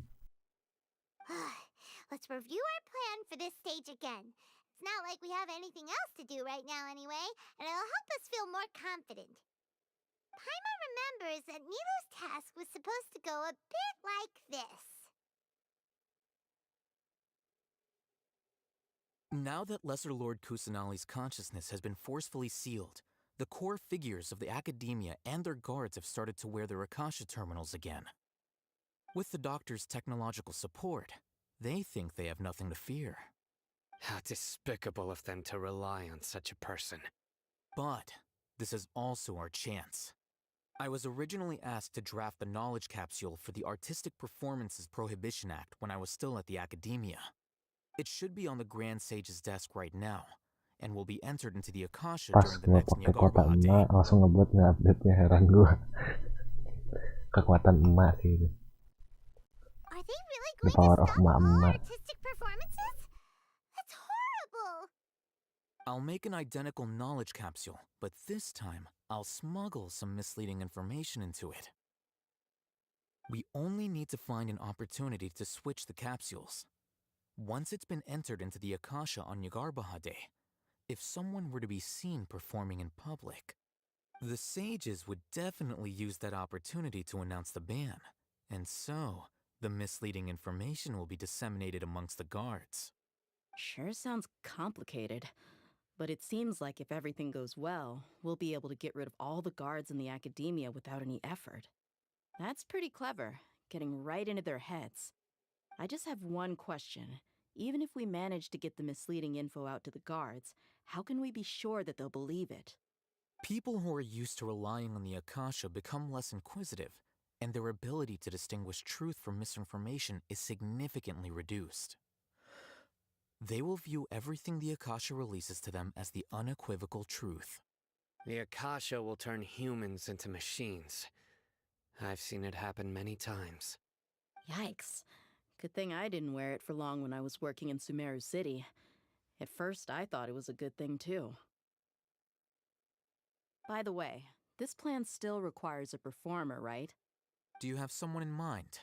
Let's review our plan for this stage again. It's not like we have anything else to do right now anyway, and it'll help us feel more confident. Paimon remembers that Nilou's task was supposed to go a bit like this. Now that Lesser Lord Kusanali's consciousness has been forcefully sealed, the core figures of the academia and their guards have started to wear their Akasha terminals again. With the doctor's technological support, they think they have nothing to fear. How despicable of them to rely on such a person. But this is also our chance. I was originally asked to draft the knowledge capsule for the Artistic Performances Prohibition Act when I was still at the academia. It should be on the Grand Sage's desk right now, and will be entered into the Akasha Pas during the gua next pakai kotak Nyagarbha Day. emak langsung ngebuat nge-update-nya, heran gua. Kekuatan emak sih itu. Are they really The going power to of stop all emak-emak. artistic performances? That's horrible! I'll make an identical knowledge capsule, but this time I'll smuggle some misleading information into it. We only need to find an opportunity to switch the capsules. Once it's been entered into the Akasha on Nyagarbha Day, if someone were to be seen performing in public, the sages would definitely use that opportunity to announce the ban, and so the misleading information will be disseminated amongst the guards. Sure sounds complicated, but it seems like if everything goes well, we'll be able to get rid of all the guards in the academia without any effort. That's pretty clever, getting right into their heads. I just have one question. Even if we manage to get the misleading info out to the guards, how can we be sure that they'll believe it? People who are used to relying on the Akasha become less inquisitive, and their ability to distinguish truth from misinformation is significantly reduced. They will view everything the Akasha releases to them as the unequivocal truth. The Akasha will turn humans into machines. I've seen it happen many times. Yikes. Good thing I didn't wear it for long when I was working in Sumeru City. At first, I thought it was a good thing, too. By the way, this plan still requires a performer, right? Do you have someone in mind?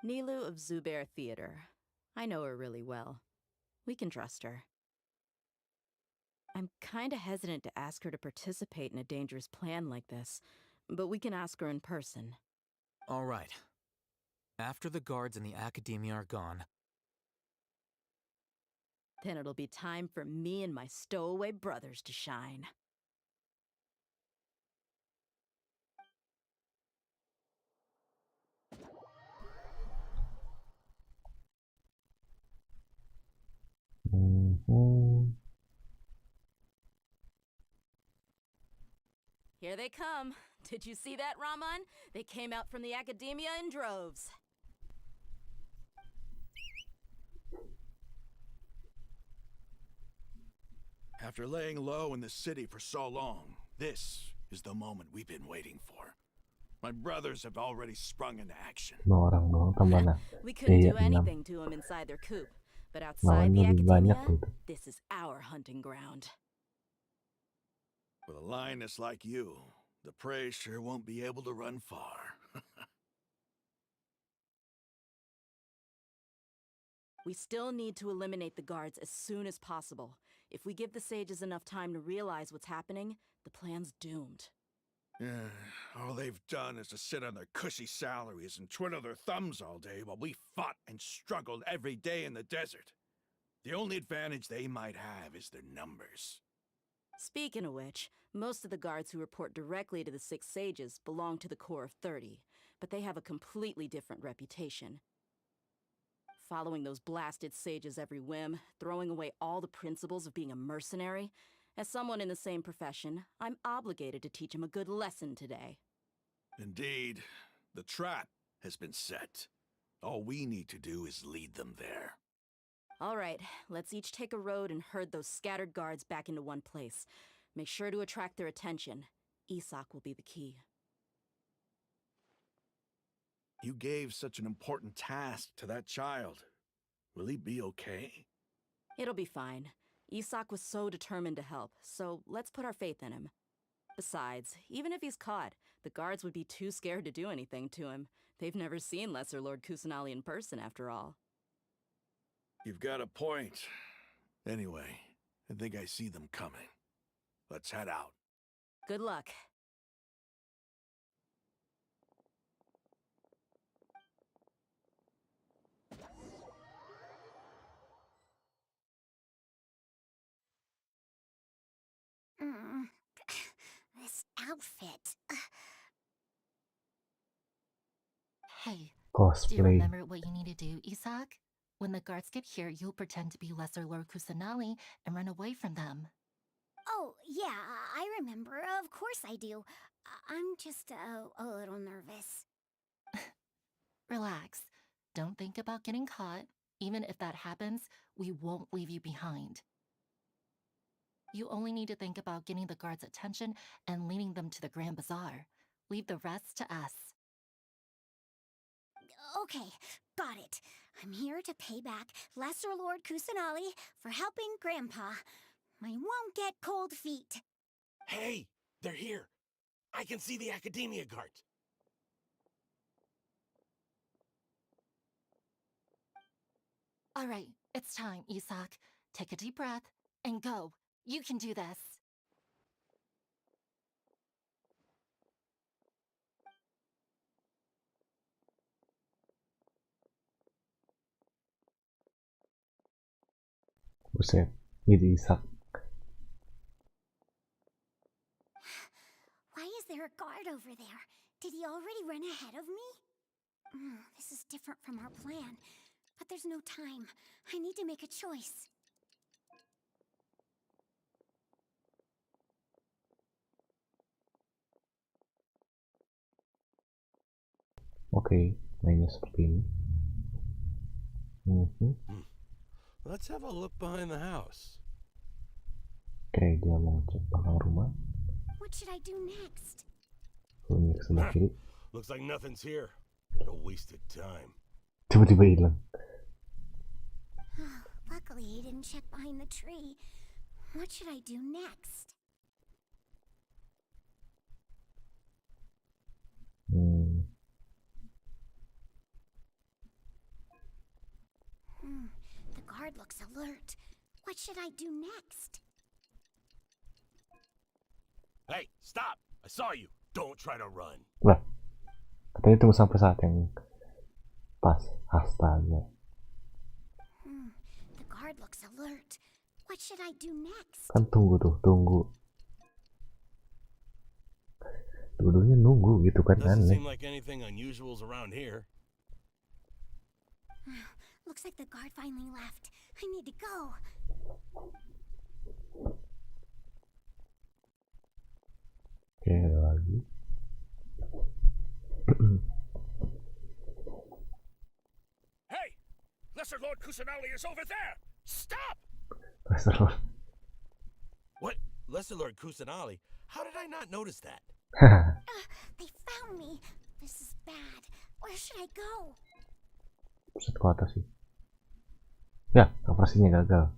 Nilu of Zubair Theater. I know her really well. We can trust her. I'm kinda hesitant to ask her to participate in a dangerous plan like this, but we can ask her in person. All right. After the guards and the academia are gone, Then it'll be time for me and my stowaway brothers to shine. Here they come. Did you see that, Raman? They came out from the academia in droves. After laying low in the city for so long, this is the moment we've been waiting for. My brothers have already sprung into action. Dua orang doang tambahnya. We couldn't Iya, do 6. anything to them inside their coop, but outside Lawannya the lebih banyak academia, tuh. this is our hunting ground. With a lioness like you, the prey sure won't be able to run far. We still need to eliminate the guards as soon as possible. If we give the sages enough time to realize what's happening, the plan's doomed. Yeah, all they've done is to sit on their cushy salaries and twiddle their thumbs all day while we fought and struggled every day in the desert. The only advantage they might have is their numbers. Speaking of which, most of the guards who report directly to the 6 sages belong to the Corps of 30, but they have a completely different reputation. Following those blasted sages every whim, throwing away all the principles of being a mercenary. As someone in the same profession, I'm obligated to teach them a good lesson today. Indeed, the trap has been set. All we need to do is lead them there. All right, let's each take a road and herd those scattered guards back into one place. Make sure to attract their attention. Isak will be the key. You gave such an important task to that child. Will he be okay? It'll be fine. Isak was so determined to help, so let's put our faith in him. Besides, even if he's caught, the guards would be too scared to do anything to him. They've never seen Lesser Lord Kusanali in person, after all. You've got a point. Anyway, I think I see them coming. Let's head out. Good luck. This outfit. Hey, Cosplay. do you remember what you need to do, Isak? When the guards get here, you'll pretend to be Lesser Lord Kusanali and run away from them. Oh, yeah, I remember. Of course I do. I'm just a little nervous. Relax. Don't think about getting caught. Even if that happens, we won't leave you behind. You only need to think about getting the guards' attention and leading them to the Grand Bazaar. Leave the rest to us. Okay, got it. I'm here to pay back Lesser Lord Kusanali for helping Grandpa. I won't get cold feet. Hey, they're here. I can see the academia guards. All right, it's time, Isak. Take a deep breath and go. You can do this. Buset, jadi Isak. Why is there a guard over there? Did he already run ahead of me? This is different from our plan. But there's no time. I need to make a choice. Oke, mainnya seperti ini. Let's have a look behind the house. Oke, dia mau cek belakang rumah. What should I do next? Bunyi ke sebelah kiri. Looks like nothing's here. What a wasted time. Tiba-tiba hilang. Luckily, he didn't check behind the tree. What should I do next? guard looks alert. What should I do next? Hey, stop! I saw you. Don't try to run. Lah, katanya tunggu sampai saat yang pas. Astaga. The guard looks alert. What should I do next? Kan tunggu tuh, tunggu. Dua-duanya nunggu gitu kan, Doesn't aneh. seem like anything unusual's around here. Looks like the guard finally left. I need to go. Oke, ada lagi. Hey! Lesser Lord Kusanali is over there! Stop! Lesser Lord. What? Lesser Lord Kusanali? How did I not notice that? They found me. This is bad. Where should I go? Pusat ke atas sih. Ya, operasinya gagal.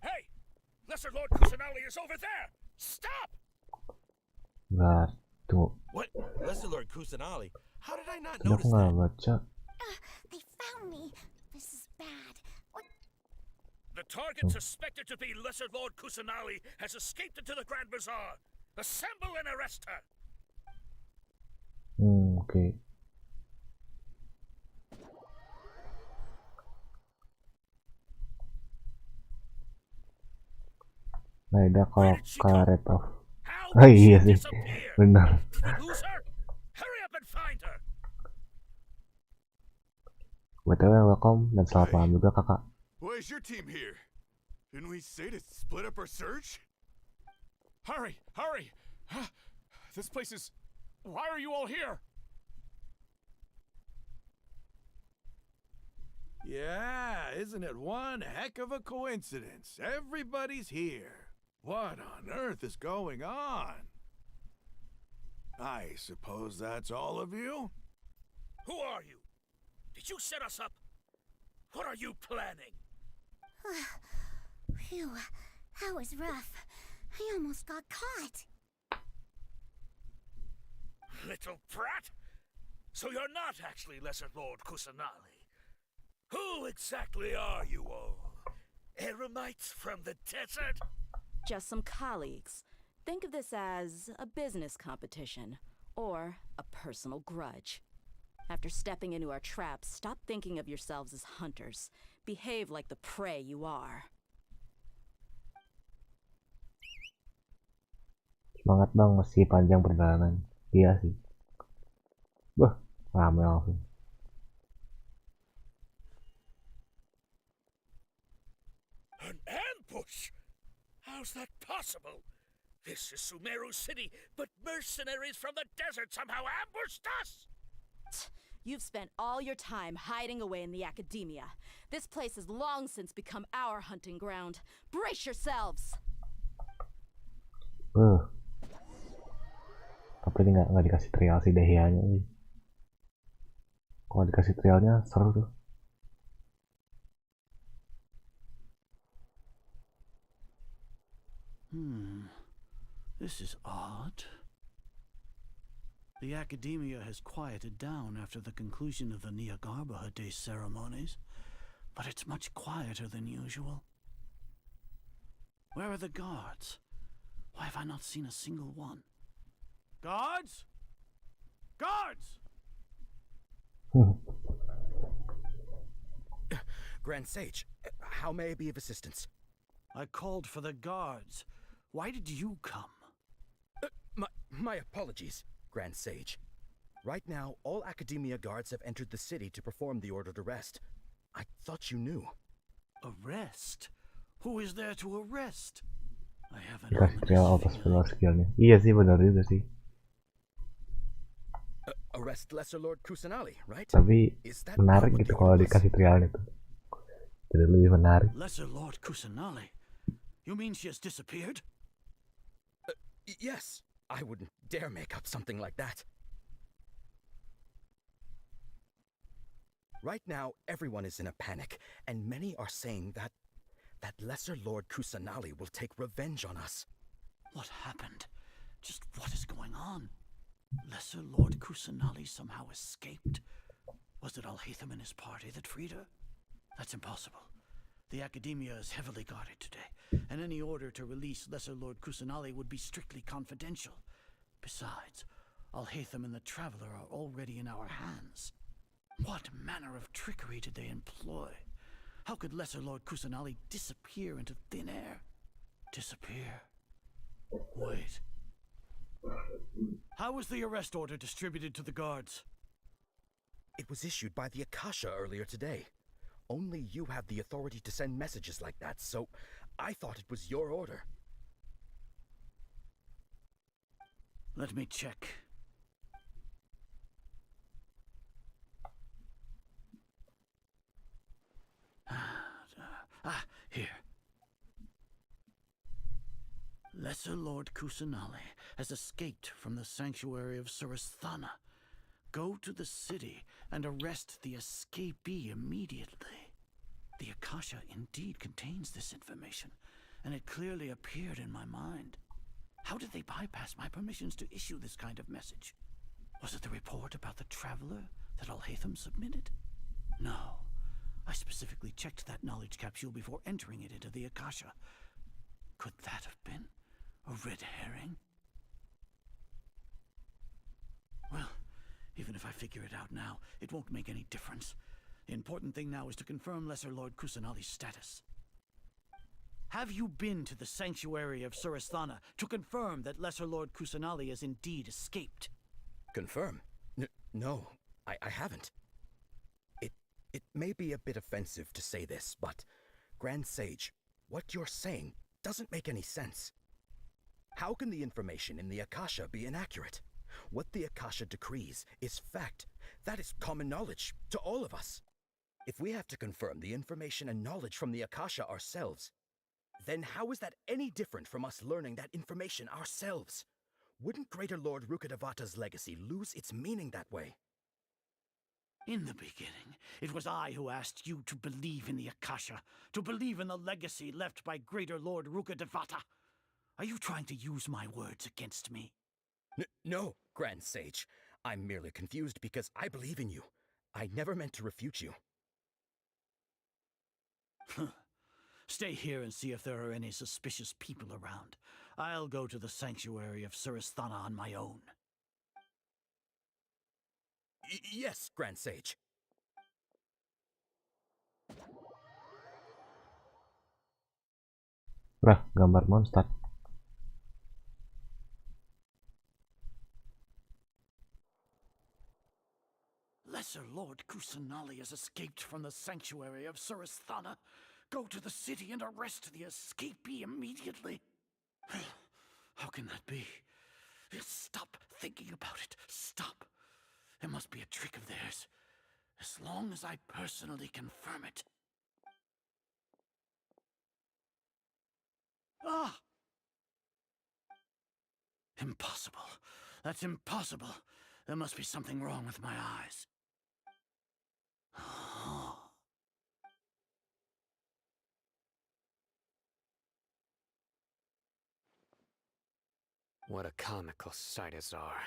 Hey! Lesser Lord Kusanali is over there! Stop! Bentar, tunggu. What? Lesser Lord Kusanali? How did I not Tadi aku notice nggak that? baca. They found me. This is bad. What? The target suspected to be Lesser Lord Kusanali has escaped into the Grand Bazaar. Assemble and arrest her! Oke. Nahida kalau karet off. Oh iya sih, benar. BTW welcome dan selamat malam juga kakak. Where's your team here? Didn't we say to split up our search? Hurry! Hurry! This place is... Why are you all here? Yeah, isn't it one heck of a coincidence? Everybody's here. What on earth is going on? I suppose that's all of you? Who are you? Did you set us up? What are you planning? Phew, that was rough. I almost got caught. Little brat? So you're not actually Lesser Lord Kusanali. Who exactly are you all? Eremites from the desert? Just some colleagues. Think of this as a business competition or a personal grudge. After stepping into our traps, stop thinking of yourselves as hunters. Behave like the prey you are. Semangat bang, masih panjang perjalanan. Iya sih. Wah, rame langsung. An ambush? How's that possible? This is Sumeru City, but mercenaries from the desert somehow ambushed us! You've spent all your time hiding away in the academia. This place has long since become our hunting ground. Brace yourselves! Tapi ini nggak dikasih trial si Dehianya nih. Kalau dikasih trialnya seru tuh. This is odd. The academia has quieted down after the conclusion of the Nyagarbha Day ceremonies, but it's much quieter than usual. Where are the guards? Why have I not seen a single one? Guards? Guards! Grand Sage, how may I be of assistance? I called for the guards. Why did you come? My apologies, Grand Sage. Right now, all Academia guards have entered the city to perform the ordered arrest. I thought you knew. Arrest? Who is there to arrest? I haven't. Dikasih trial auto skillnya. Iya sih, benar juga sih. Arrest Lesser Lord Kusanali, right? Tapi menarik gitu kalau dikasih trialnya tuh. Jadi lebih menarik. Lesser Lord Kusanali? You mean she has disappeared? Yes. I wouldn't dare make up something like that. Right now, everyone is in a panic, and many are saying that Lesser Lord Kusanali will take revenge on us. What happened? Just what is going on? Lesser Lord Kusanali somehow escaped? Was it Alhaitham and his party that freed her? That's impossible. The Academia is heavily guarded today, and any order to release Lesser Lord Kusanali would be strictly confidential. Besides, Alhaitham and the Traveler are already in our hands. What manner of trickery did they employ? How could Lesser Lord Kusanali disappear into thin air? Disappear? Wait. How was the arrest order distributed to the guards? It was issued by the Akasha earlier today. Only you have the authority to send messages like that, so I thought it was your order. Let me check. Here. Lesser Lord Kusanali has escaped from the sanctuary of Surasthana. Go to the city and arrest the escapee immediately. The Akasha indeed contains this information, and it clearly appeared in my mind. How did they bypass my permissions to issue this kind of message? Was it the report about the Traveler that Alhaitham submitted? No. I specifically checked that knowledge capsule before entering it into the Akasha. Could that have been a red herring? Well, even if I figure it out now, it won't make any difference. The important thing now is to confirm Lesser Lord Kusanali's status. Have you been to the sanctuary of Surasthana to confirm that Lesser Lord Kusanali has indeed escaped? Confirm? No, I haven't. It may be a bit offensive to say this, but, Grand Sage, what you're saying doesn't make any sense. How can the information in the Akasha be inaccurate? What the Akasha decrees is fact. That is common knowledge to all of us. If we have to confirm the information and knowledge from the Akasha ourselves, then how is that any different from us learning that information ourselves? Wouldn't Greater Lord Rukkhadevata's legacy lose its meaning that way? In the beginning, it was I who asked you to believe in the Akasha, to believe in the legacy left by Greater Lord Rukkhadevata. Are you trying to use my words against me? No, Grand Sage. I'm merely confused because I believe in you. I never meant to refute you. Stay here and see if there are any suspicious people around. I'll go to the sanctuary of Surasthana on my own. Yes, Grand Sage. Lah, gambar monster. Lesser Lord Kusanali has escaped from the sanctuary of Surasthana. Go to the city and arrest the escapee immediately. How can that be? Stop thinking about it. Stop. It must be a trick of theirs. As long as I personally confirm it. Ah! Impossible. That's impossible. There must be something wrong with my eyes. What a comical sight is are.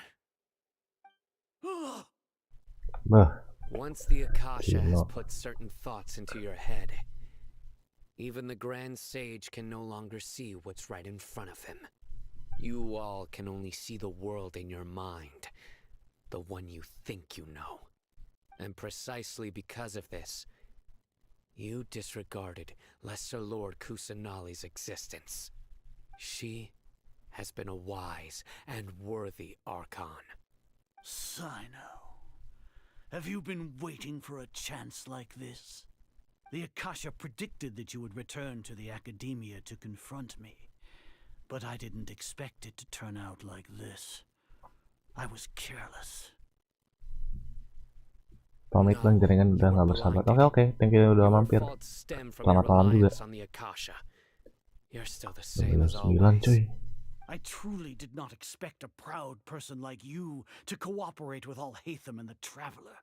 Once the Akasha has put certain thoughts into your head, even the Grand Sage can no longer see what's right in front of him. You all can only see the world in your mind, the one you think you know. And precisely because of this, you disregarded Lesser Lord Kusanali's existence. She has been a wise and worthy Archon. Sino, have you been waiting for a chance like this? The Akasha predicted that you would return to the Academia to confront me, but I didn't expect it to turn out like this. I was careless. Pamit bang, jaringan udah nggak bersahabat. Oke, thank you udah mampir. Selamat malam juga. 9 cuy. I truly did not expect a proud person like you to cooperate with Alhaitham and the Traveler.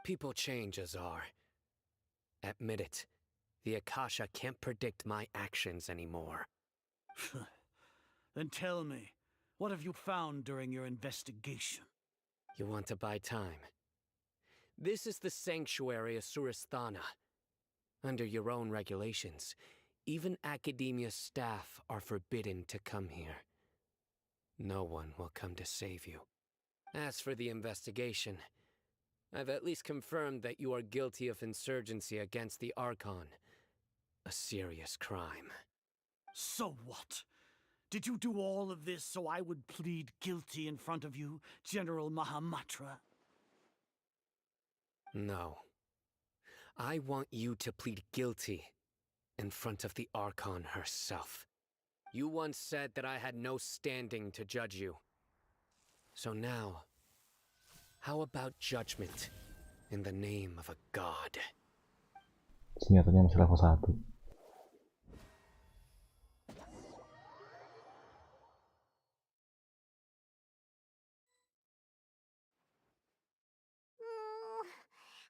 People change, Azar. Admit it. The Akasha can't predict my actions anymore. Then tell me, what have you found during your investigation? You want to buy time? This is the sanctuary of Surasthana. Under your own regulations, even academia staff are forbidden to come here. No one will come to save you. As for the investigation, I've at least confirmed that you are guilty of insurgency against the Archon. A serious crime. So what? Did you do all of this so I would plead guilty in front of you, General Mahamatra? No. I want you to plead guilty in front of the Archon herself. You once said that I had no standing to judge you. So now, how about judgment in the name of a god? Senjatanya masih level 1.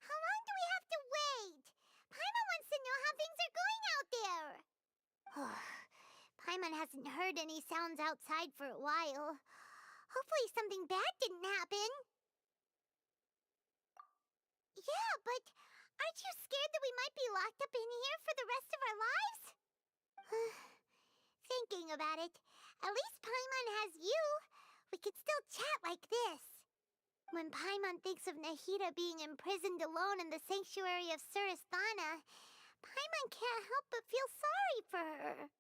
How long do we have to wait? Paimon wants to know how things are going out there. Paimon hasn't heard any sounds outside for a while. Hopefully something bad didn't happen. Yeah, but aren't you scared that we might be locked up in here for the rest of our lives? Thinking about it, at least Paimon has you. We could still chat like this. When Paimon thinks of Nahida being imprisoned alone in the sanctuary of Surasthana, Paimon can't help but feel sorry for her.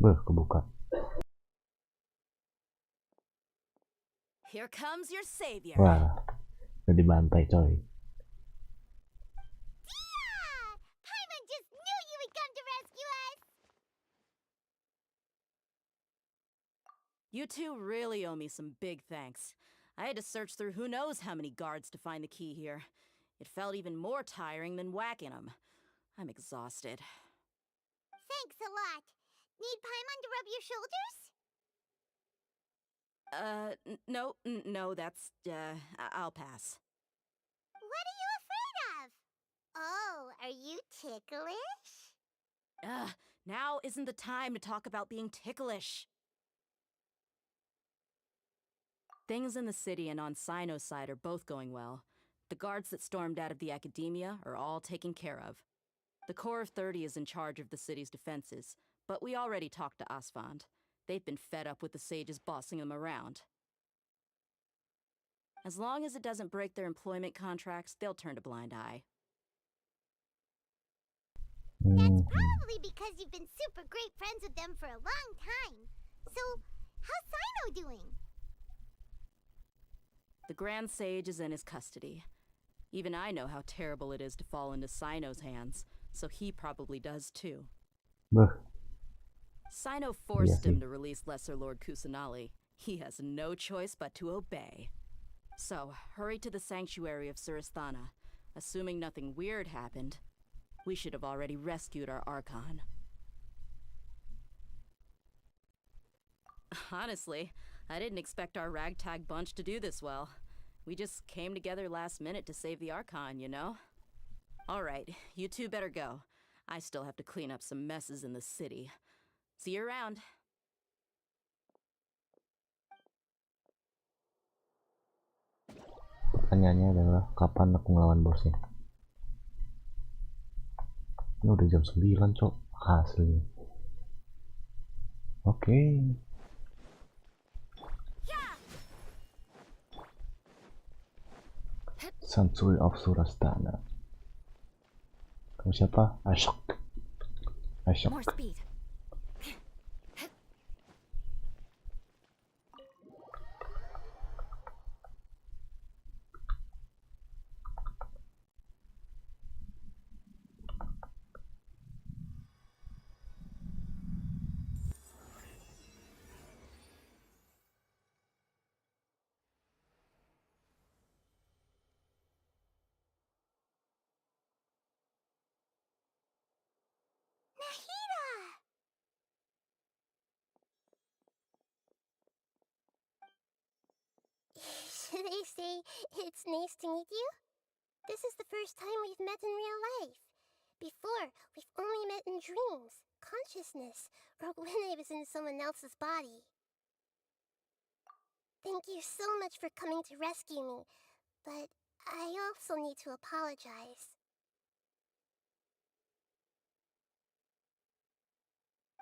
Kebuka. Here comes your savior. Wah, udah dibantai coy. Yeah! Paimon just knew you would come to rescue us! You two really owe me some big thanks. I had to search through who knows how many guards to find the key here. It felt even more tiring than whacking them. I'm exhausted. Thanks a lot. Need Paimon to rub your shoulders? No, that's, I'll pass. What are you afraid of? Oh, are you ticklish? Now isn't the time to talk about being ticklish. Things in the city and on Sino's side are both going well. The guards that stormed out of the academia are all taken care of. The Corps of 30 is in charge of the city's defenses, but we already talked to Asfand. They've been fed up with the sages bossing them around. As long as it doesn't break their employment contracts, they'll turn a blind eye. That's probably because you've been super great friends with them for a long time. So, how's Sino doing? The Grand Sage is in his custody. Even I know how terrible it is to fall into Sino's hands, so he probably does too. Sino forced him to release Lesser Lord Kusanali. He has no choice but to obey. So, hurry to the sanctuary of Surasthana. Assuming nothing weird happened, we should have already rescued our Archon. Honestly, I didn't expect our ragtag bunch to do this well. We just came together last minute to save the Archon, you know? Alright, you two better go. I still have to clean up some messes in the city. See you around. Pertanyaannya adalah kapan aku ngelawan bosnya? Ini udah jam 9 cok, asli. Oke. Sanctuary of Surasthana. Kamu siapa? Ashok. More speed. Should I say it's nice to meet you? This is the first time we've met in real life. Before, we've only met in dreams, consciousness, or when I was in someone else's body. Thank you so much for coming to rescue me, but I also need to apologize.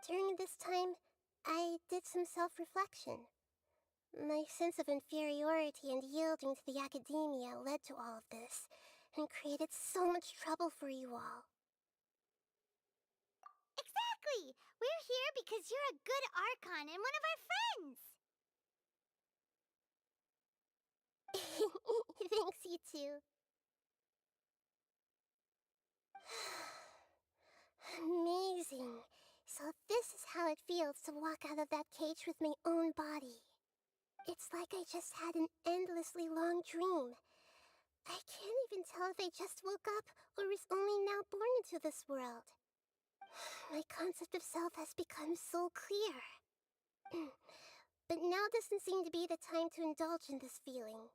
During this time, I did some self-reflection. My sense of inferiority and yielding to the academia led to all of this, and created so much trouble for you all. Exactly! We're here because you're a good Archon and one of our friends! Thanks, you two. Amazing. So this is how it feels to walk out of that cage with my own body. It's like I just had an endlessly long dream. I can't even tell if I just woke up or was only now born into this world. My concept of self has become so clear. But now doesn't seem to be the time to indulge in this feeling.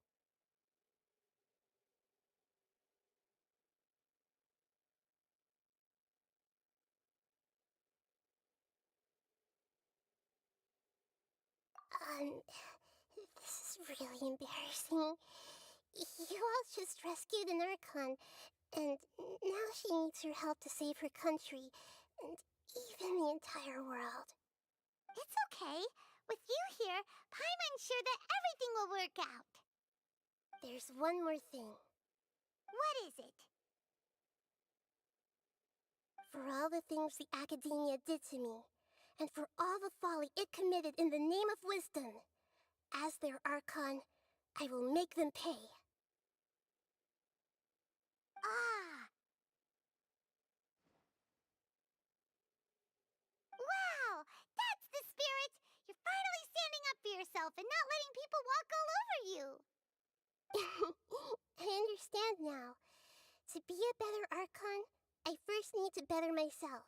This is really embarrassing. You all just rescued an Archon, and now she needs your help to save her country, and even the entire world. It's okay. With you here, Paimon's sure that everything will work out. There's one more thing. What is it? For all the things the academia did to me, and for all the folly it committed in the name of wisdom, as their Archon, I will make them pay. Ah! Wow! That's the spirit! You're finally standing up for yourself and not letting people walk all over you! I understand now. To be a better Archon, I first need to better myself.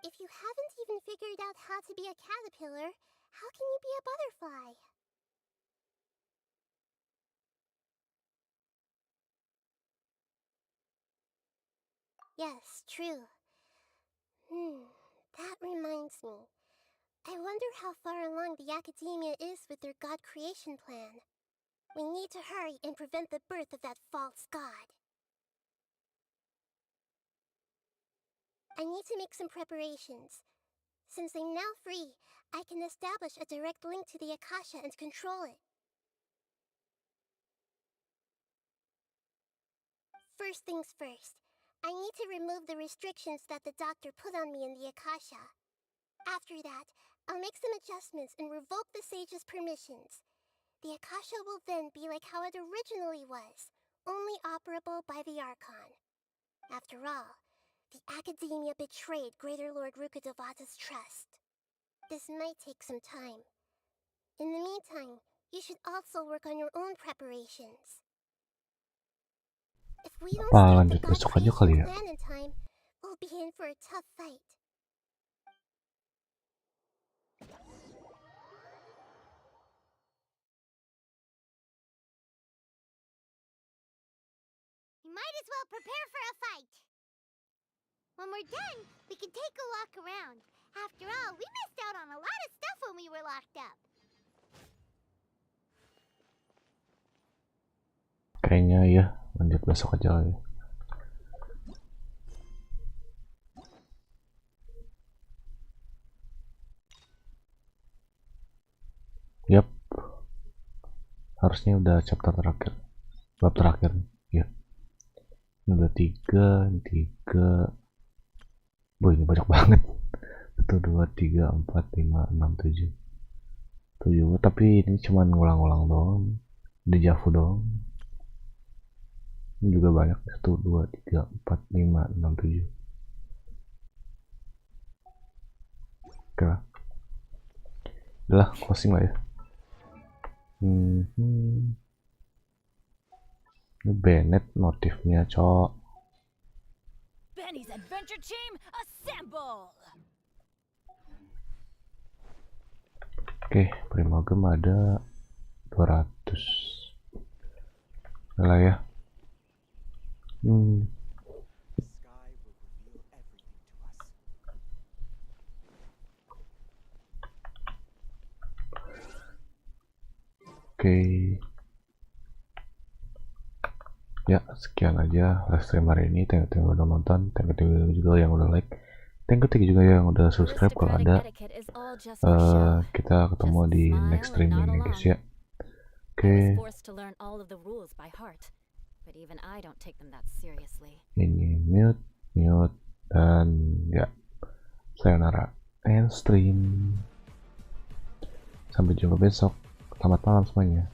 If you haven't even figured out how to be a caterpillar, how can you be a butterfly? Yes, true. That reminds me. I wonder how far along the academia is with their god creation plan. We need to hurry and prevent the birth of that false god. I need to make some preparations. Since I'm now free, I can establish a direct link to the Akasha and control it. First things first, I need to remove the restrictions that the doctor put on me in the Akasha. After that, I'll make some adjustments and revoke the sage's permissions. The Akasha will then be like how it originally was, only operable by the Archon. After all, the academia betrayed Greater Lord Rukkhadevata's trust. This might take some time. In the meantime, you should also work on your own preparations. If we don't Apa start lanjut the god besok aja kali creation ya? plan in time, we'll be in for a tough fight. You might as well prepare for a fight. When we're done, we can take a walk around. After all, we missed out on a lot of stuff when we were locked up. Kayaknya ya, lanjut besok aja kali ya. Yap, harusnya udah chapter terakhir, bab terakhir ya. Ini udah tiga, boy ini banyak banget. 1, 2, 3, 4, 5, 6, 7, tapi ini cuman ngulang-ngulang doang, dejavu doang. Ini juga banyak, 1, 2, 3, 4, 5, 6, 7. Oke lah, udah closing lah ya. Ini Bennett notifnya, cok. Benny's adventure team, assemble! Oke, primagem ada 200. Udah lah ya. Oke. Ya, sekian aja live stream hari ini. Thank you udah nonton, thank you juga yang udah like, thank you juga yang udah subscribe. Kalau ada, kita ketemu di next streaming ya guys ya. Oke. Ini mute, dan ya, sayonara and stream. Sampai jumpa besok. Selamat malam semuanya.